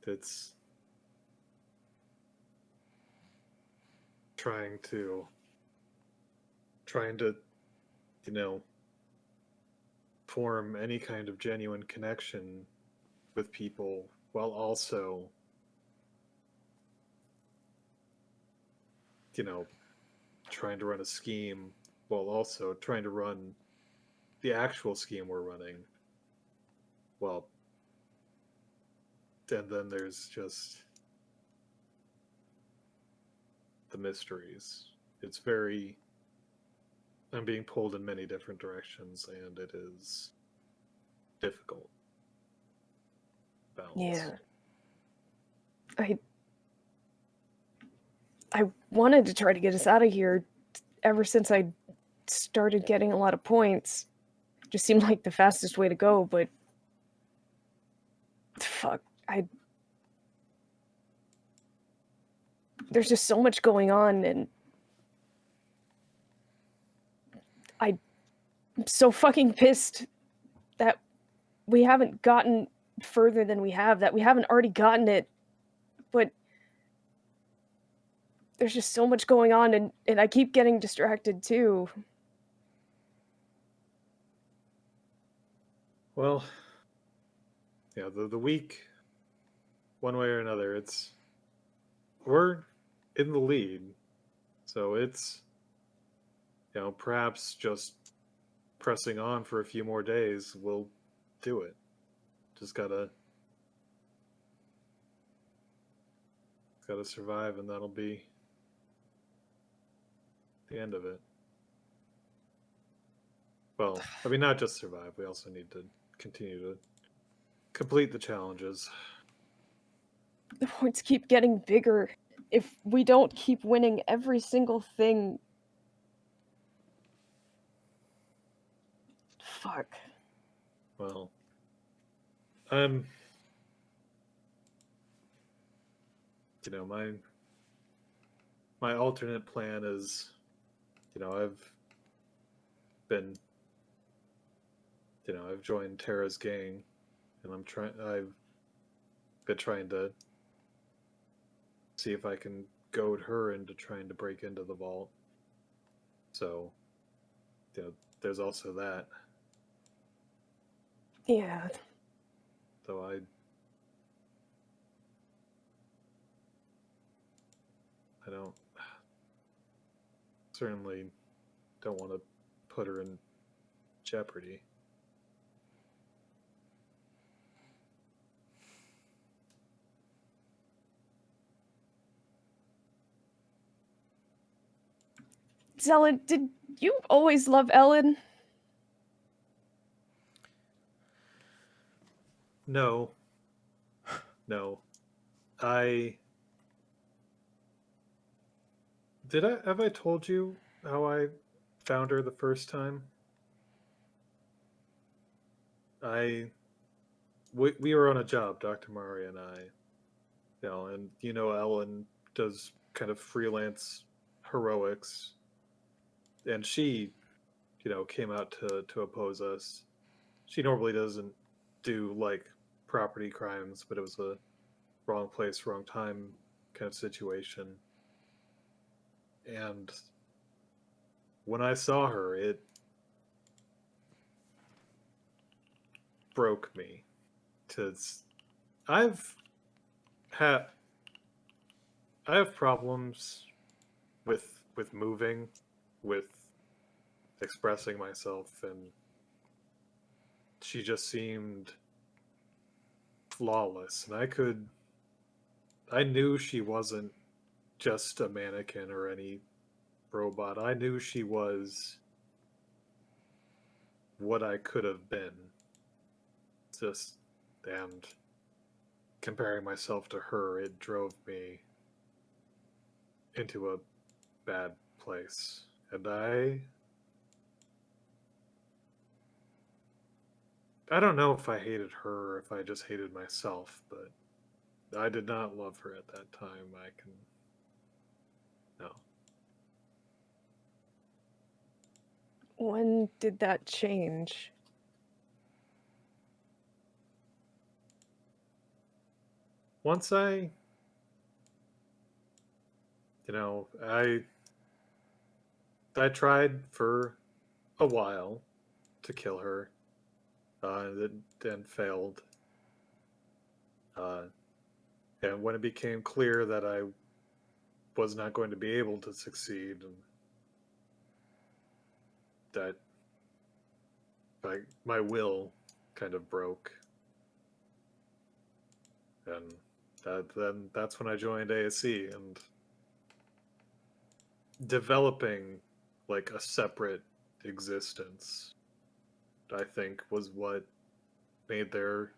It's trying to form any kind of genuine connection with people while also trying to run a scheme while also trying to run the actual scheme we're running. Well, and then there's just the mysteries. I'm being pulled in many different directions, and it is difficult balance. Yeah. I wanted to try to get us out of here ever since I started getting a lot of points. It just seemed like the fastest way to go, but fuck, there's just so much going on, and I'm so fucking pissed that we haven't gotten further than we have, that we haven't already gotten it, but there's just so much going on, and I keep getting distracted too. Well, the week, one way or another, we're in the lead, so it's perhaps just pressing on for a few more days will do it. Just gotta survive, and that'll be the end of it. Well, I mean, not just survive. We also need to continue to complete the challenges. The points keep getting bigger. If we don't keep winning every single thing... Fuck. Well, my alternate plan is, I've joined Tara's gang, and I've been trying to see if I can goad her into trying to break into the vault. So, there's also that. Yeah. So don't certainly don't want to put her in jeopardy. Zelen, did you always love Ellen? No. No. Have I told you how I found her the first time? We were on a job, Dr. Mari and I. And Ellen does kind of freelance heroics, and she, came out to oppose us. She normally doesn't do like property crimes, but it was a wrong place, wrong time kind of situation. And when I saw her, it broke me. Cause I've had I have problems with moving, with expressing myself, and she just seemed flawless. And I knew she wasn't just a mannequin or any robot. I knew she was what I could have been. And comparing myself to her, it drove me into a bad place. And I don't know if I hated her or if I just hated myself, but I did not love her at that time. No. When did that change? Once I tried for a while to kill her, and failed. And when it became clear that I was not going to be able to succeed, and that my will kind of broke, and that's when I joined ASC, and developing like a separate existence, I think, was what made there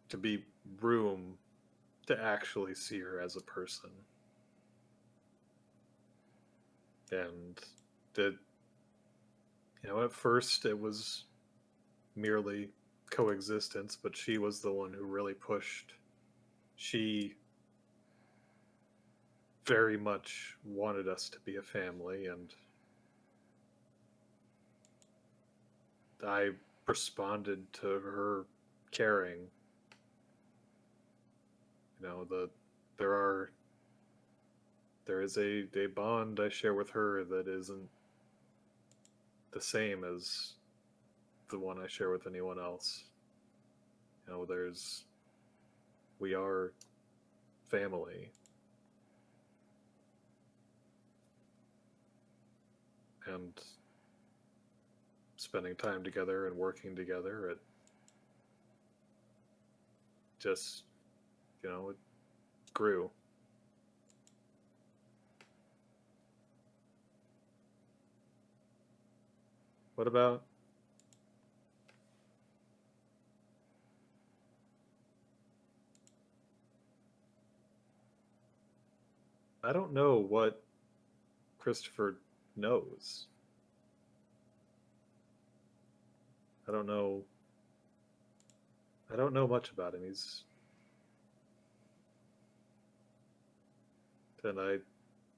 to be room to actually see her as a person. And at first it was merely coexistence, but she was the one who really pushed. She very much wanted us to be a family, and I responded to her caring. There is a bond I share with her that isn't the same as the one I share with anyone else. We are family. And spending time together and working together, it just, it grew. What about I don't know what Christopher knows. I don't know much about him. And I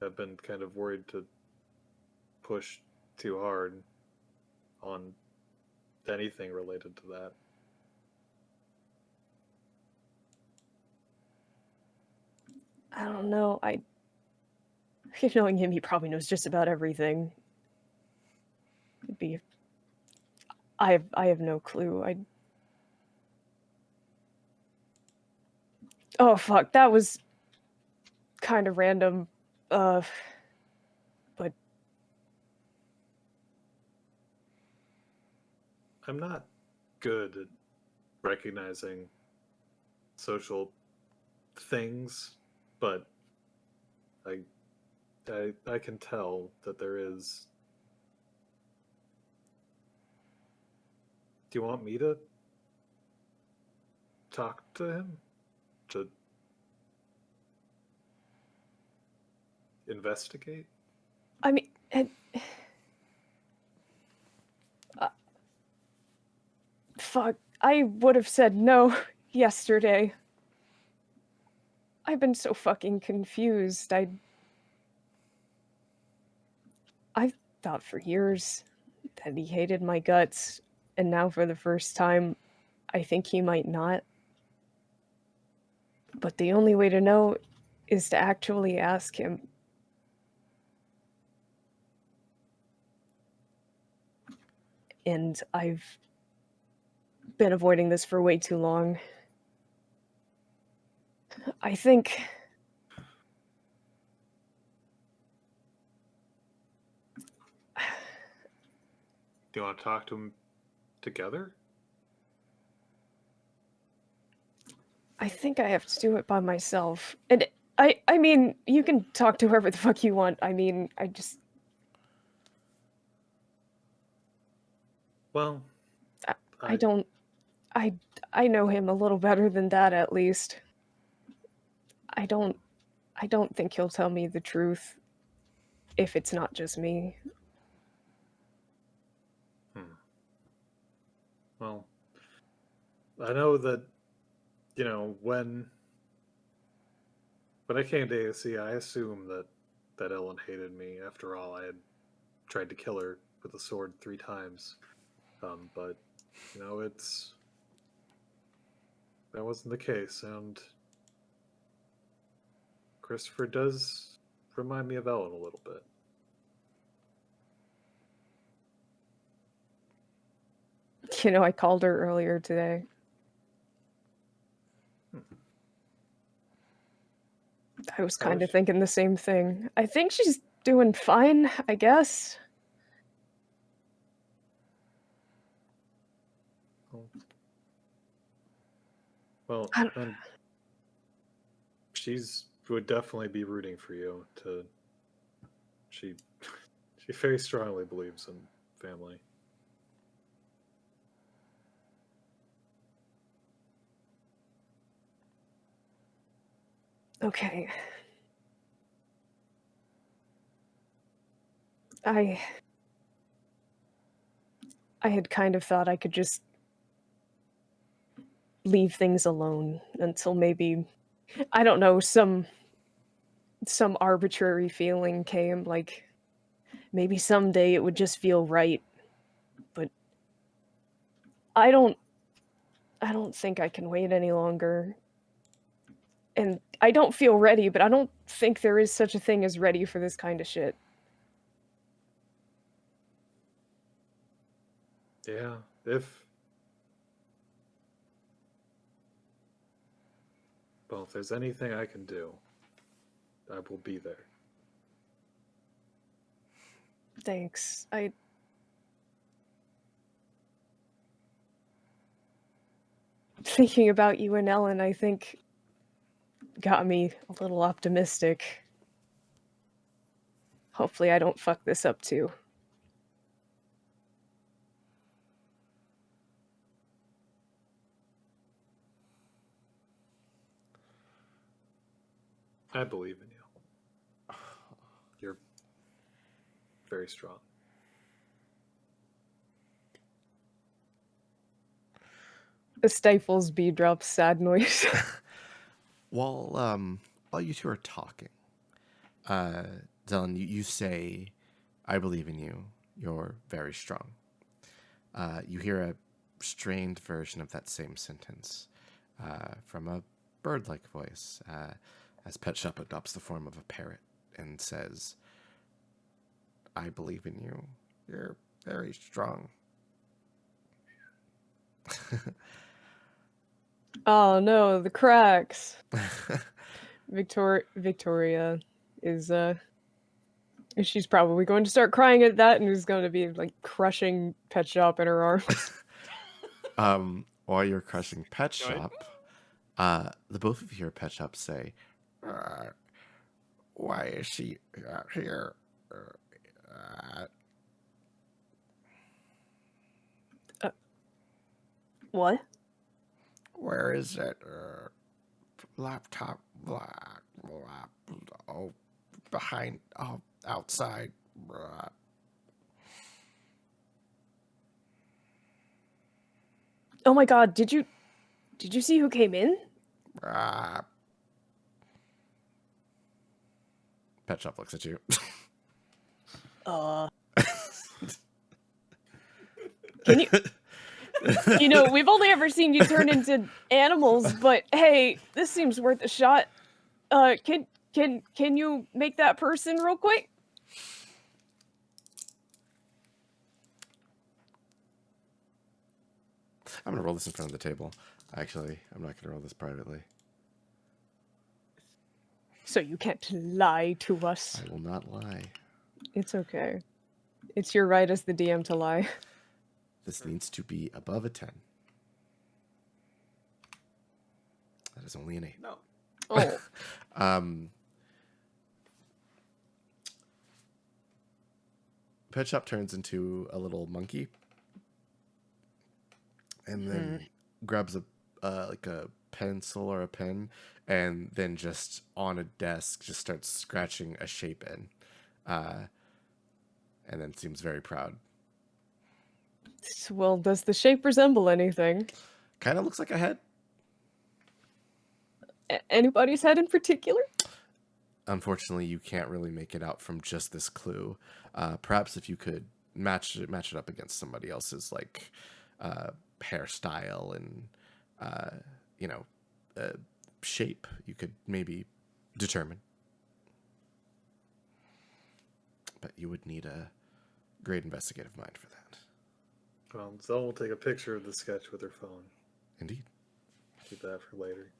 have been kind of worried to push too hard on anything related to that. I don't know. Knowing him, he probably knows just about everything. I have no clue. Oh fuck, that was kind of random. But I'm not good at recognizing social things, but I can tell that there is. Do you want me to talk to him? To investigate? I mean, fuck, I would have said no yesterday. I've been so fucking confused. I thought for years that he hated my guts, and now for the first time, I think he might not. But the only way to know is to actually ask him. And I've been avoiding this for way too long. I think Do you want to talk to him together? I think I have to do it by myself. And I mean, you can talk to whoever the fuck you want. I mean, Well, I don't I know him a little better than that at least. I don't think he'll tell me the truth if it's not just me. Well, I know that, when I came to ASC, I assumed that Ellen hated me. After all, I had tried to kill her with a sword 3 times. But, that wasn't the case, and Christopher does remind me of Ellen a little bit. I called her earlier today. I was kind of thinking the same thing. I think she's doing fine, I guess. Well, and she's would definitely be rooting for you to. She very strongly believes in family. Okay. I had kind of thought I could just leave things alone until maybe, I don't know, some arbitrary feeling came, like maybe someday it would just feel right. But I don't think I can wait any longer. And I don't feel ready, but I don't think there is such a thing as ready for this kind of shit. Yeah, if there's anything I can do, I will be there. Thanks. Thinking about you and Ellen, I think, got me a little optimistic. Hopefully I don't fuck this up too. I believe in you. You're very strong. The stifles B drops sad noise. While you two are talking, Dylan, you say, "I believe in you. You're very strong." You hear a strained version of that same sentence from a bird-like voice as Pet Shop adopts the form of a parrot and says, "I believe in you. You're very strong." Oh no, the cracks. Victoria is she's probably going to start crying at that and is going to be like crushing Pet Shop in her arms. While you're crushing Pet Go ahead. Shop, the both of you hear Pet Shop say, "Why is she here?" What? Where is it? Laptop, oh, behind, oh, outside. Oh my god, did you see who came in? Pet Shop looks at you. Can you we've only ever seen you turn into animals, but hey, this seems worth a shot. Can you make that person real quick? I'm gonna roll this in front of the table. Actually, I'm not gonna roll this privately. So you can't lie to us. I will not lie. It's okay. It's your right as the DM to lie. This needs to be above a 10. That is only an 8. No. Oh. Pet Shop turns into a little monkey, and then grabs a like a pencil or a pen, and then just on a desk just starts scratching a shape in, and then seems very proud. Well, does the shape resemble anything? Kind of looks like a head. Anybody's head in particular? Unfortunately, you can't really make it out from just this clue. Perhaps if you could match it up against somebody else's like hairstyle and shape, you could maybe determine. But you would need a great investigative mind for that. Well, Zell will take a picture of the sketch with her phone. Indeed. Keep that for later.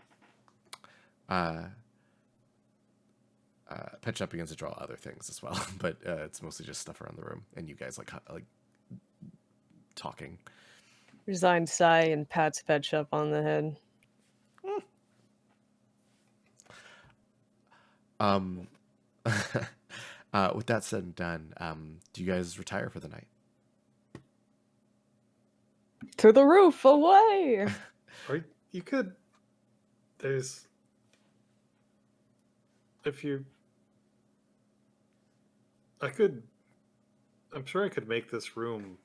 Pet Shop begins to draw other things as well, but it's mostly just stuff around the room, and you guys like talking. Resigned sigh and pats Pet Shop on the head. With that said and done, do you guys retire for the night? To the roof, away! Or you could. There's. If you. I'm sure I could make this room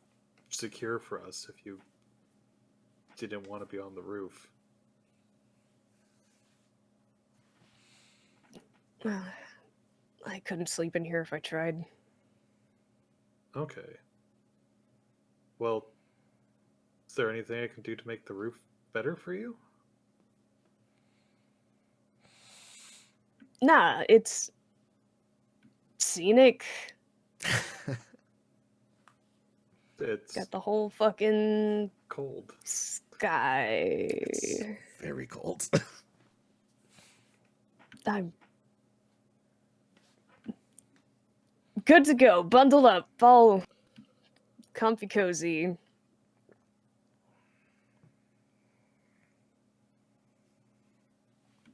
secure for us if you didn't want to be on the roof. I couldn't sleep in here if I tried. Okay. Well, is there anything I can do to make the roof better for you? Nah, it's scenic. It's Got the whole fucking cold. sky. Very cold. I'm good to go. Bundle up. All comfy cozy.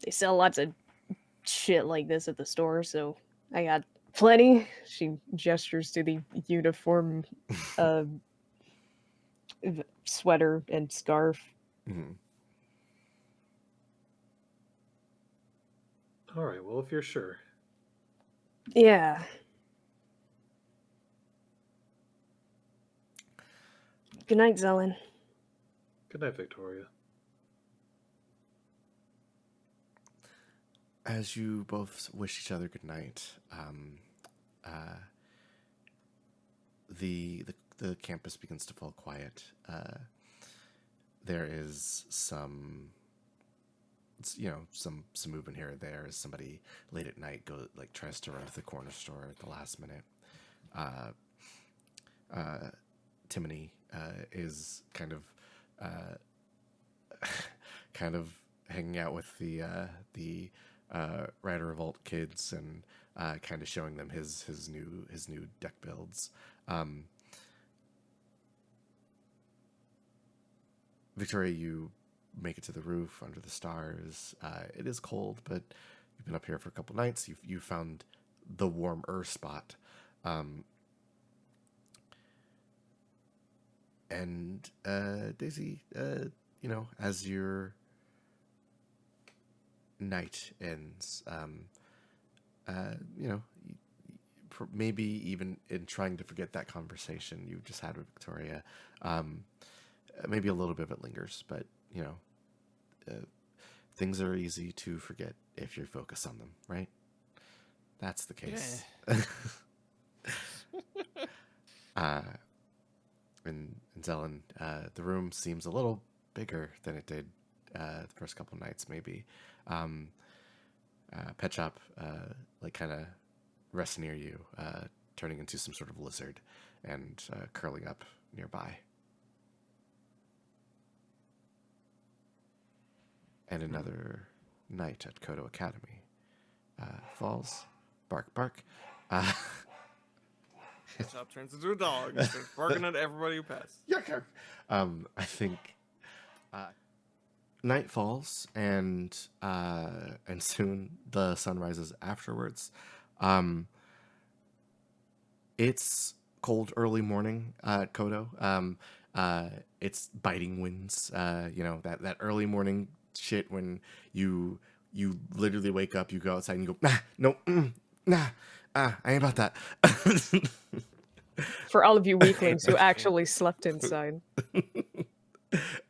They sell lots of shit like this at the store, so I got plenty. She gestures to the uniform sweater and scarf. Mm-hmm. All right, well, if you're sure. Yeah. Good night, Zelen. Good night, Victoria. As you both wish each other good night, the campus begins to fall quiet. There is some movement here or there as somebody late at night tries to run to the corner store at the last minute. Timony is kind of hanging out with the Rider Revolt kids and kind of showing them his new deck builds. Victoria, you make it to the roof under the stars. It is cold, but you've been up here for a couple nights. You found the warmer spot. And Daisy, as your night ends, maybe even in trying to forget that conversation you just had with Victoria, maybe a little bit of it lingers, but things are easy to forget if you focus on them, right? That's the case. Yeah. And Zelen, the room seems a little bigger than it did the first couple nights, maybe. Pet Shop, kind of rests near you, turning into some sort of lizard and curling up nearby. And another night at Kodo Academy. Falls, bark, bark. Shop turns into a dog and starts barking at everybody who passes. Yuck. I think night falls and soon the sun rises afterwards. It's cold early morning at Kodo. It's biting winds. That early morning shit when you literally wake up, you go outside and you go, I ain't about that. For all of you weaklings who actually slept inside.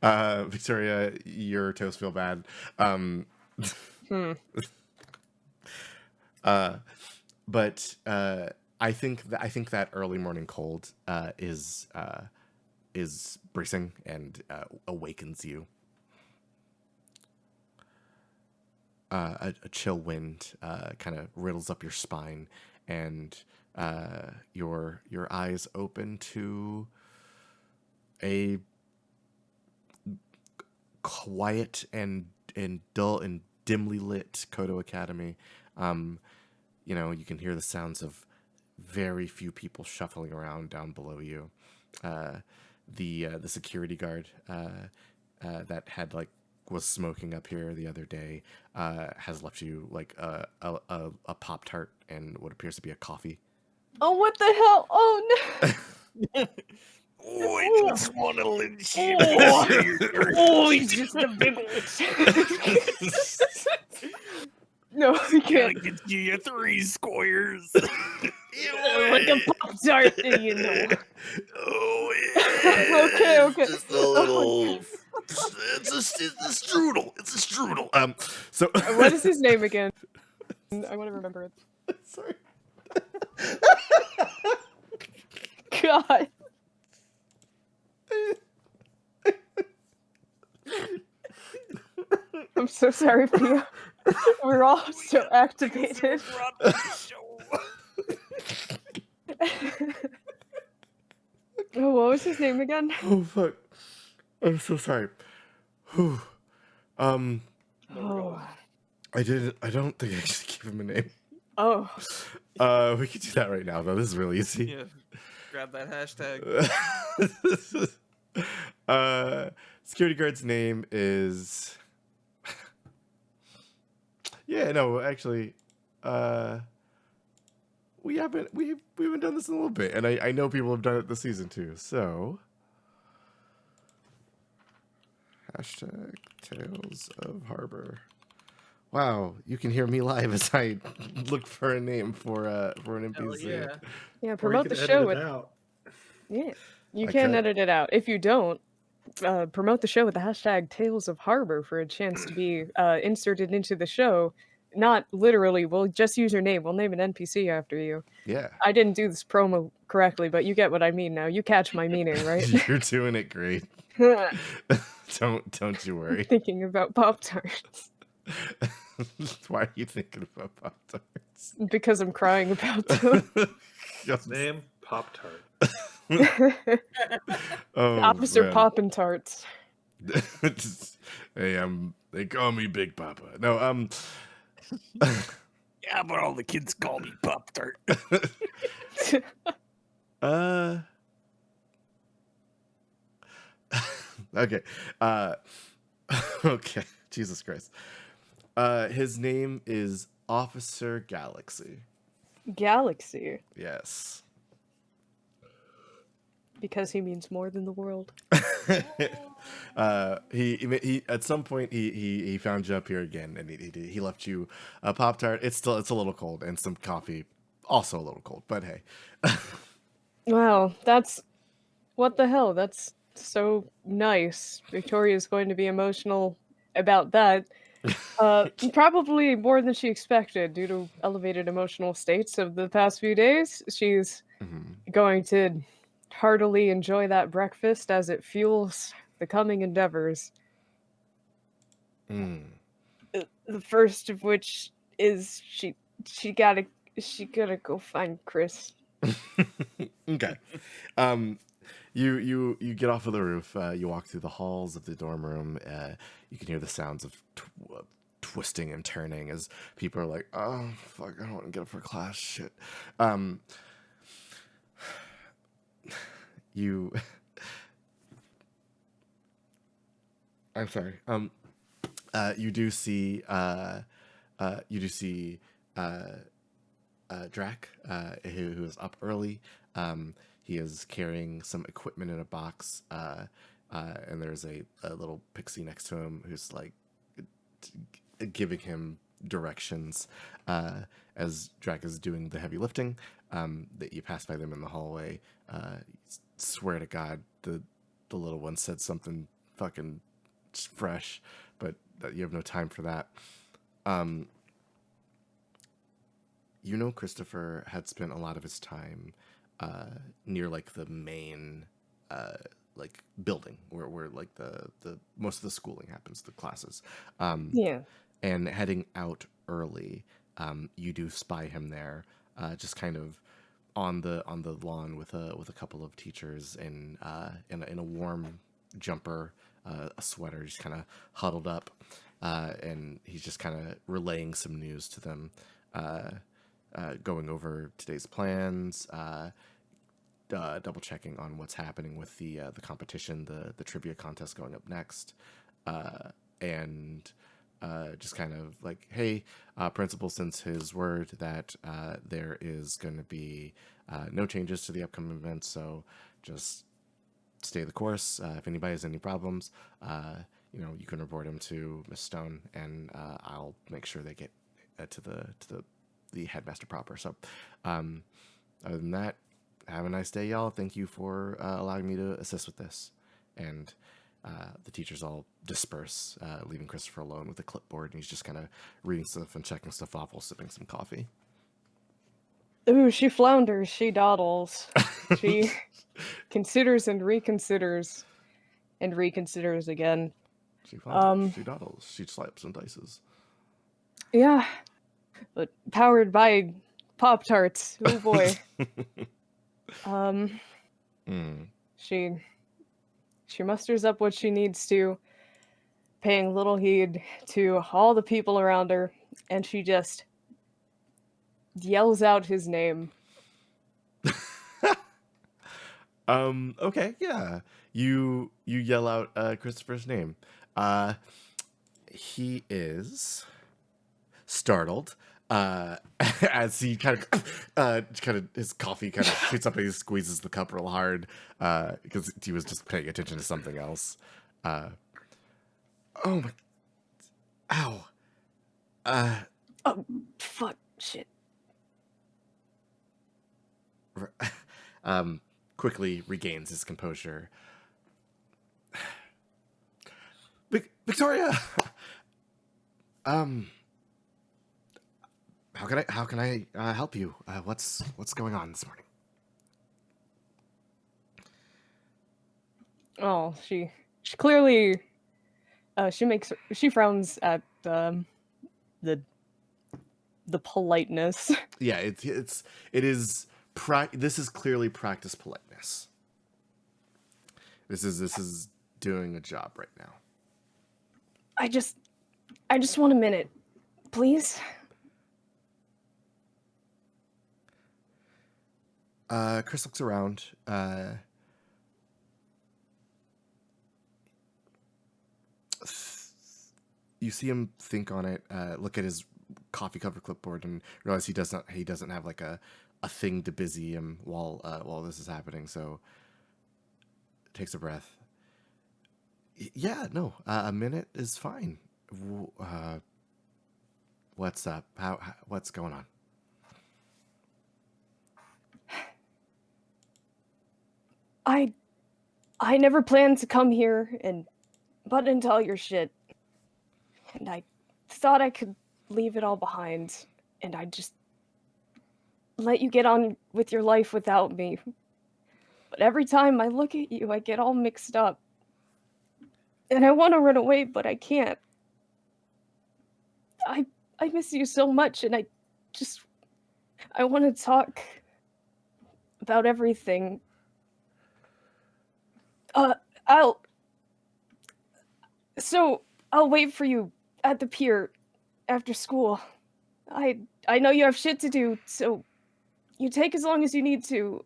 Victoria, your toes feel bad. But I think that early morning cold is bracing and awakens you. A chill wind kind of riddles up your spine, and your eyes open to a quiet and dull and dimly lit Kodo Academy. You can hear the sounds of very few people shuffling around down below you. The security guard that had was smoking up here the other day has left you a Pop-Tart and what appears to be a coffee. Oh, what the hell? Oh, no. Oh, I just want to lynch you. Oh, he's just a big one. No, we Gotta can't. get you your 3 squares. Like a Pop-Tart, you know. Oh, yeah. Okay. Just a little. It's a strudel. It's a strudel. So What is his name again? I want to remember it. Sorry. God. I'm so sorry, Pia. We're all so activated. Oh, what was his name again? Oh fuck! I'm so sorry. Whew. Oh. I don't think I should give him a name. Oh. We could do that right now, though. This is really easy. Yeah. Grab that hashtag. Security guard's name is. Yeah, no, actually, we haven't done this in a little bit, and I know people have done it this season too. So, hashtag Tales of Harbor. Wow, you can hear me live as I look for a name for an NPC. Yeah. Yeah, Or you promote could the edit show it with. out. Yeah, you I can could. edit it out. If you don't, promote the show with the hashtag Tales of Harbor for a chance to be inserted into the show. Not literally, we'll just use your name. We'll name an NPC after you. Yeah. I didn't do this promo correctly, but you get what I mean now. You catch my meaning, right? You're doing it great. Don't you worry. Thinking about Pop-Tarts. Why are you thinking about Pop-Tarts? Because I'm crying about them. Name Pop-Tart. Oh, Officer man. Poppin' Tarts. Hey, they call me Big Papa. No, Yeah, but all the kids call me Pop Tart. Uh. Okay. Okay. Jesus Christ. His name is Officer Galaxy. Galaxy, Yes. because he means more than the world. He at some point he found you up here again, and he left you a Pop Tart. It's a little cold, and some coffee, also a little cold. But hey, Wow, that's what the hell? That's so nice. Victoria's going to be emotional about that. Probably more than she expected due to elevated emotional states of the past few days. She's Mhm. going to heartily enjoy that breakfast as it fuels the coming endeavors. Mm. The first of which is she gotta she gotta go find Chris. Okay. Um, you get off of the roof. You walk through the halls of the dorm room. You can hear the sounds of twisting and turning as people are like, "Oh fuck, I don't want to get up for class." Shit. Um, you. I'm sorry. You do see. You do see. Drac, who is up early. He is carrying some equipment in a box, and there's a little pixie next to him who's like giving him directions as Drac is doing the heavy lifting. That you pass by them in the hallway. Swear to God, the little one said something fucking fresh, but you have no time for that. Um, you know, Christopher had spent a lot of his time near like the main like building where like the most of the schooling happens, the classes, Yeah. and heading out early. You do spy him there, just kind of on the lawn with a couple of teachers in a warm jumper, a sweater, just kind of huddled up, and he's just kind of relaying some news to them. Going over today's plans, double checking on what's happening with the competition, the trivia contest going up next, and just kind of like, hey, principal sends his word that there is going to be no changes to the upcoming events, so just stay the course. If anybody has any problems, you can report them to Miss Stone, and I'll make sure they get to the headmaster proper. So, other than that, have a nice day, y'all. Thank you for allowing me to assist with this. And the teachers all disperse, leaving Christopher alone with a clipboard, and he's just kind of reading stuff and checking stuff off while sipping some coffee. Ooh, she flounders, she dawdles. She considers and reconsiders again. She flounders, she dawdles, she slaps and dices. Yeah, but powered by Pop Tarts. Oh boy. Mm. She musters up what she needs to, paying little heed to all the people around her, and she just yells out his name. Okay, yeah. You yell out Christopher's name. He is startled as he kind of his coffee kind of shoots up and he squeezes the cup real hard because he was just paying attention to something else. Oh my! Ow! Oh, fuck, shit. Quickly regains his composure. Victoria, how can I help you? What's going on this morning? Oh, she clearly she frowns at the politeness. Yeah, it is this is clearly practice politeness. This is doing a job right now. I just want a minute, please? Chris looks around. You see him think on it, look at his coffee cover clipboard, and realize he doesn't have like a thing to busy him while this is happening. So takes a breath. Yeah, no, a minute is fine. What's up? What's going on? I never planned to come here and butt into all your shit. And I thought I could leave it all behind, and I just let you get on with your life without me. But every time I look at you, I get all mixed up. And I want to run away, but I can't. I miss you so much, and I want to talk about everything. I'll wait for you at the pier after school. I know you have shit to do, so you take as long as you need to.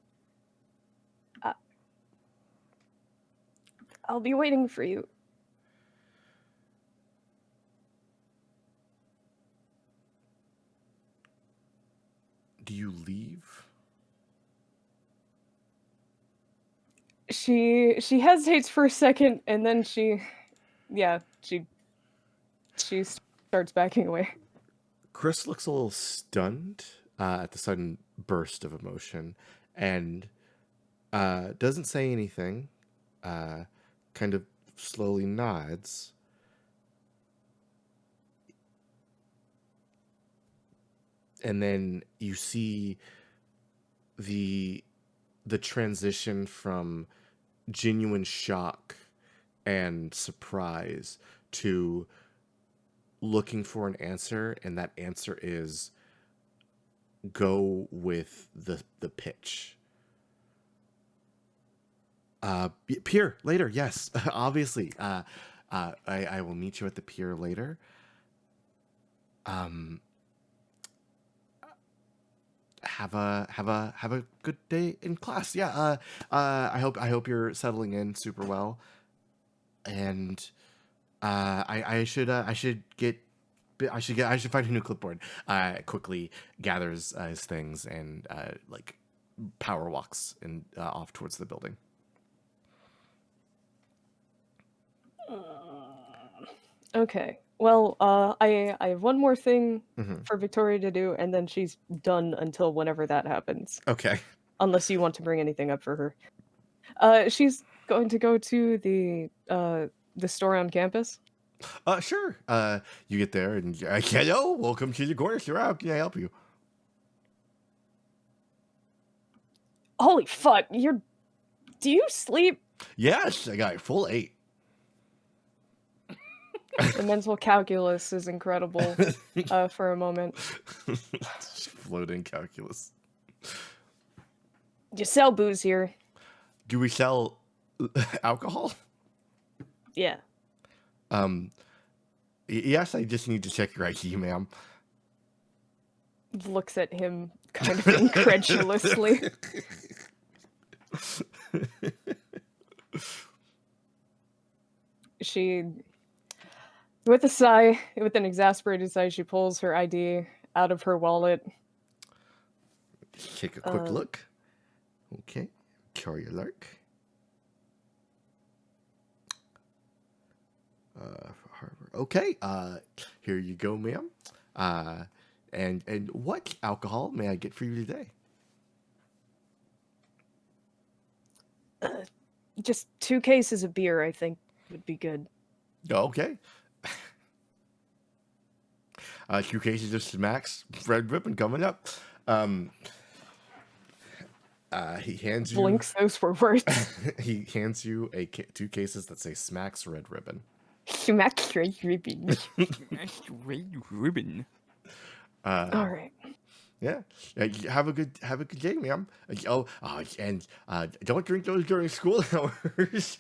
I'll be waiting for you. Do you leave? She hesitates for a second, and then she starts backing away. Chris looks a little stunned at the sudden burst of emotion, and doesn't say anything. Kind of slowly nods. And then you see the transition from genuine shock and surprise to looking for an answer, and that answer is go with the pitch. Pier later, yes. Obviously. I will meet you at the pier later. Have a good day in class. Yeah. I hope you're settling in super well. And I should find a new clipboard. Quickly gathers his things and like power walks and off towards the building. Okay. Well, I have one more thing Mm-hmm. for Victoria to do, and then she's done until whenever that happens. Okay. Unless you want to bring anything up for her. She's going to go to the store on campus. Sure. You get there and hello, welcome to the course. How can I help you? Holy fuck! Do you sleep? Yes, I got a full 8. The mental calculus is incredible. For a moment. Floating calculus. You sell booze here? Do we sell alcohol? Yeah. Yes, I just need to check your ID, ma'am. Looks at him kind of incredulously. She, with a sigh, with an exasperated sigh, she pulls her ID out of her wallet. Take a quick look. Okay. Carry a lark. Harbor. Okay. Here you go, ma'am. And what alcohol may I get for you today? Just 2 cases of beer, I think, would be good. Okay. 2 cases of Smacks Red Ribbon coming up. He hands you. Blinks, those were words. He hands you 2 cases that say Smacks Red Ribbon. Smacks Red Ribbon. Red ribbon. All right. Yeah. Have a good day, ma'am. And don't drink those during school hours.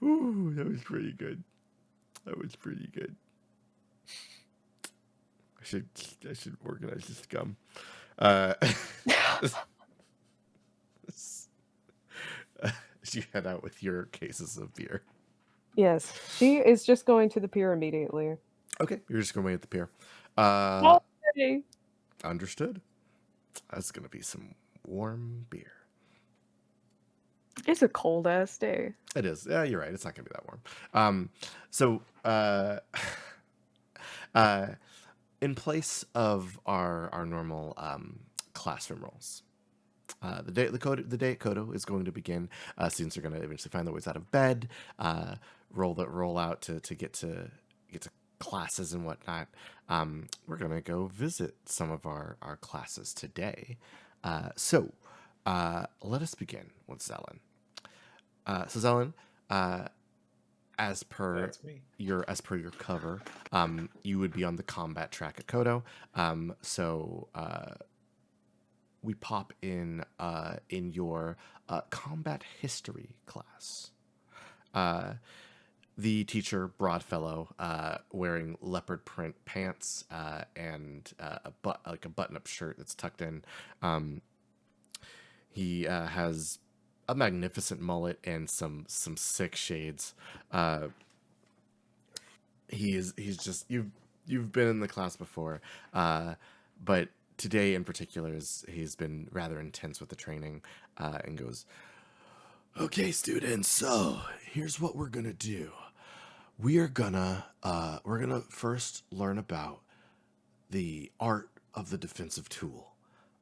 Ooh, that was pretty good. That was pretty good. I should organize this gum. You head out with your cases of beer. Yes, she is just going to the pier immediately. Okay, you're just gonna wait at the pier. Hey. Understood. That's gonna be some warm beer. It's a cold ass day. It is. Yeah, you're right. It's not gonna be that warm. So, in place of our normal classroom roles, the day at Kodo is going to begin. Students are going to eventually find their ways out of bed, roll out to get to classes and whatnot. We're going to go visit some of our classes today. So let us begin with Zelen. So Zelen, as per That's me. your cover, you would be on the combat track at Kodo. So we pop in your combat history class. The teacher, Broadfellow, wearing leopard print pants and a button-up shirt that's tucked in. He has a magnificent mullet and some sick shades. He's just you've been in the class before, but today in particular he's been rather intense with the training, and goes, "Okay, students, so here's what we're gonna do. We're gonna first learn about the art of the defensive tool.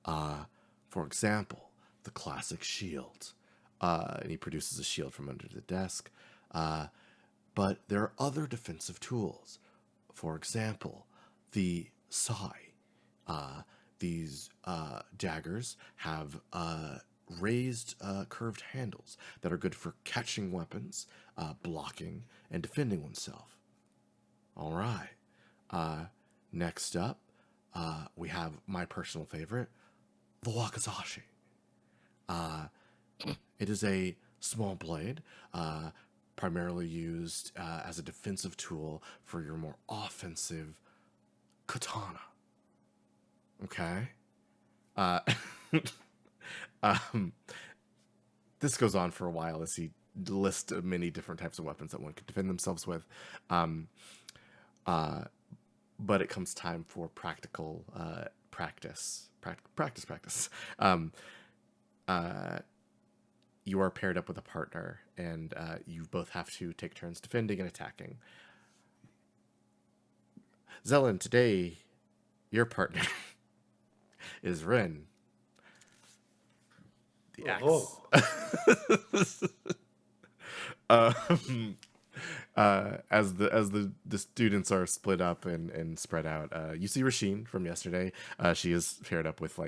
For example, the classic shield." And he produces a shield from under the desk. But there are other defensive tools. For example, the sai. These daggers have raised curved handles that are good for catching weapons, blocking, and defending oneself. All right. Next up, we have my personal favorite, the wakizashi. It is a small blade, primarily used as a defensive tool for your more offensive katana. Okay? This goes on for a while as he lists many different types of weapons that one could defend themselves with. But it comes time for practical practice. Practice. You are paired up with a partner, and you both have to take turns defending and attacking. Zelen, today, your partner is Ren. The axe. As the students are split up and spread out, you see Rasheen from yesterday. She is paired up with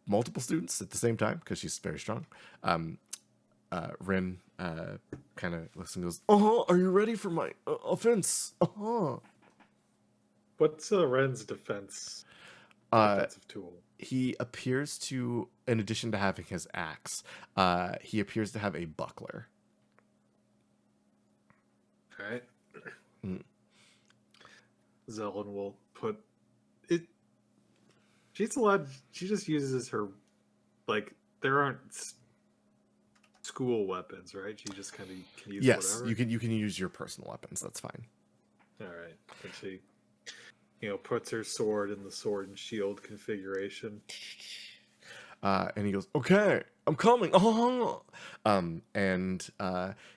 multiple students at the same time because she's very strong. Ren kind of looks and goes, are you ready for my offense? What's Ren's defensive tool? He appears to, in addition to having his axe, he appears to have a buckler. All right. Zelen will put it. She's allowed. She just uses her, there aren't school weapons, right? She just kind of can use whatever. you can use your personal weapons. That's fine. All right, and she, puts her sword in the sword and shield configuration. And he goes, "Okay, I'm coming." And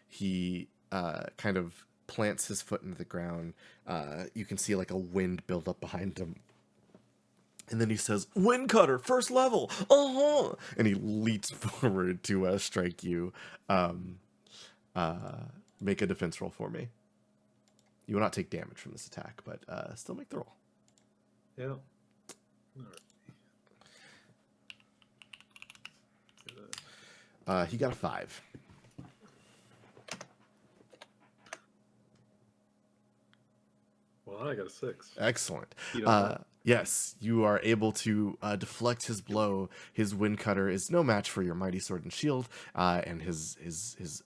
he kind of plants his foot into the ground. You can see like a wind build up behind him. And then he says, "Wind cutter, first level." And he leaps forward to strike you. Make a defense roll for me. You will not take damage from this attack, but still make the roll. Yeah. All right. He got a 5. Well, I got a 6. Excellent. You don't know. Yes, you are able to deflect his blow. His wind cutter is no match for your mighty sword and shield, and his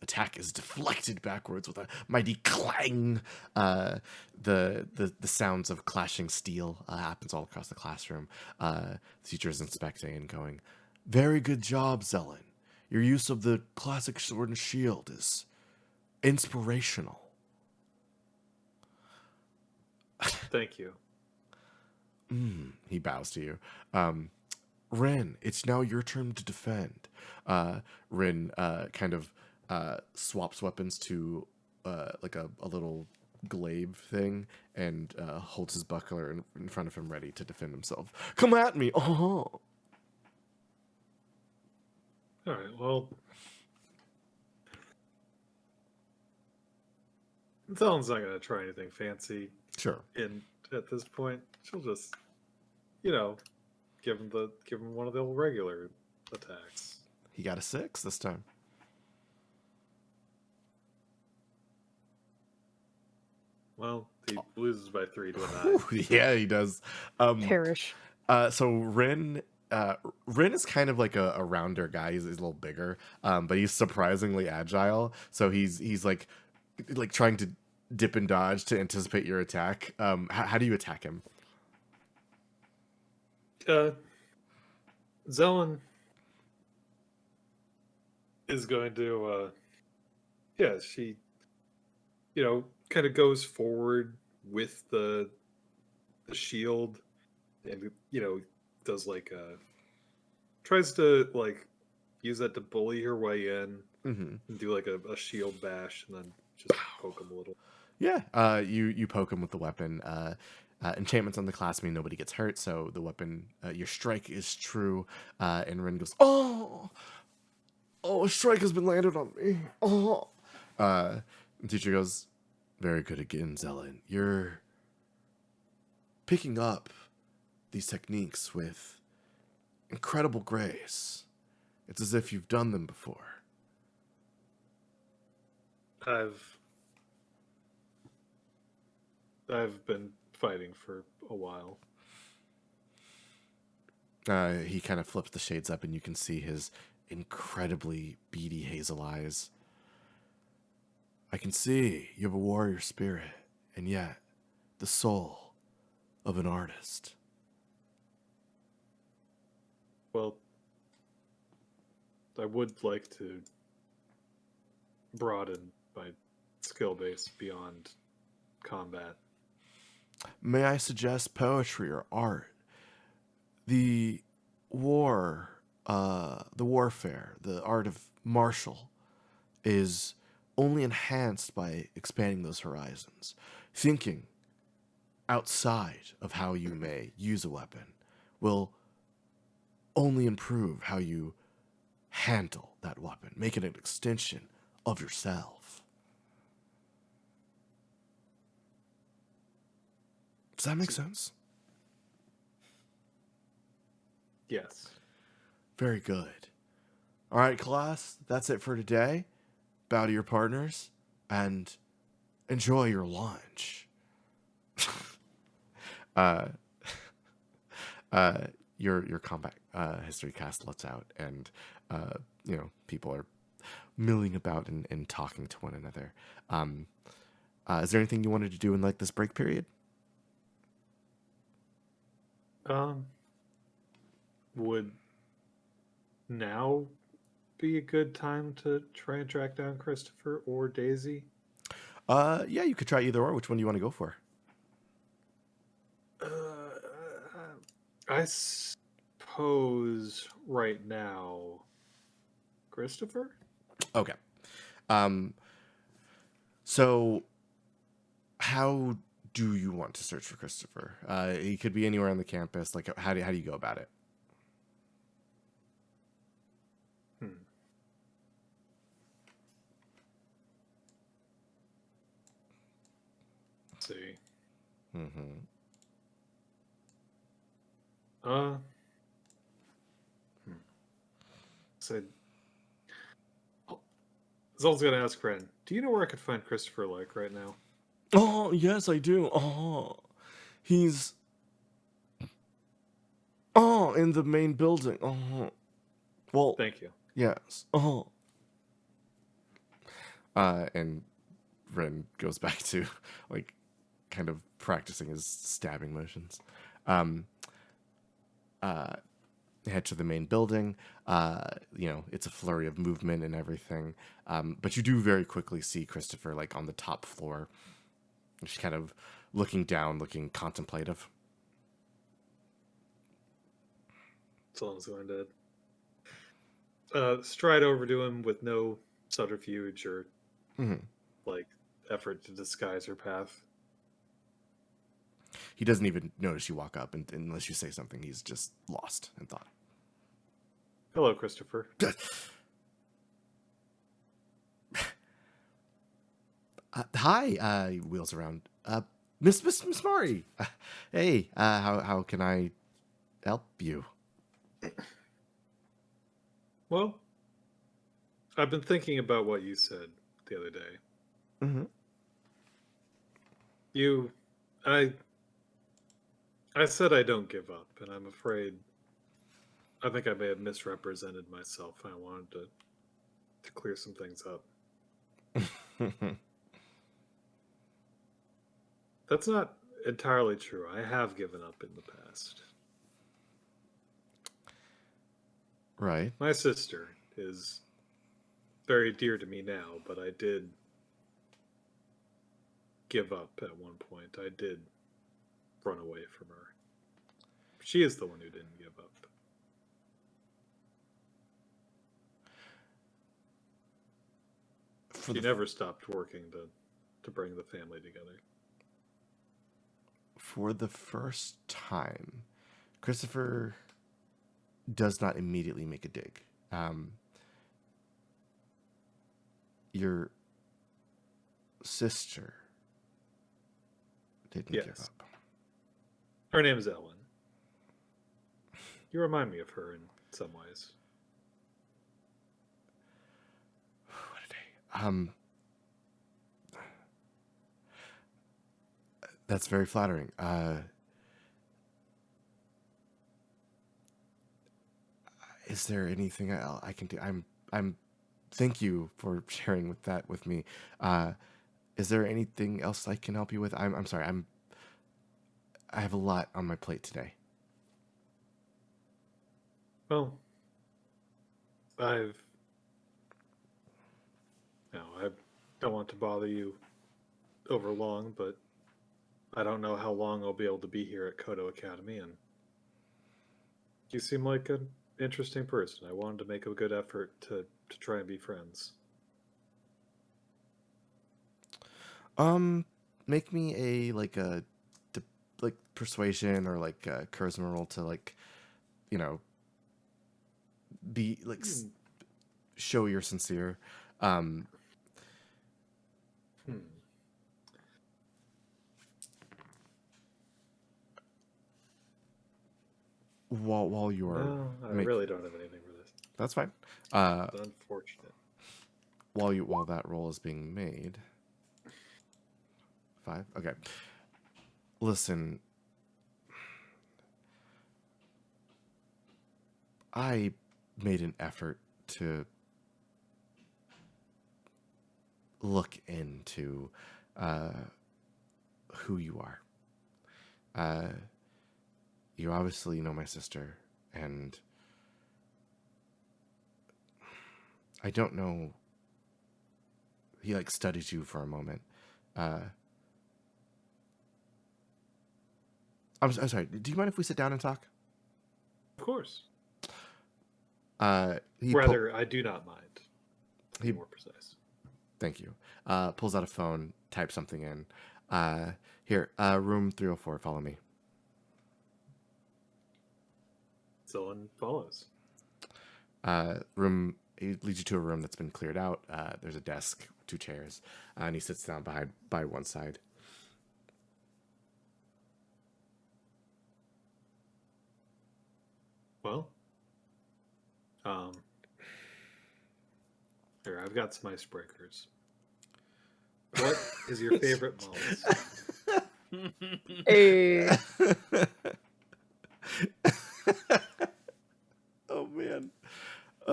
attack is deflected backwards with a mighty clang. The sounds of clashing steel happens all across the classroom. The teacher is inspecting and going, "Very good job, Zelen. Your use of the classic sword and shield is inspirational." Thank you. He bows to you. Rin, it's now your turn to defend. Rin kind of swaps weapons to like a little glaive thing and holds his buckler in front of him ready to defend himself. Come at me! Oh! All right. Well, Zelen's not gonna try anything fancy Sure. at this point. She'll just, give him one of the old regular attacks. He got a 6 this time. Well, he loses by 3 to a 9. Whew, yeah, he does. Perish. So Rin is kind of like a rounder guy. He's a little bigger, but he's surprisingly agile. So he's like trying to dip and dodge to anticipate your attack. How do you attack him? Zelen is going to, she, kind of goes forward with the shield, and does tries to use that to bully her way in Mm-hmm. and do like a shield bash, and then just poke him a little. Yeah, you poke him with the weapon. Enchantments on the class mean nobody gets hurt, so the weapon, your strike is true. And Rin goes, "Oh, a strike has been landed on me." Oh, the teacher goes, "Very good again, Zelen. You're picking up these techniques with incredible grace. It's as if you've done them before." I've been fighting for a while. He kind of flips the shades up, and you can see his incredibly beady hazel eyes. "I can see you have a warrior spirit, and yet the soul of an artist." Well, I would like to broaden my skill base beyond combat. "May I suggest poetry or art? The warfare, the art of martial is only enhanced by expanding those horizons. Thinking outside of how you may use a weapon will only improve how you handle that weapon, make it an extension of yourself." Does that make sense? Yes. Very good. All right, class, that's it for today. Bow to your partners and enjoy your lunch. Your combat history cast lets out, and people are milling about and talking to one another. Is there anything you wanted to do in this break period? Would now be a good time to try and track down Christopher or Daisy? Yeah, you could try either or. Which one do you want to go for? I suppose right now, Christopher? Okay. So how do you want to search for Christopher? He could be anywhere on the campus. How do you go about it? Let's see. Mm-hmm. So, Zol's gonna ask Ren, do you know where I could find Christopher right now? Oh, yes, I do. Oh, he's Oh, in the main building. Oh, well, Thank you. yes. Oh. And Ren goes back to like kind of practicing his stabbing motions. Um, head to the main building. It's a flurry of movement and everything. But you do very quickly see Christopher like on the top floor. She's kind of looking down, looking contemplative. Someone's going to stride over to him with no subterfuge or Mhm. like effort to disguise her path. He doesn't even notice you walk up, and unless you say something, he's just lost in thought. Hello, Christopher. Hi, he wheels around. Miss Mari. Hey, how can I help you? Well, I've been thinking about what you said the other day. Mm-hmm. I said I don't give up, and I'm afraid I think I may have misrepresented myself. I wanted to clear some things up. That's not entirely true. I have given up in the past. Right. My sister is very dear to me now, but I did give up at one point. I did run away from her. She is the one who didn't give up. She never stopped working to bring the family together. For the first time, Christopher does not immediately make a dig. Your sister didn't give Yes. up. Her name is Ellen. You remind me of her in some ways. What a day. That's very flattering. Is there anything else I can do? I'm. Thank you for sharing with me. Is there anything else I can help you with? I'm sorry. I have a lot on my plate today. Well, I don't want to bother you over long, but I don't know how long I'll be able to be here at Kodo Academy, and you seem like an interesting person. I wanted to make a good effort to try and be friends. Make me like persuasion or like charisma roll to like, you know, be like show you're sincere. Um, Hmm. while you're No, I really don't have anything for this. that's fine. It's unfortunate. While that roll is being made. 5. Okay. Listen, I made an effort to look into who you are. You obviously know my sister, and I don't know. He like studies you for a moment. I'm sorry. Do you mind if we sit down and talk? Of course. He Rather, I do not mind. To be more precise. Thank you. Pulls out a phone, types something in. Here, room 304. Follow me. Zillan follows. He leads you to a room that's been cleared out. There's a desk, 2 chairs, and he sits down by one side. Well, here, I've got some icebreakers. What is your favorite mollusk? Hey.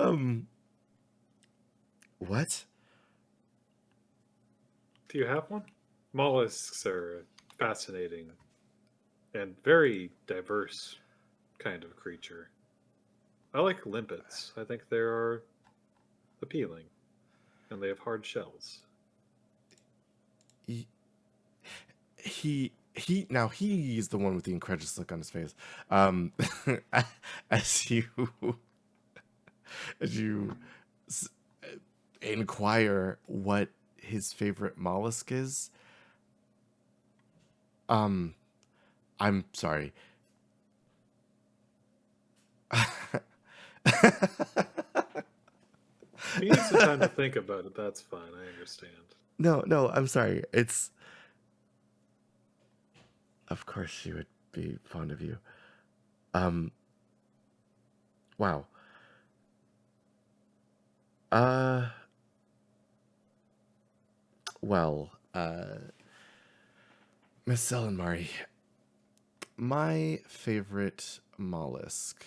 Um, what? Do you have one? Mollusks are fascinating and very diverse kind of creature. I like limpets. I think they are appealing, and they have hard shells. He, now he's the one with the incredulous look on his face. As you as you s- inquire what his favorite mollusk is, I'm sorry. If you need some time to think about it, that's fine. I understand. No, I'm sorry. It's of course she would be fond of you. Um, wow. Uh, well, Miss Selenmari, my favorite mollusk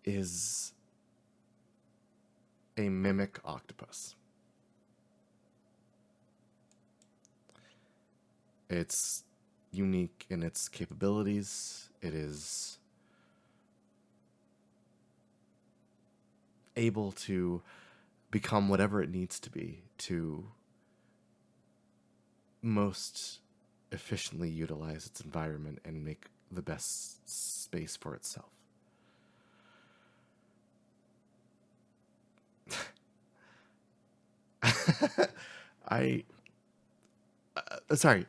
is a mimic octopus. It's unique in its capabilities. It is able to become whatever it needs to be to most efficiently utilize its environment and make the best space for itself. I sorry.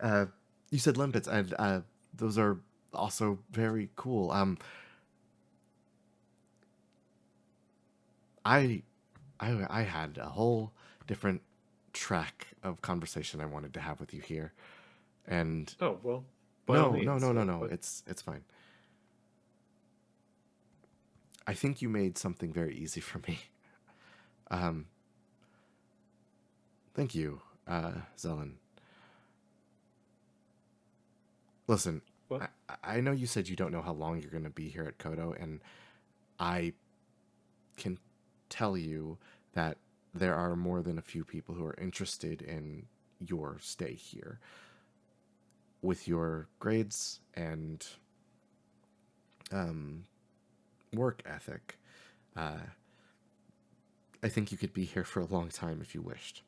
You said limpets, and those are also very cool. I, I had a whole different track of conversation I wanted to have with you here, and Oh well, by all no, no, means. no, no, no. But It's fine. I think you made something very easy for me. Um, thank you, Zelen. Listen, what? I know you said you don't know how long you're going to be here at Kodo, and I can tell you that there are more than a few people who are interested in your stay here. With your grades and work ethic, uh, I think you could be here for a long time if you wished.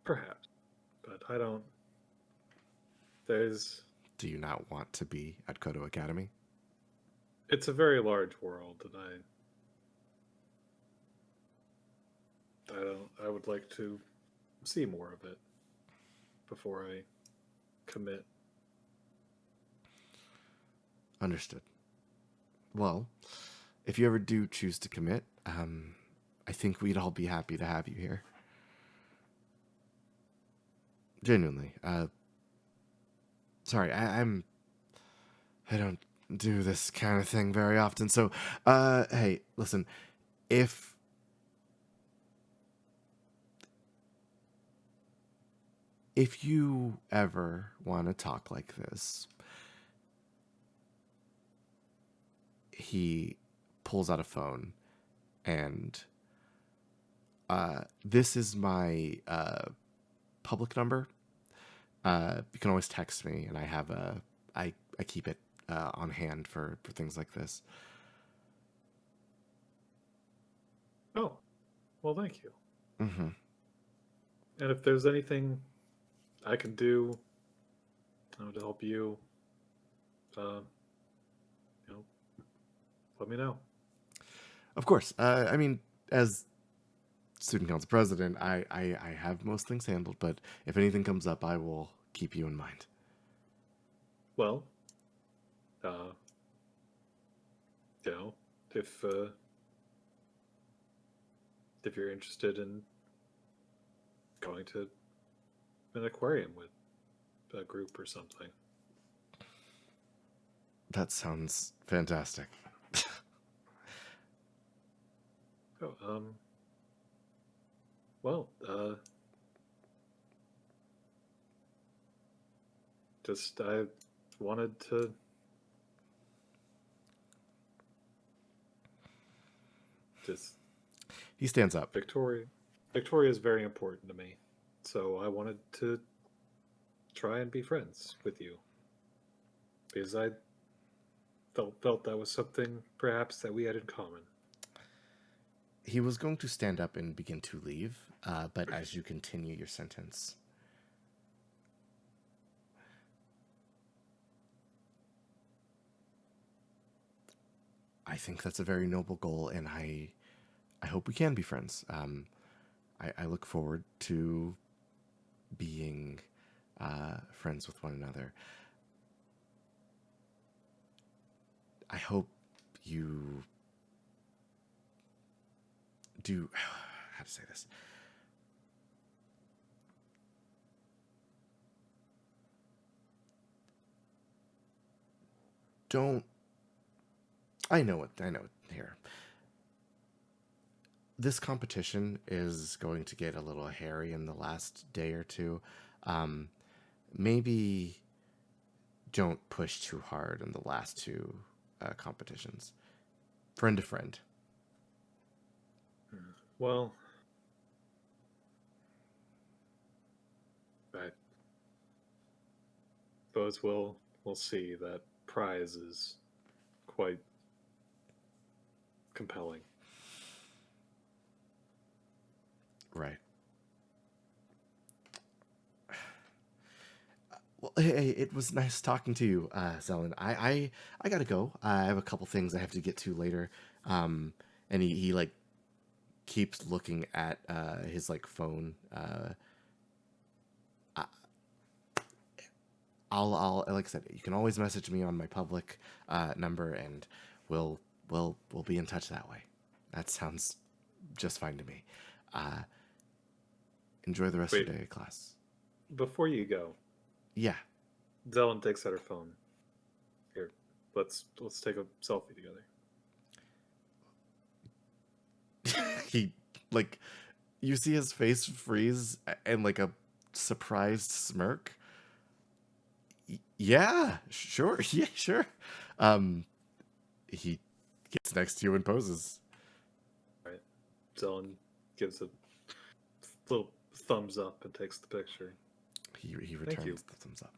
Perhaps, but I don't. There's. Do you not want to be at Kodo Academy? It's a very large world, and I don't. I would like to see more of it before I commit. Understood. Well, if you ever do choose to commit, I think we'd all be happy to have you here. Genuinely. Sorry, I don't do this kind of thing very often. So, hey, listen, if you ever want to talk like this, he pulls out a phone and this is my public number. You can always text me, and I have I keep it on hand for things like this. Oh, well, thank you. Mm-hmm. And if there's anything I can do to help you, uh, let me know. Of course. I mean, as student council president, I have most things handled, but if anything comes up, I will keep you in mind. Well, uh, if you're interested in going to an aquarium with a group or something. That sounds fantastic. Oh, well, just I wanted to. Just He stands up. Victoria. Victoria is very important to me, so I wanted to try and be friends with you because I felt that was something perhaps that we had in common. He was going to stand up and begin to leave, but as you continue your sentence, I think that's a very noble goal, and I hope we can be friends. I look forward to being friends with one another. I hope you do. How to say this? Don't. I know it. Here. This competition is going to get a little hairy in the last day or two. Maybe don't push too hard in the last two competitions. Friend to friend. Well, I suppose we'll see. That prize is quite compelling. Right. Well, hey, it was nice talking to you, Zelen. I gotta go. I have a couple things I have to get to later. And he like keeps looking at his like phone. I'll like I said, you can always message me on my public number, and we'll be in touch that way. That sounds just fine to me. Enjoy the rest of Wait. your day, class. Before you go, Yeah. Zelen takes out her phone. Here, let's take a selfie together. He like you see his face freeze and like a surprised smirk. Yeah, sure. Yeah, sure. He gets next to you and poses. Right. Zelen gives a little thumbs up and takes the picture. He you. returns the thumbs up.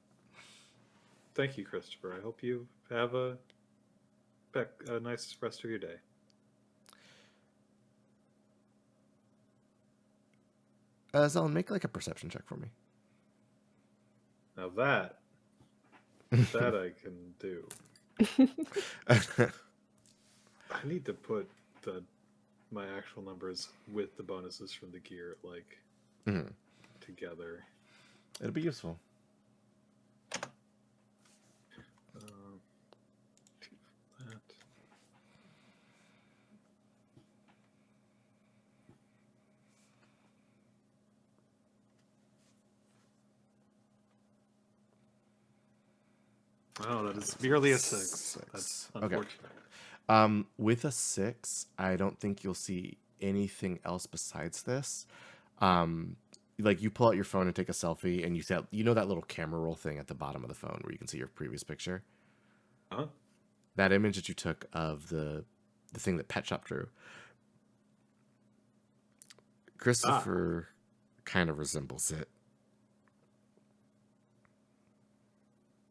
Thank you, Christopher. I hope you have a nice rest of your day. Zelen, make like a perception check for me. Now that I can do. I need to put my actual numbers with the bonuses from the gear like together. It'll be useful. That. Oh, that is merely a 6. That's unfortunate. Okay. With a 6, I don't think you'll see anything else besides this. Like you pull out your phone and take a selfie, and you know that little camera roll thing at the bottom of the phone where you can see your previous picture. Huh? That image that you took of the thing that Pet Shop drew. Christopher kind of resembles it.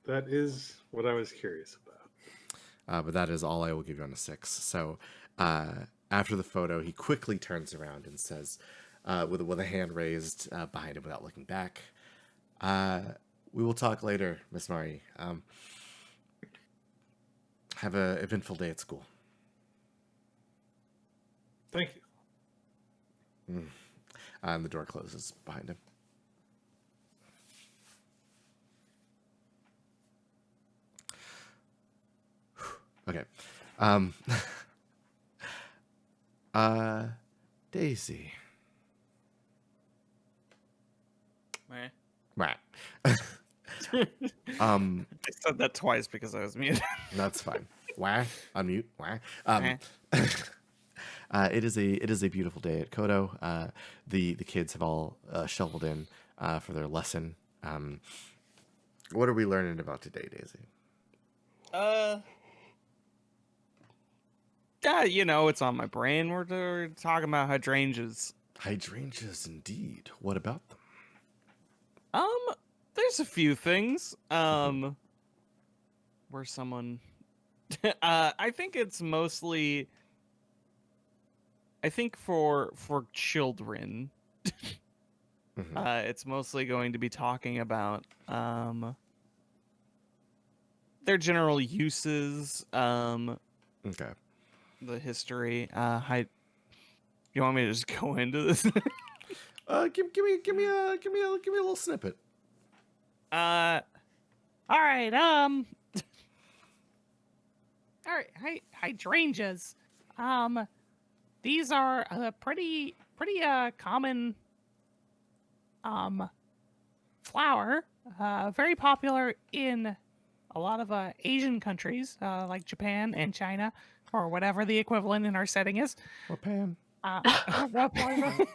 That is what I was curious about. But that is all I will give you on a 6. So after the photo, he quickly turns around and says, with a hand raised behind him without looking back, "We will talk later, Miss Mari. Have an eventful day at school." Thank you. And the door closes behind him. Okay. Daisy. Meh. Right. I said that twice because I was muted. That's fine. Wah. Unmute. Wah. It is a beautiful day at Kodo. The kids have all shoveled in for their lesson. What are we learning about today, Daisy? Yeah, it's on my brain. We're talking about hydrangeas. Hydrangeas, indeed. What about them? There's a few things. Where someone, I think it's mostly, I think for children, it's mostly going to be talking about their general uses, Okay. the history. You want me to just go into this? Give me a little snippet. All right. All right. Hydrangeas. These are a pretty common flower. Very popular in a lot of Asian countries, like Japan and China, or whatever the equivalent in our setting is. Wapan. Wapan.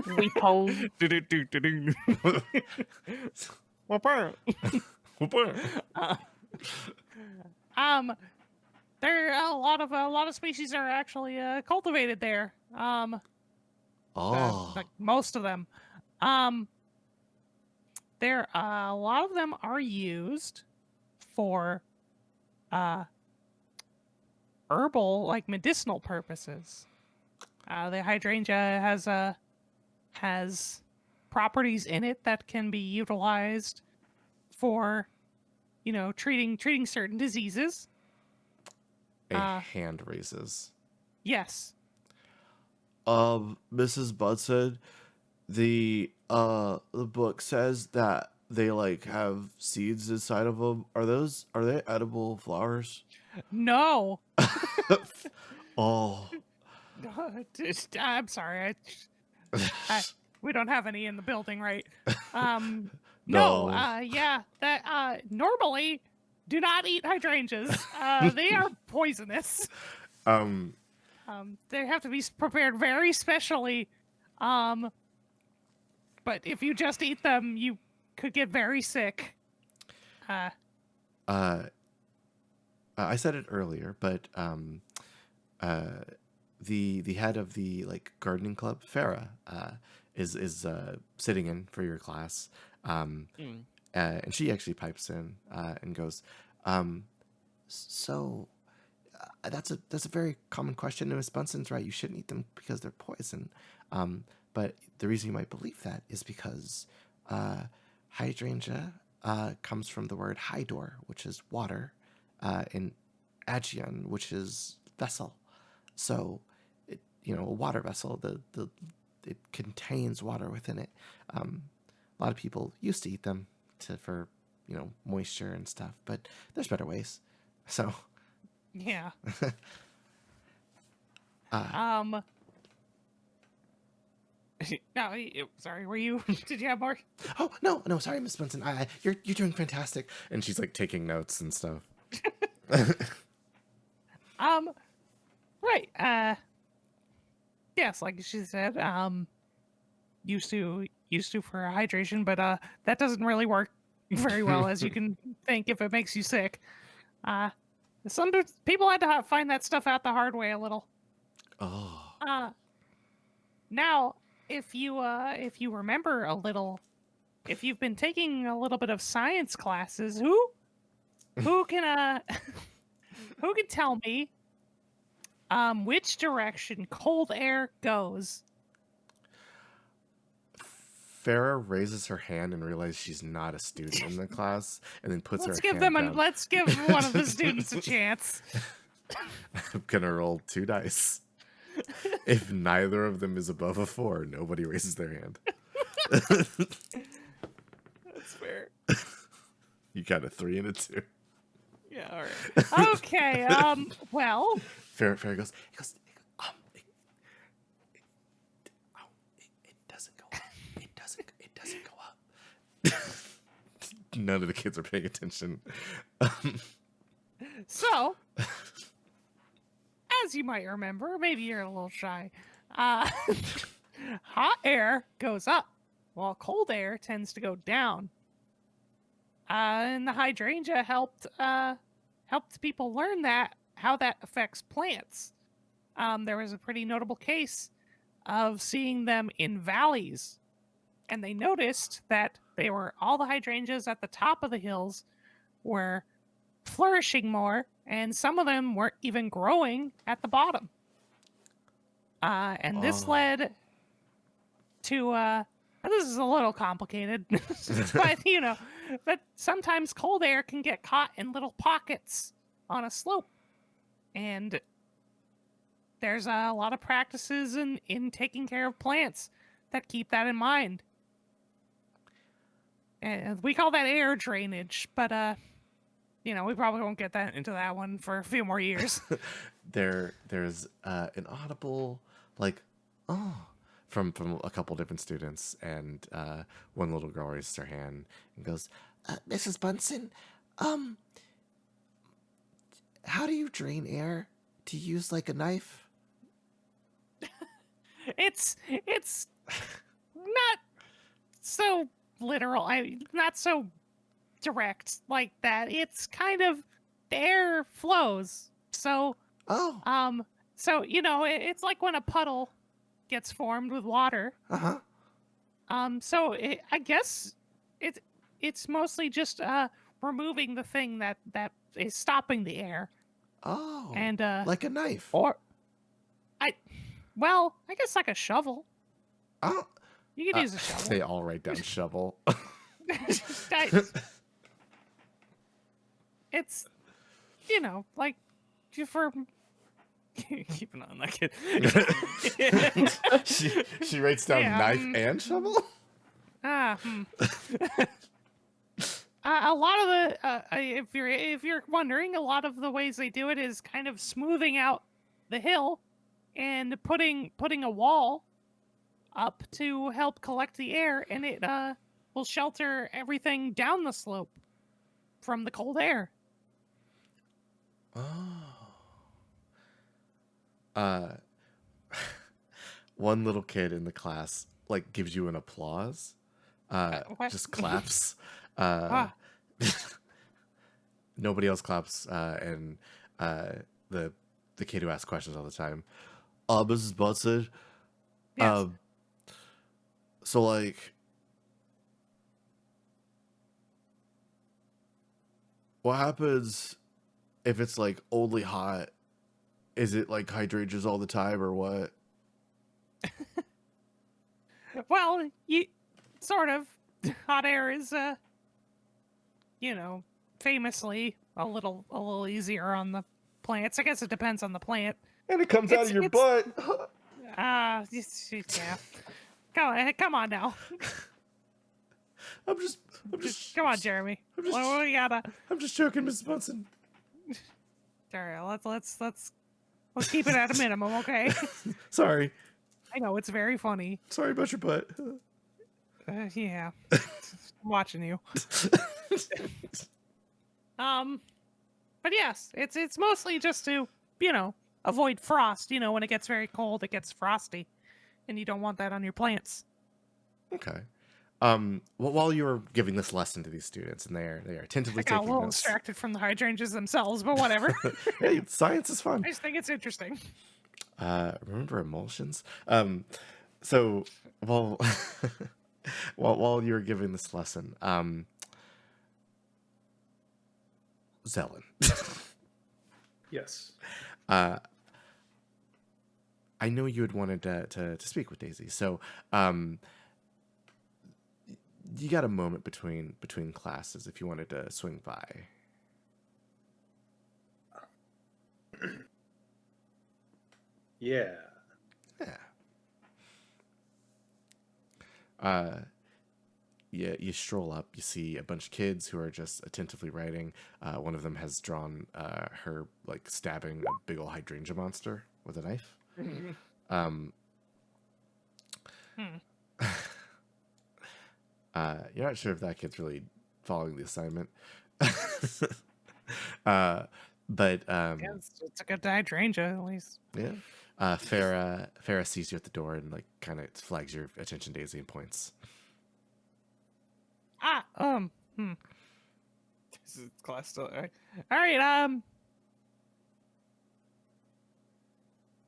Weepon. Do-do-do-do-do. Whopper. There are a lot of species are actually cultivated there. Oh. Like most of them. There a lot of them are used for herbal, like medicinal purposes. The hydrangea has properties in it that can be utilized for, treating certain diseases. A hand raises. Yes. Mrs. Budson, the book says that they like have seeds inside of them. Are they edible flowers? No. Oh. I'm sorry. We don't have any in the building, right? No. Yeah. That normally do not eat hydrangeas. They are poisonous. They have to be prepared very specially. But if you just eat them, you could get very sick. I said it earlier, but the head of the like gardening club, Farah, is sitting in for your class, and she actually pipes in and goes, so that's a very common question. And Miss Bunson's right. You shouldn't eat them because they're poison. But the reason you might believe that is because hydrangea comes from the word hydor, which is water, and agion, which is vessel. So, a water vessel. It contains water within it. A lot of people used to eat them for moisture and stuff, but there's better ways. So. Yeah. No, sorry. Were you? Did you have more? Oh no! Sorry, Miss Benson. You're doing fantastic. And she's like taking notes and stuff. Right. Yes, like she said, used to for hydration, but that doesn't really work very well, as you can think, if it makes you sick. Some people had to find that stuff out the hard way a little. Oh. Now, if you remember a little, if you've been taking a little bit of science classes, who can who can tell me which direction cold air goes? Farah raises her hand and realizes she's not a student in the class, and then puts Let's her give hand them down. let's give one of the students a chance. I'm gonna roll 2 dice. If neither of them is above a 4, nobody raises their hand. That's fair. You got a 3 and a 2. Yeah, all right. Okay. Well. Farah goes. It doesn't go up. It doesn't go up. None of the kids are paying attention. So, as you might remember, maybe you're a little shy, uh, hot air goes up, while cold air tends to go down. And the hydrangea helped people learn that how that affects plants. There was a pretty notable case of seeing them in valleys, and they noticed that all the hydrangeas at the top of the hills were flourishing more, and some of them weren't even growing at the bottom. And this Oh. led to this is a little complicated, but but sometimes cold air can get caught in little pockets on a slope, and there's a lot of practices in taking care of plants that keep that in mind. And we call that air drainage, but we probably won't get that into that one for a few more years. There's an audible like, oh, from a couple different students, and one little girl raises her hand and goes, "Mrs. Bunsen, how do you drain air? Do you use like a knife?" It's not so literal. Not so direct like that. It's kind of the air flows. So Oh, it's like when a puddle gets formed with water. uh-huh. I guess it's mostly just removing the thing that is stopping the air. Oh, And like a knife. or I guess like a shovel. Oh, You could use a shovel. they all write down shovel. It's like for Keep an eye on that kid. she writes down Yeah, knife and shovel. A lot of the if you're wondering, a lot of the ways they do it is kind of smoothing out the hill and putting a wall up to help collect the air, and it will shelter everything down the slope from the cold air. Oh. One little kid in the class like gives you an applause. What? Just claps. Ah. Nobody else claps, and the kid who asks questions all the time. Mrs. Bunsen, Yes. so like, what happens if it's like only hot? Is it like hydrangeas all the time or what? Well, you sort of hot air is famously a little easier on the plants. I guess it depends on the plant. And it comes out of your butt. Yeah. Come on now. I'm just Come on, Jeremy. I'm just- Well, we gotta. I'm just joking, Mrs. Bunsen. All right, let's keep it at a minimum, okay? Sorry. I know it's very funny. Sorry about your butt. Yeah, I'm watching you. But yes, it's mostly just to avoid frost. When it gets very cold, it gets frosty, and you don't want that on your plants. Okay. Well, while you were giving this lesson to these students, and they are attentively I got a taking little notes. distracted from the hydrangeas themselves, but whatever. Hey, science is fun. I just think it's interesting. Remember emulsions? So while while you were giving this lesson, Zelen, Yes. I know you had wanted to speak with Daisy, so you got a moment between classes if you wanted to swing by. Yeah. Yeah. Yeah, you stroll up, you see a bunch of kids who are just attentively writing. One of them has drawn her like stabbing a big old hydrangea monster with a knife. You're not sure if that kid's really following the assignment. But Yeah, it's a good hydrangea at least. yeah, Farah sees you at the door and like kind of flags your attention, Daisy, and points. This is class still. All right. All right,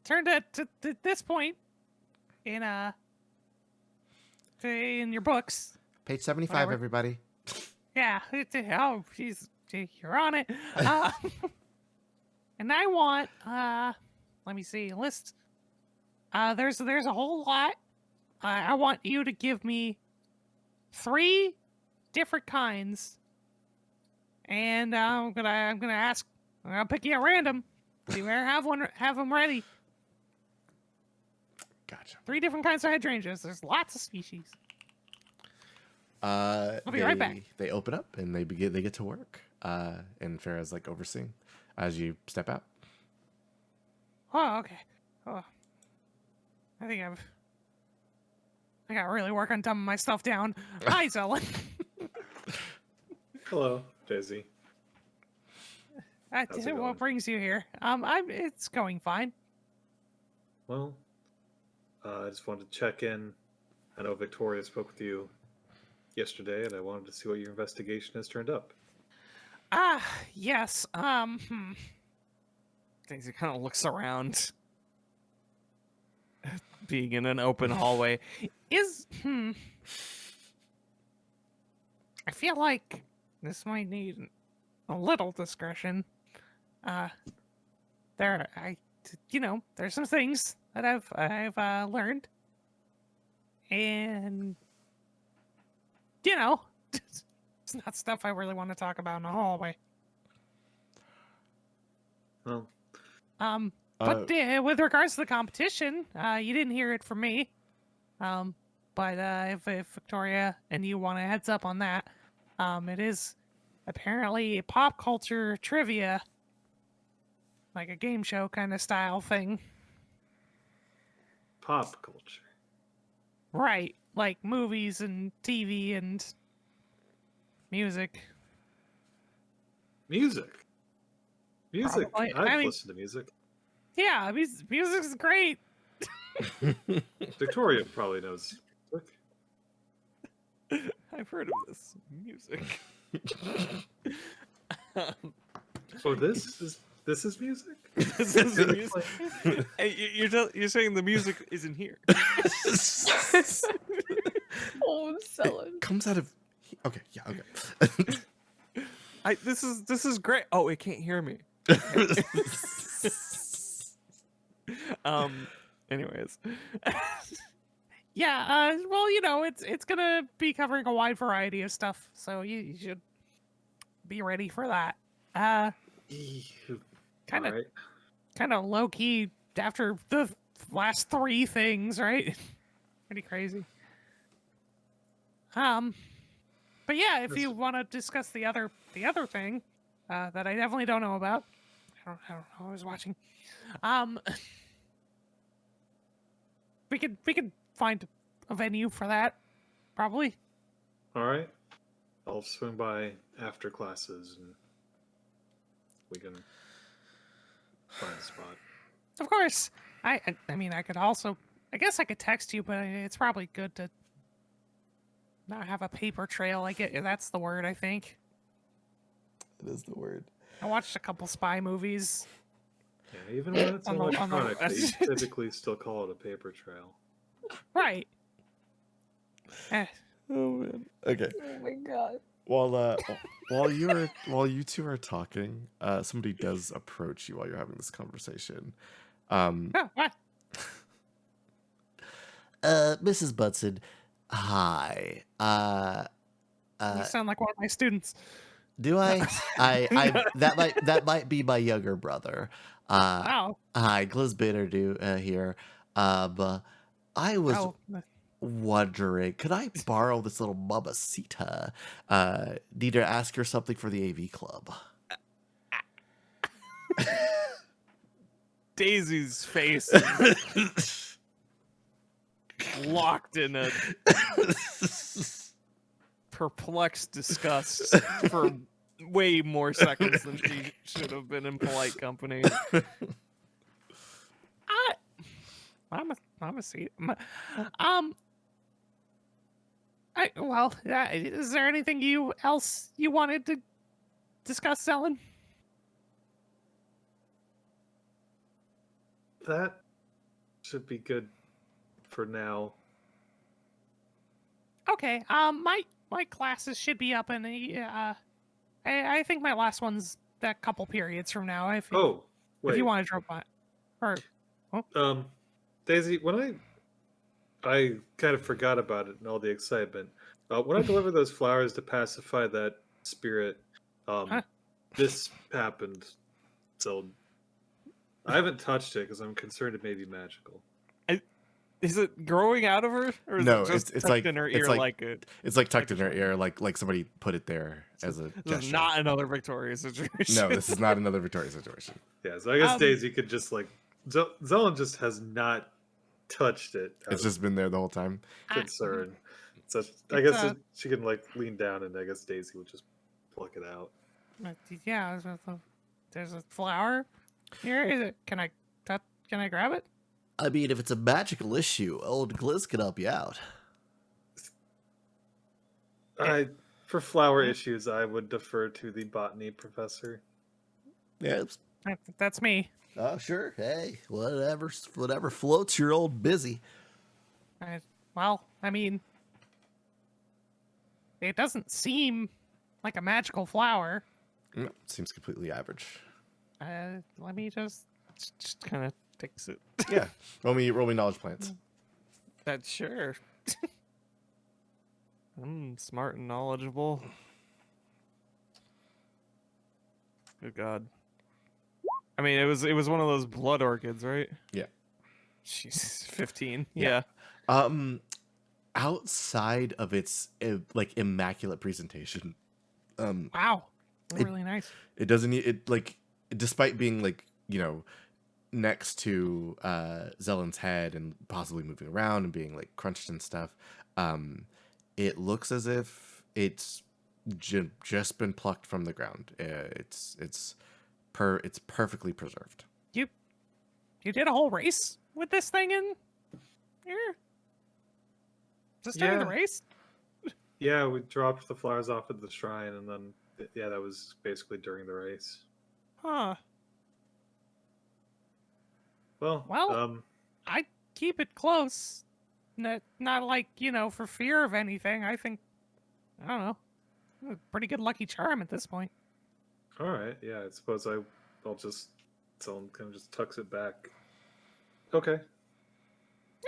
turn to this point in in your books. Page 75, Whatever. everybody. Yeah. Oh, you're on it. And I want let me see, list. There's a whole lot. I want you to give me 3 different kinds, and I'm gonna pick you at random. So you better have them ready. Gotcha. 3 different kinds of hydrangeas. There's lots of species. I'll be right back. They open up and they get to work. And Farah's like overseeing as you step out. Oh, okay. Oh, I gotta really work on dumbing my stuff down. Hi, Zelen. Hello, Daisy. How's it going? What brings you here? It's going fine. Well, I just wanted to check in. I know Victoria spoke with you yesterday, and I wanted to see what your investigation has turned up. Yes. Daisy kind of looks around, being in an open hallway. I feel like this might need a little discretion. There's some things that I've learned, and it's not stuff I really want to talk about in the hallway. Well, But with regards to the competition, you didn't hear it from me. But if Victoria and you want a heads up on that, it is apparently a pop culture trivia, like a game show kind of style thing. pop culture. Right, like movies and TV and music. Music. Probably. I've I mean- listened to music. Yeah, music's great. Victoria probably knows music. I've heard of this music. Oh, this is music? This is the music. Hey, you're saying the music isn't here. Oh, Zelen. It comes out of. Okay, yeah, okay. This is great. Oh, it can't hear me. Anyways. Yeah, well, it's gonna be covering a wide variety of stuff, so you should be ready for that. Kind of Alright. low key after the last 3 things, right? Pretty crazy. But yeah, if you want to discuss the other thing that I definitely don't know about, I don't know. I was watching. We could find a venue for that, probably. Alright. I'll swing by after classes and we can find a spot. Of course. I mean, I guess I could text you, but it's probably good to not have a paper trail. That's the word, I think. That is the word. I watched a couple spy movies. Yeah, even when it's On the- on the- electronic, they typically still call it a paper trail. Right. Oh man. Okay. Oh my god. While you two are talking, somebody does approach you while you're having this conversation. Oh, what? Mrs. Butson, hi. You sound like one of my students. Do I? I that might be my younger brother. Oh. Hi, Glizbitter here. But I was Oh. wondering, could I borrow this little mamacita? Need to ask her something for the AV club. Daisy's face is locked in a perplexed disgust for way more seconds than she should have been in polite company. I, I'm a seat. Um, well, is there anything else you wanted to discuss, Ellen? That should be good for now. Okay. My classes should be up in I think my last one's that couple periods from now. If Oh, if wait. you want to drop by, or Daisy, when I kind of forgot about it and all the excitement. When I delivered those flowers to pacify that spirit, Huh? this happened. So I haven't touched it because I'm concerned it may be magical. Is it growing out of her, or is No, it just it's tucked like in her it's ear like like it? it's like tucked like in a her shoulder. ear, like somebody put it there as a This is gesture. not another Victoria situation. No, this is not another Victoria situation. Yeah, so I guess Um, Daisy could just like Zelen just has not touched it out It's of just been there the whole time. concern. So I It's, guess she can like lean down and I guess Daisy would just pluck it out. yeah. There's a flower here. Is it? Can I grab it? I mean, if it's a magical issue, old Gliz can help you out. For flower issues, I would defer to the botany professor. Yeah. That's me. Oh, sure. Hey, whatever floats your old busy. Well, I mean, it doesn't seem like a magical flower. Seems completely average. Let me just kind of takes it. Yeah. roll me knowledge plants. That's sure. I'm smart and knowledgeable. Good God. I mean, it was one of those blood orchids, right? Yeah. She's 15. Yeah. Yeah. Outside of its like immaculate presentation, wow, really nice. it doesn't need it like despite being like next to Zelen's head and possibly moving around and being like crunched and stuff, it looks as if it's just been plucked from the ground. It's perfectly preserved. You did a whole race with this thing in here? Just during the Yeah. race? Yeah, we dropped the flowers off at the shrine, and then yeah, that was basically during the race. Huh. Well, I keep it close. Not like, for fear of anything. I think, I don't know, a pretty good lucky charm at this point. all right. Yeah, I suppose I'll just Zelen kind of just tucks it back. Okay.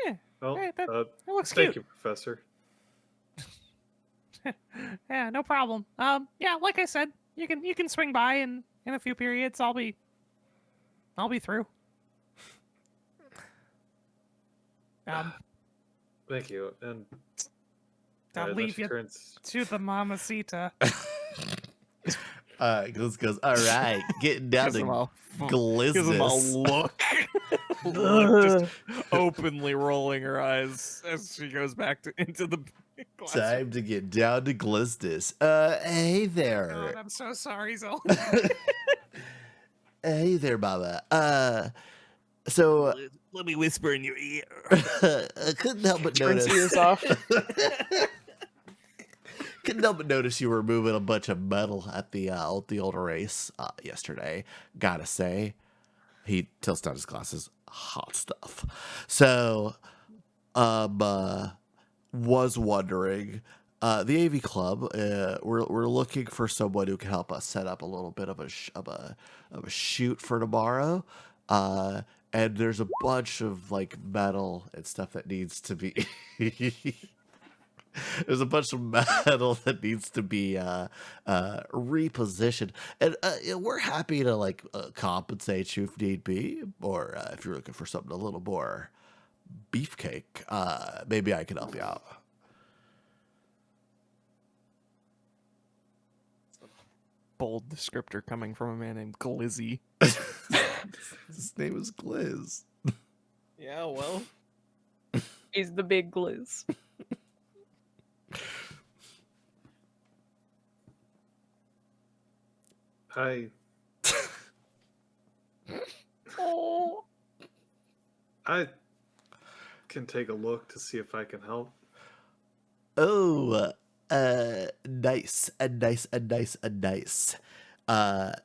Yeah, Well, hey, that looks thank cute. you, Professor. Yeah, no problem. Yeah, like I said, you can swing by in a few periods. I'll be through. Thank you. And I'll then leave she you turns. to the mamacita. Goes, all right, getting down Gives him a Glizzes. look. Just openly rolling her eyes as she goes back into the classroom. Time to get down to Glizdis. Hey there. God, I'm so sorry, Zol. Hey there, Mama. So Let me whisper in your ear. I couldn't help but Turns notice. ears off. Couldn't help but notice you were moving a bunch of metal at the old race yesterday. Gotta say, he tilts down his glasses. Hot stuff. So, was wondering, the AV Club, we're looking for someone who can help us set up a little bit of a shoot for tomorrow. And there's a bunch of like metal and stuff that needs to be. There's a bunch of metal that needs to be repositioned, and we're happy to like compensate you if need be, or if you're looking for something a little more beefcake, maybe I can help you out. Bold descriptor coming from a man named Glizzy. His name is Gliz. Yeah, well. He's the big Gliz. I Oh. I can take a look to see if I can help. Oh, nice, nice.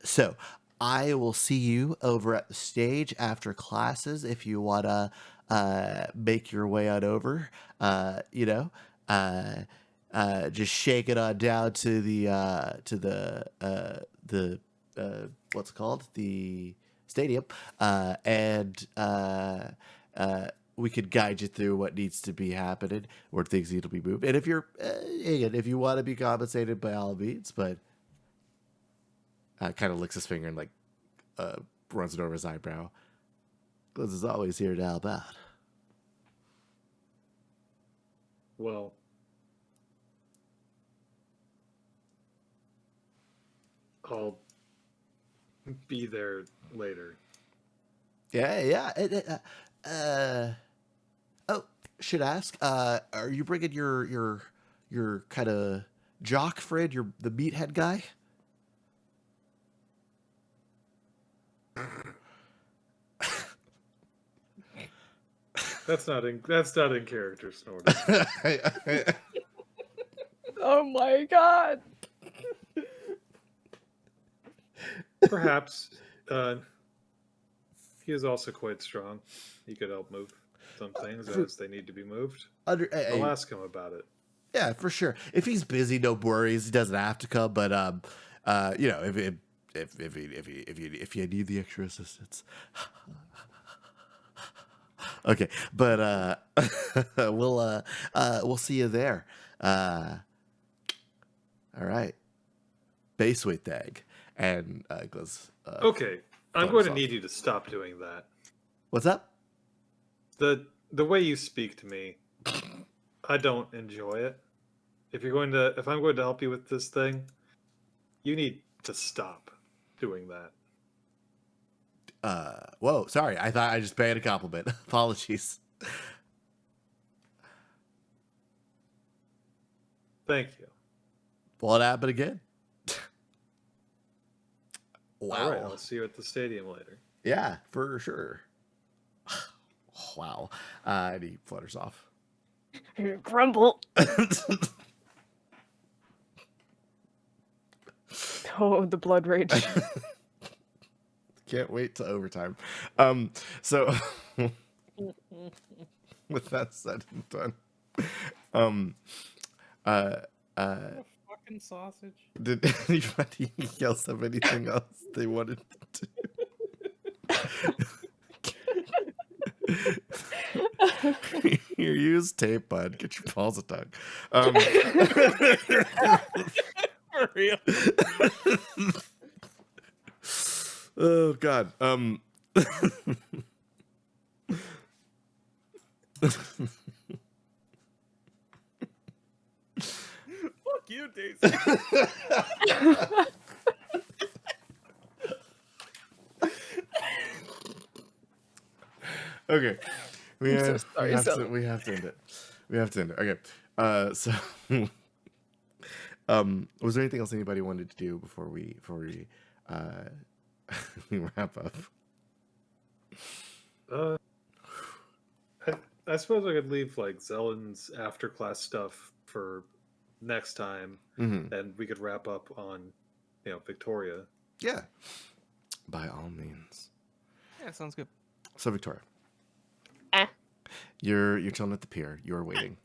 So I will see you over at the stage after classes if you wanna make your way on over. You know, uh, just shake it on down to the what's it called, the stadium, and we could guide you through what needs to be happening or things need to be moved. And if you're again, if you want to be compensated, by all means, but kind of licks his finger and like uh, runs it over his eyebrow. Liz is always here to help out. Well, I'll be there later. Yeah. Oh, should ask. Are you bringing your kind of jock friend, the meathead guy? That's not in character, Snorty. Oh my god. Perhaps he is also quite strong. He could help move some things as they need to be moved. I'll ask him about it. Yeah, for sure. If he's busy, no worries. He doesn't have to come. But you know, if you need the extra assistance, okay. But we'll see you there. All right, base weight tag and goes. Okay, I'm flutters going to off. need you to stop doing that. What's up? The way you speak to me, I don't enjoy it. If I'm going to help you with this thing, you need to stop doing that. Whoa, sorry. I thought I just paid a compliment. Apologies. Thank you. What happened again? Wow. All right, I'll see you at the stadium later. Yeah, for sure. Wow. And he flutters off. Grumble. Oh, the blood rage. Can't wait to overtime. So with that said and done, Fucking sausage. did anybody else have anything else they wanted to do? Here, use tape, bud. Get your balls a tongue. For real. Oh God. Fuck you, Daisy. Okay. We I'm so have, sorry, we have to Sel. we have to end it. We have to end it. Okay. So was there anything else anybody wanted to do before we we wrap up? I suppose I could leave like Zellen's after class stuff for next time, Mm-hmm. and we could wrap up on, Victoria. Yeah. By all means. Yeah, sounds good. So Victoria, Eh. you're chilling at the pier. You're waiting.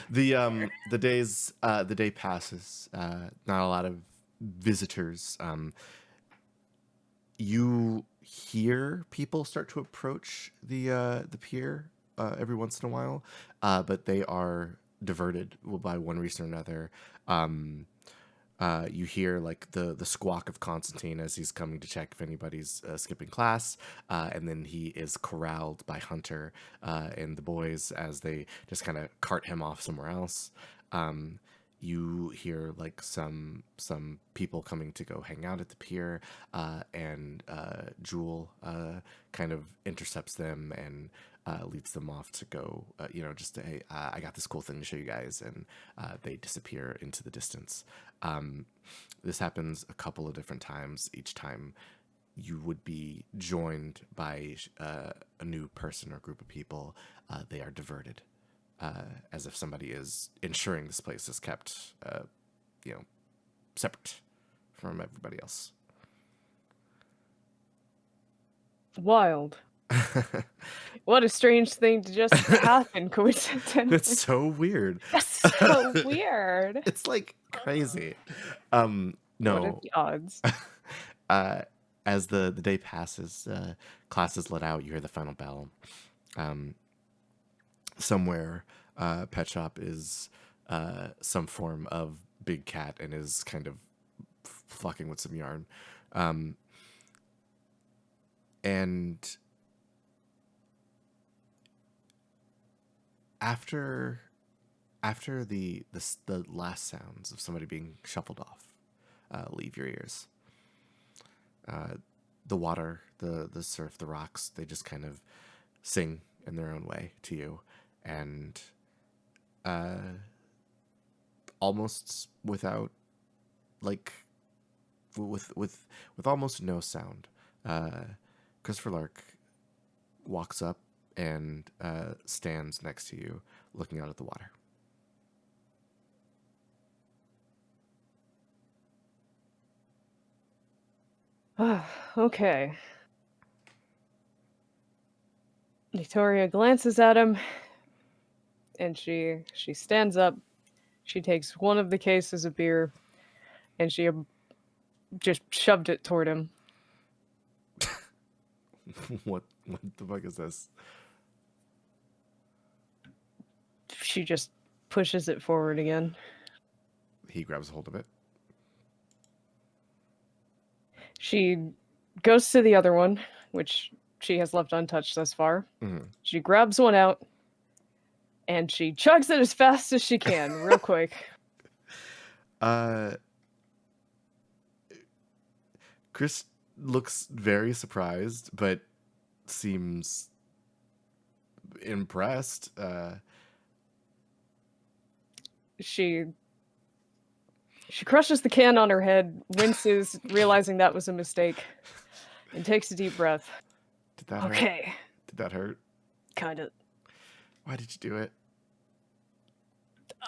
The day passes. Not a lot of visitors. You hear people start to approach the pier every once in a while, but they are diverted by one reason or another. You hear like the squawk of Constantine as he's coming to check if anybody's skipping class, and then he is corralled by Hunter and the boys as they just kind of cart him off somewhere else. You hear like some people coming to go hang out at the pier, and Jewel kind of intercepts them and leads them off to go, just to, hey, I got this cool thing to show you guys, and they disappear into the distance. This happens a couple of different times. Each time you would be joined by a new person or group of people. They are diverted, as if somebody is ensuring this place is kept, separate from everybody else. Wild. What a strange thing to just happen, coincidentally. It's so weird. That's so weird. It's like crazy. What are No. the odds? As the day passes, class is let out. You hear the final bell. Somewhere, Pet Shop is some form of big cat and is kind of fucking with some yarn. And after the last sounds of somebody being shuffled off leave your ears, the water, the surf, the rocks, they just kind of sing in their own way to you, and almost without, like, with almost no sound, Christopher Lark walks up and stands next to you, looking out at the water. Okay. Victoria glances at him, and she stands up. She takes one of the cases of beer, and she just shoved it toward him. What the fuck is this? She just pushes it forward again. He grabs hold of it. She goes to the other one, which she has left untouched thus far. Mm-hmm. She grabs one out, and she chugs it as fast as she can, real quick. Chris looks very surprised, but seems impressed. She crushes the can on her head, winces, realizing that was a mistake, and takes a deep breath. Did that hurt? Okay, Did that hurt? kind of. Why did you do it?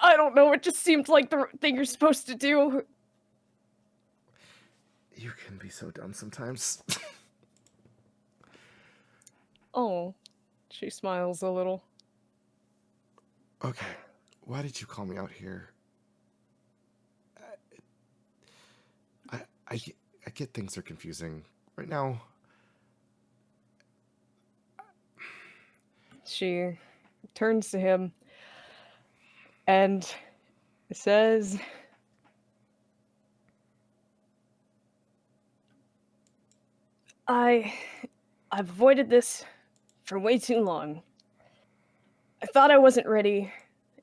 I don't know, it just seemed like the thing you're supposed to do. You can be so dumb sometimes. Oh, she smiles a little. Okay, why did you call me out here? I get things are confusing right now. She turns to him and says, I've avoided this for way too long. I thought I wasn't ready,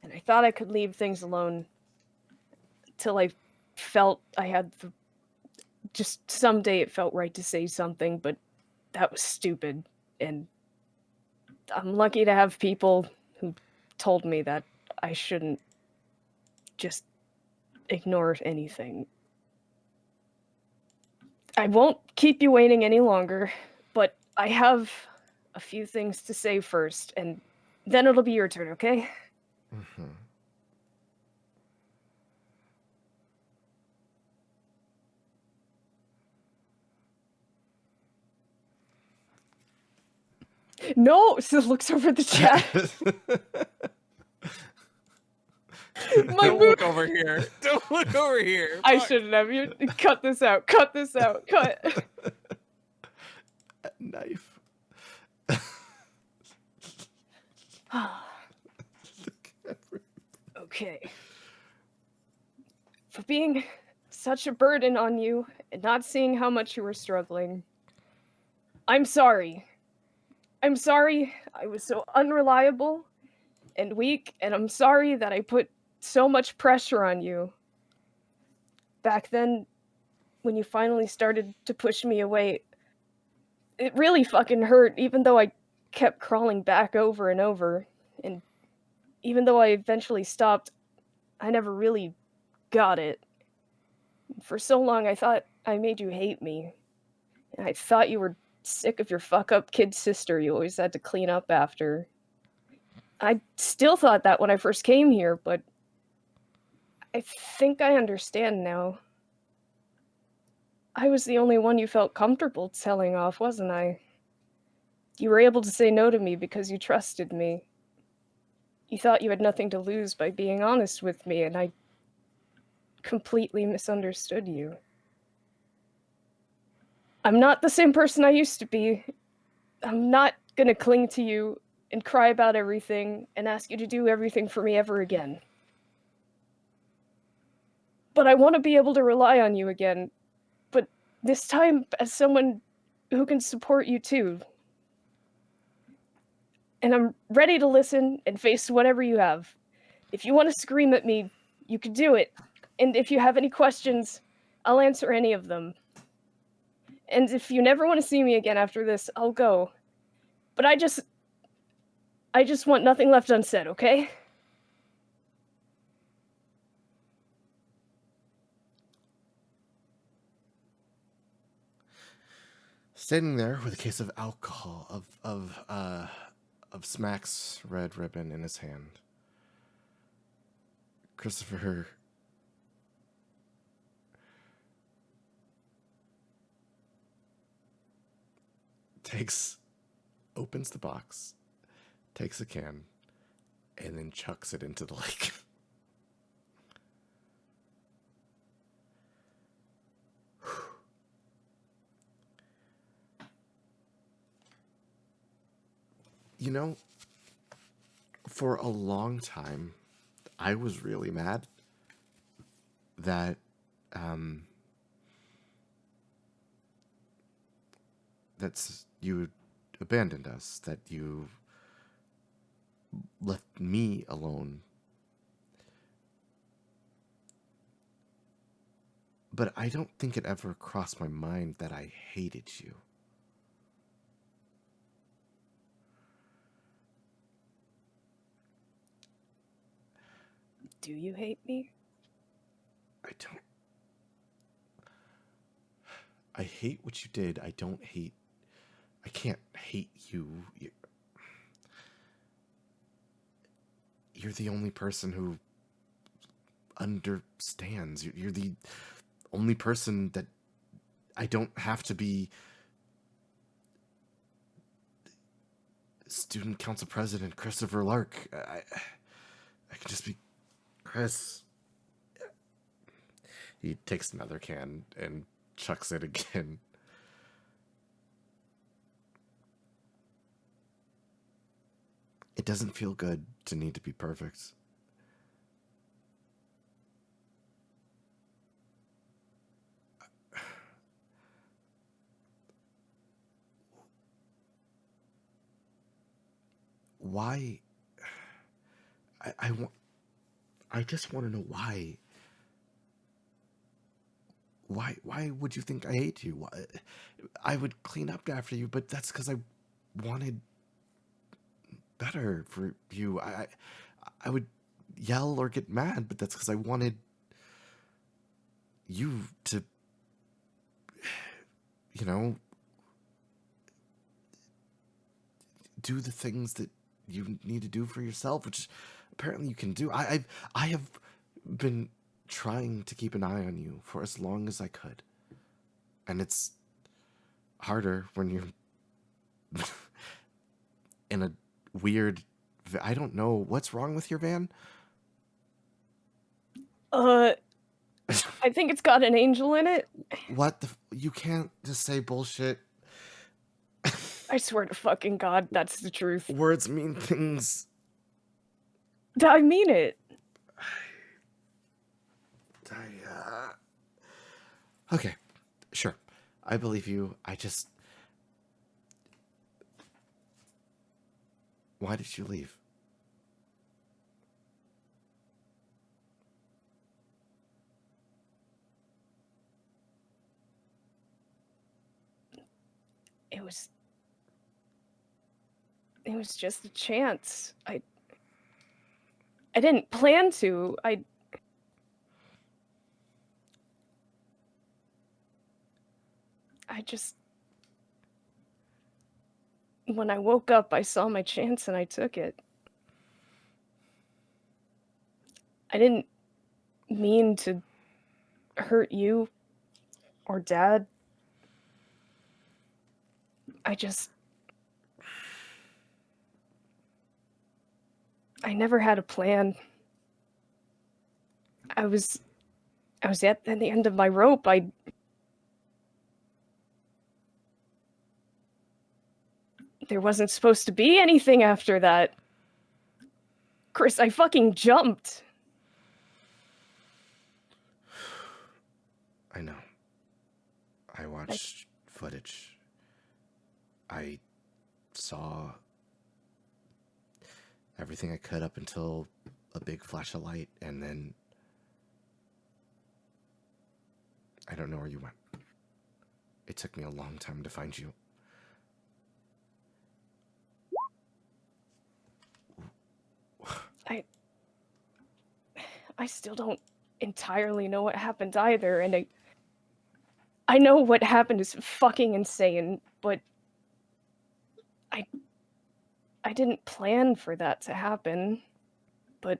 and I thought I could leave things alone till I felt I had just someday it felt right to say something, but that was stupid. And I'm lucky to have people who told me that I shouldn't just ignore anything. I won't keep you waiting any longer, but I have a few things to say first, and then it'll be your turn, okay? Mm-hmm. No! So looks over at the chat. My Don't mood. look over here. Don't look over here. I Fuck. shouldn't have. You cut this out. Cut this out. Cut. Knife. Okay. For being such a burden on you and not seeing how much you were struggling, I'm sorry. I'm sorry I was so unreliable and weak, and I'm sorry that I put so much pressure on you. Back then, when you finally started to push me away, it really fucking hurt, even though I kept crawling back over and over, and even though I eventually stopped, I never really got it. For so long, I thought I made you hate me. And I thought you were sick of your fuck-up kid sister you always had to clean up after. I still thought that when I first came here, but I think I understand now. I was the only one you felt comfortable telling off, wasn't I? You were able to say no to me because you trusted me. You thought you had nothing to lose by being honest with me, and I completely misunderstood you. I'm not the same person I used to be. I'm not gonna cling to you and cry about everything and ask you to do everything for me ever again. But I want to be able to rely on you again, but this time as someone who can support you too. And I'm ready to listen and face whatever you have. If you want to scream at me, you can do it. And if you have any questions, I'll answer any of them. And if you never want to see me again after this, I'll go. But I just want nothing left unsaid, okay? Standing there with a case of alcohol, of Smack's red ribbon in his hand, Christopher opens the box, takes a can, and then chucks it into the lake. You know, for a long time, I was really mad that that's you abandoned us, that you left me alone. But I don't think it ever crossed my mind that I hated you. Do you hate me? I don't. I hate what you did. I don't hate. I can't hate you. You're the only person who understands. You're the only person that I don't have to be student council president Christopher Lark. I can just be Chris. He takes another can and chucks it again. It doesn't feel good to need to be perfect. Why? I just want to know why. Why would you think I hate you? I would clean up after you, but that's because I wanted better for you. I would yell or get mad, but that's because I wanted you to, you know, do the things that you need to do for yourself, which apparently you can do. I have been trying to keep an eye on you for as long as I could, and it's harder when you're in a weird. I don't know what's wrong with your van. I think it's got an angel in it. What the? You can't just say bullshit. I swear to fucking God, that's the truth. Words mean things. I mean it. Okay, sure. I believe you. I just. Why did you leave? It was It was just a chance. I didn't plan to. I just, when I woke up, I saw my chance and I took it. I didn't mean to hurt you or Dad. I never had a plan. I was at the end of my rope. There wasn't supposed to be anything after that. Chris, I fucking jumped. I know. I watched footage. I saw everything I could up until a big flash of light, and then I don't know where you went. It took me a long time to find you. I still don't entirely know what happened either, and I know what happened is fucking insane, but I didn't plan for that to happen, but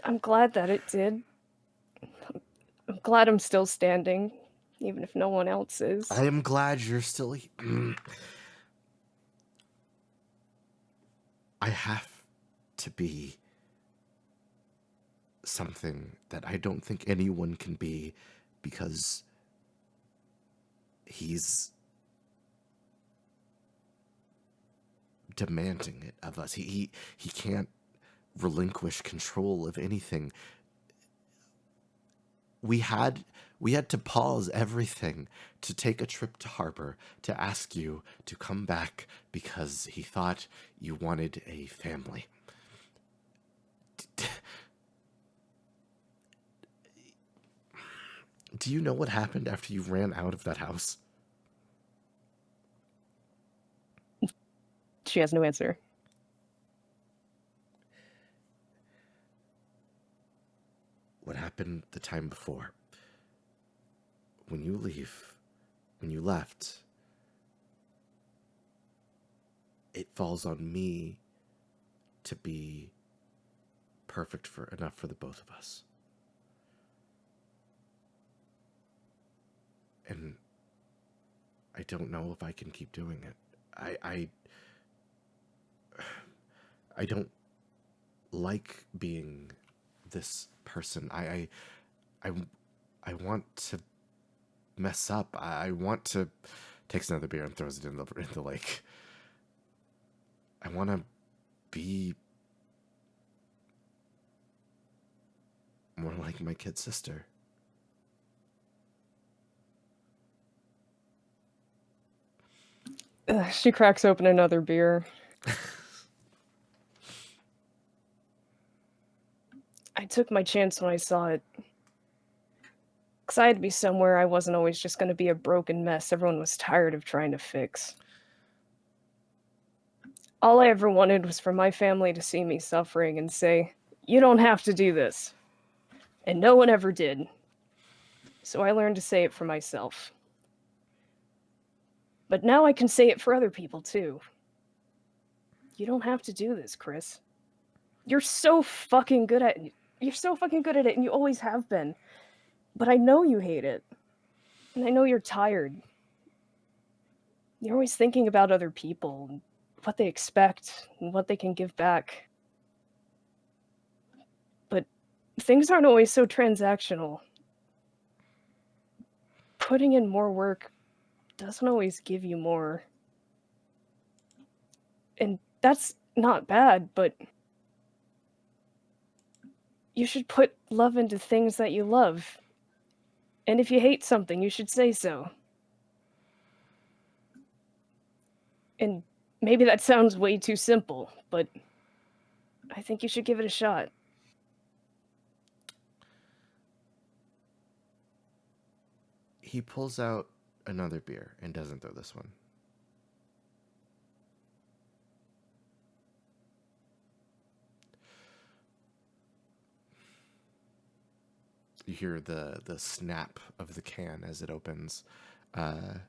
I'm glad that it did. I'm glad I'm still standing, even if no one else is. I am glad you're still. I have to be something that I don't think anyone can be, because he's demanding it of us. He can't relinquish control of anything. We had to pause everything to take a trip to harbor to ask you to come back because he thought you wanted a family. Do you know what happened after you ran out of that house? She has no answer. What happened the time before? When you left, it falls on me to be perfect enough for the both of us. And I don't know if I can keep doing it. I don't like being this person. I want to mess up. I want to. Takes another beer and throws it in the lake. I want to be more like my kid sister. She cracks open another beer. I took my chance when I saw it. Because I had to be somewhere I wasn't always just going to be a broken mess everyone was tired of trying to fix. All I ever wanted was for my family to see me suffering and say, "You don't have to do this." And no one ever did. So I learned to say it for myself. But now I can say it for other people too. You don't have to do this, Chris. You're so fucking good at it. You're so fucking good at it, and you always have been. But I know you hate it. And I know you're tired. You're always thinking about other people, and what they expect, and what they can give back. But things aren't always so transactional. Putting in more work doesn't always give you more. And that's not bad, but you should put love into things that you love. And if you hate something, you should say so. And maybe that sounds way too simple, but I think you should give it a shot. He pulls out another beer and doesn't throw this one. You hear the snap of the can as it opens. I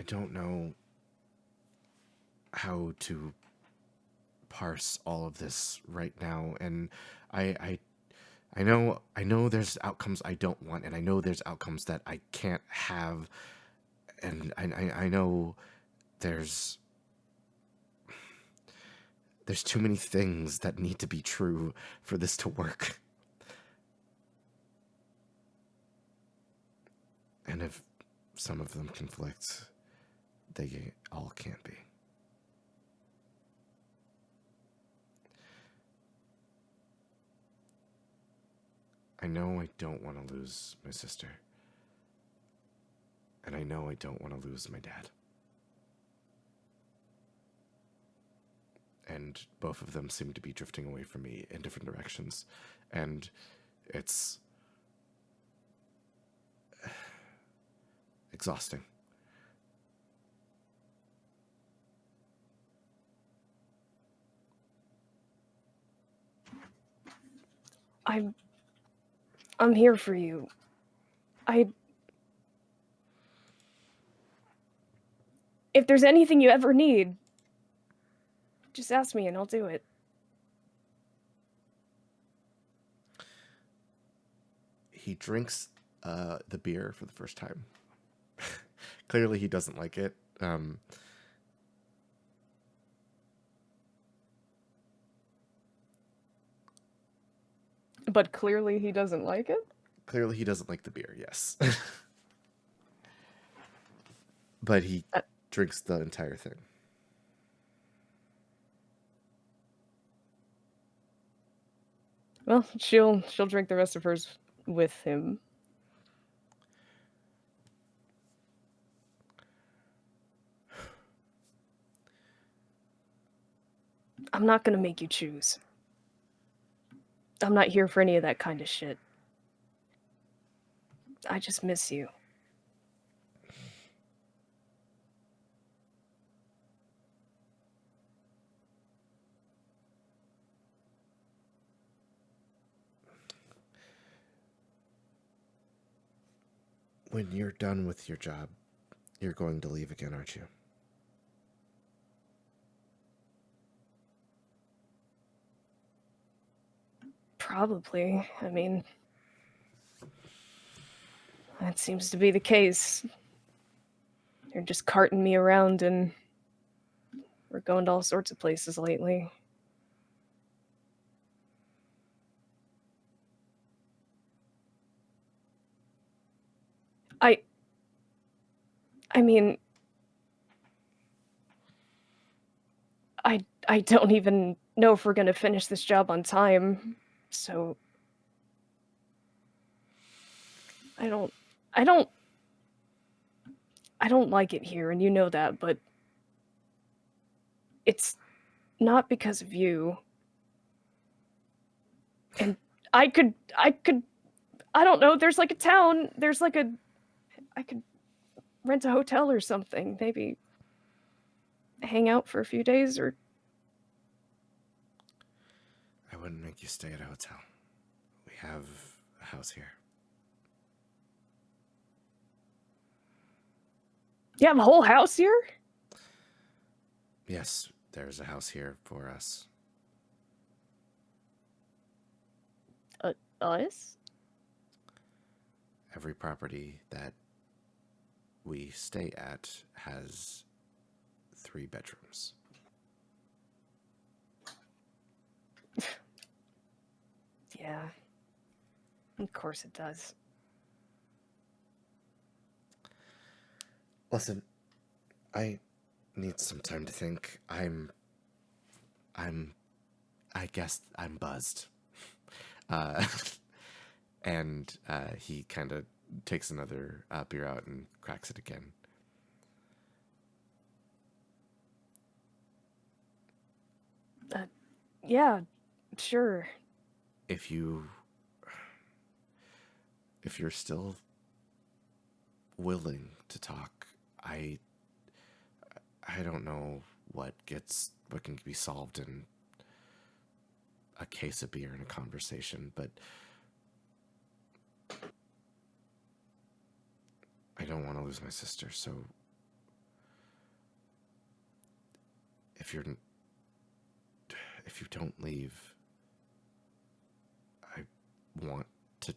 don't know how to parse all of this right now, and I I know there's outcomes I don't want, and I know there's outcomes that I can't have, and I know there's too many things that need to be true for this to work. And if some of them conflict, they all can't be. I know I don't want to lose my sister. And I know I don't want to lose my dad. And both of them seem to be drifting away from me in different directions. And it's exhausting. I'm here for you. If there's anything you ever need, just ask me and I'll do it. He drinks the beer for the first time. Clearly he doesn't like it. But clearly he doesn't like it? Clearly he doesn't like the beer, yes. But he drinks the entire thing. Well, she'll drink the rest of hers with him. I'm not gonna make you choose. I'm not here for any of that kind of shit. I just miss you. When you're done with your job, you're going to leave again, aren't you? Probably. I mean, that seems to be the case. They're just carting me around and we're going to all sorts of places lately. I mean, I don't even know if we're gonna finish this job on time, so I don't like it here, and you know that, but it's not because of you. And I could I don't know, there's like a town, I could rent a hotel or something, maybe hang out for a few days or I wouldn't make you stay at a hotel. We have a house here. you have a whole house here? Yes, there's a house here for us. Us? Every property that we stay at has 3 bedrooms. Yeah. Of course it does. Listen, I need some time to think. I guess I'm buzzed. And he kind of takes another beer out and cracks it again. Yeah, sure. If you're still willing to talk, I don't know what can be solved in a case of beer and a conversation, but I don't want to lose my sister, so if you don't leave, I want to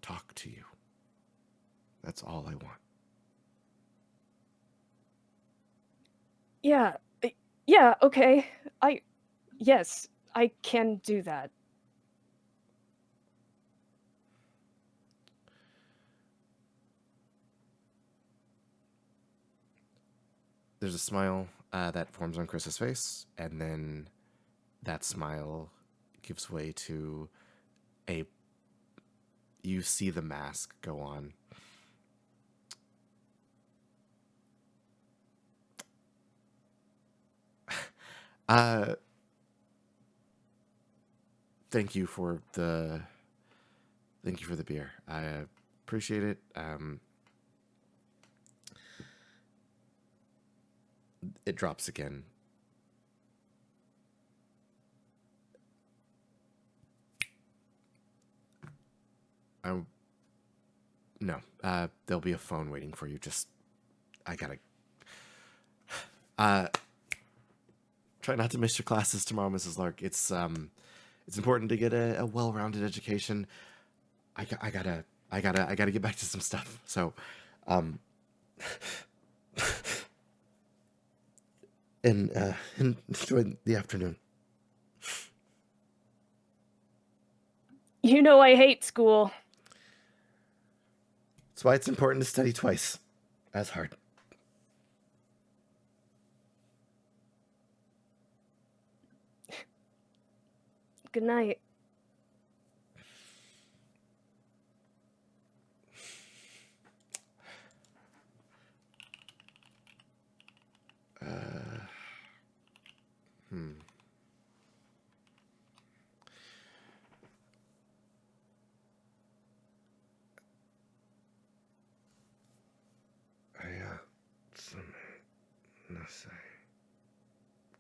talk to you. That's all I want. Yeah. Yeah, okay. Yes, I can do that. There's a smile that forms on Chris's face, and then that smile gives way to you see the mask go on. Uh, thank you for the beer. I appreciate it. It drops again. No. There'll be a phone waiting for you. Just I gotta. Try not to miss your classes tomorrow, Mrs. Lark. It's important to get a well-rounded education. I gotta get back to some stuff. So, and enjoy the afternoon. You know I hate school. That's why it's important to study twice as hard. Good night.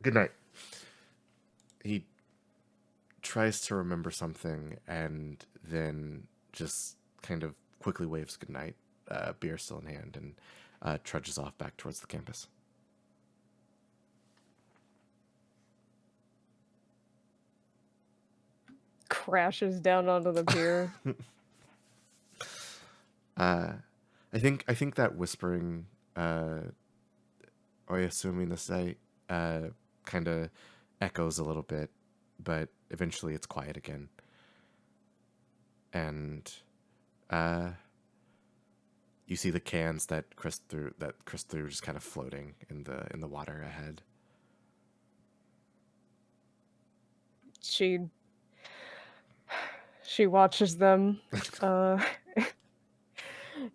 Good night. He tries to remember something and then just kind of quickly waves goodnight, beer still in hand, and trudges off back towards the campus. Crashes down onto the pier. I think that whispering, I assuming this night, kind of echoes a little bit, but eventually it's quiet again. And you see the cans that Chris threw just kind of floating in the water ahead. She watches them.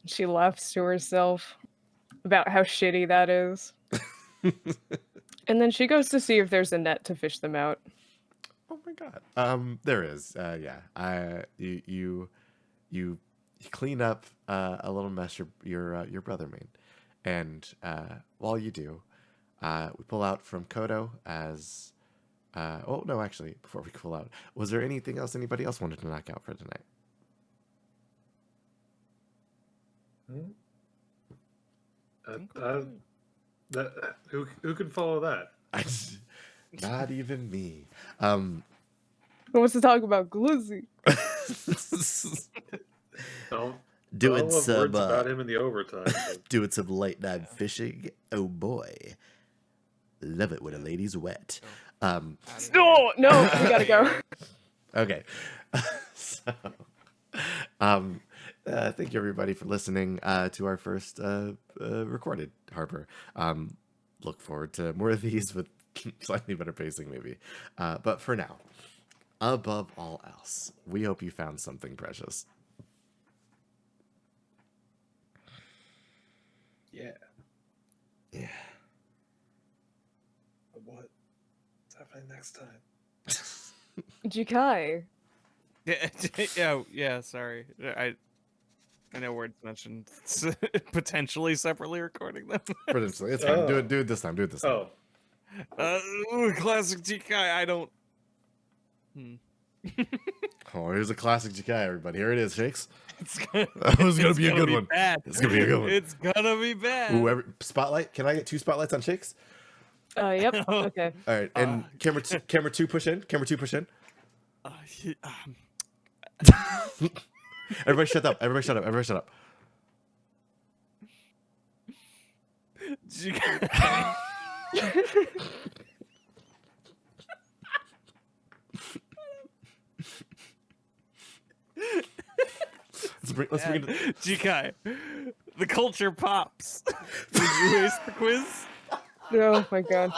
She laughs to herself about how shitty that is. And then she goes to see if there's a net to fish them out. Oh my god. There is. Yeah. You clean up a little mess your brother made, and while you do, we pull out from Kodo as. Oh no, actually, before we pull out, was there anything else anybody else wanted to knock out for tonight? Who can follow that? Not even me. Who wants to talk about Glizzy? I'll Doing love some words about him in the overtime. But doing some late night fishing. Oh boy, love it when a lady's wet. No, we gotta go. Okay. So, thank you everybody for listening to our first recorded Harper. Look forward to more of these with slightly better pacing, maybe. But for now, above all else, we hope you found something precious. yeah. Yeah. But what's happening next time? Jikai. Yeah. Sorry, I know words mentioned potentially separately recording them. Potentially. It's fine. Oh. Do it this time. Do it this time. Classic GK. I don't. Oh, here's a classic GK, everybody. Here it is, Shakes. That was gonna be a good one. Bad. It's gonna be a good one. It's gonna be bad. Ooh, spotlight. Can I get 2 spotlights on Shakes? Yep. Okay. All right, and camera 2 push in. Camera 2 push in. Everybody shut up. Everybody shut up. Everybody shut up. Let's bring it. GK. The culture pops. Did you waste the quiz? Oh my god.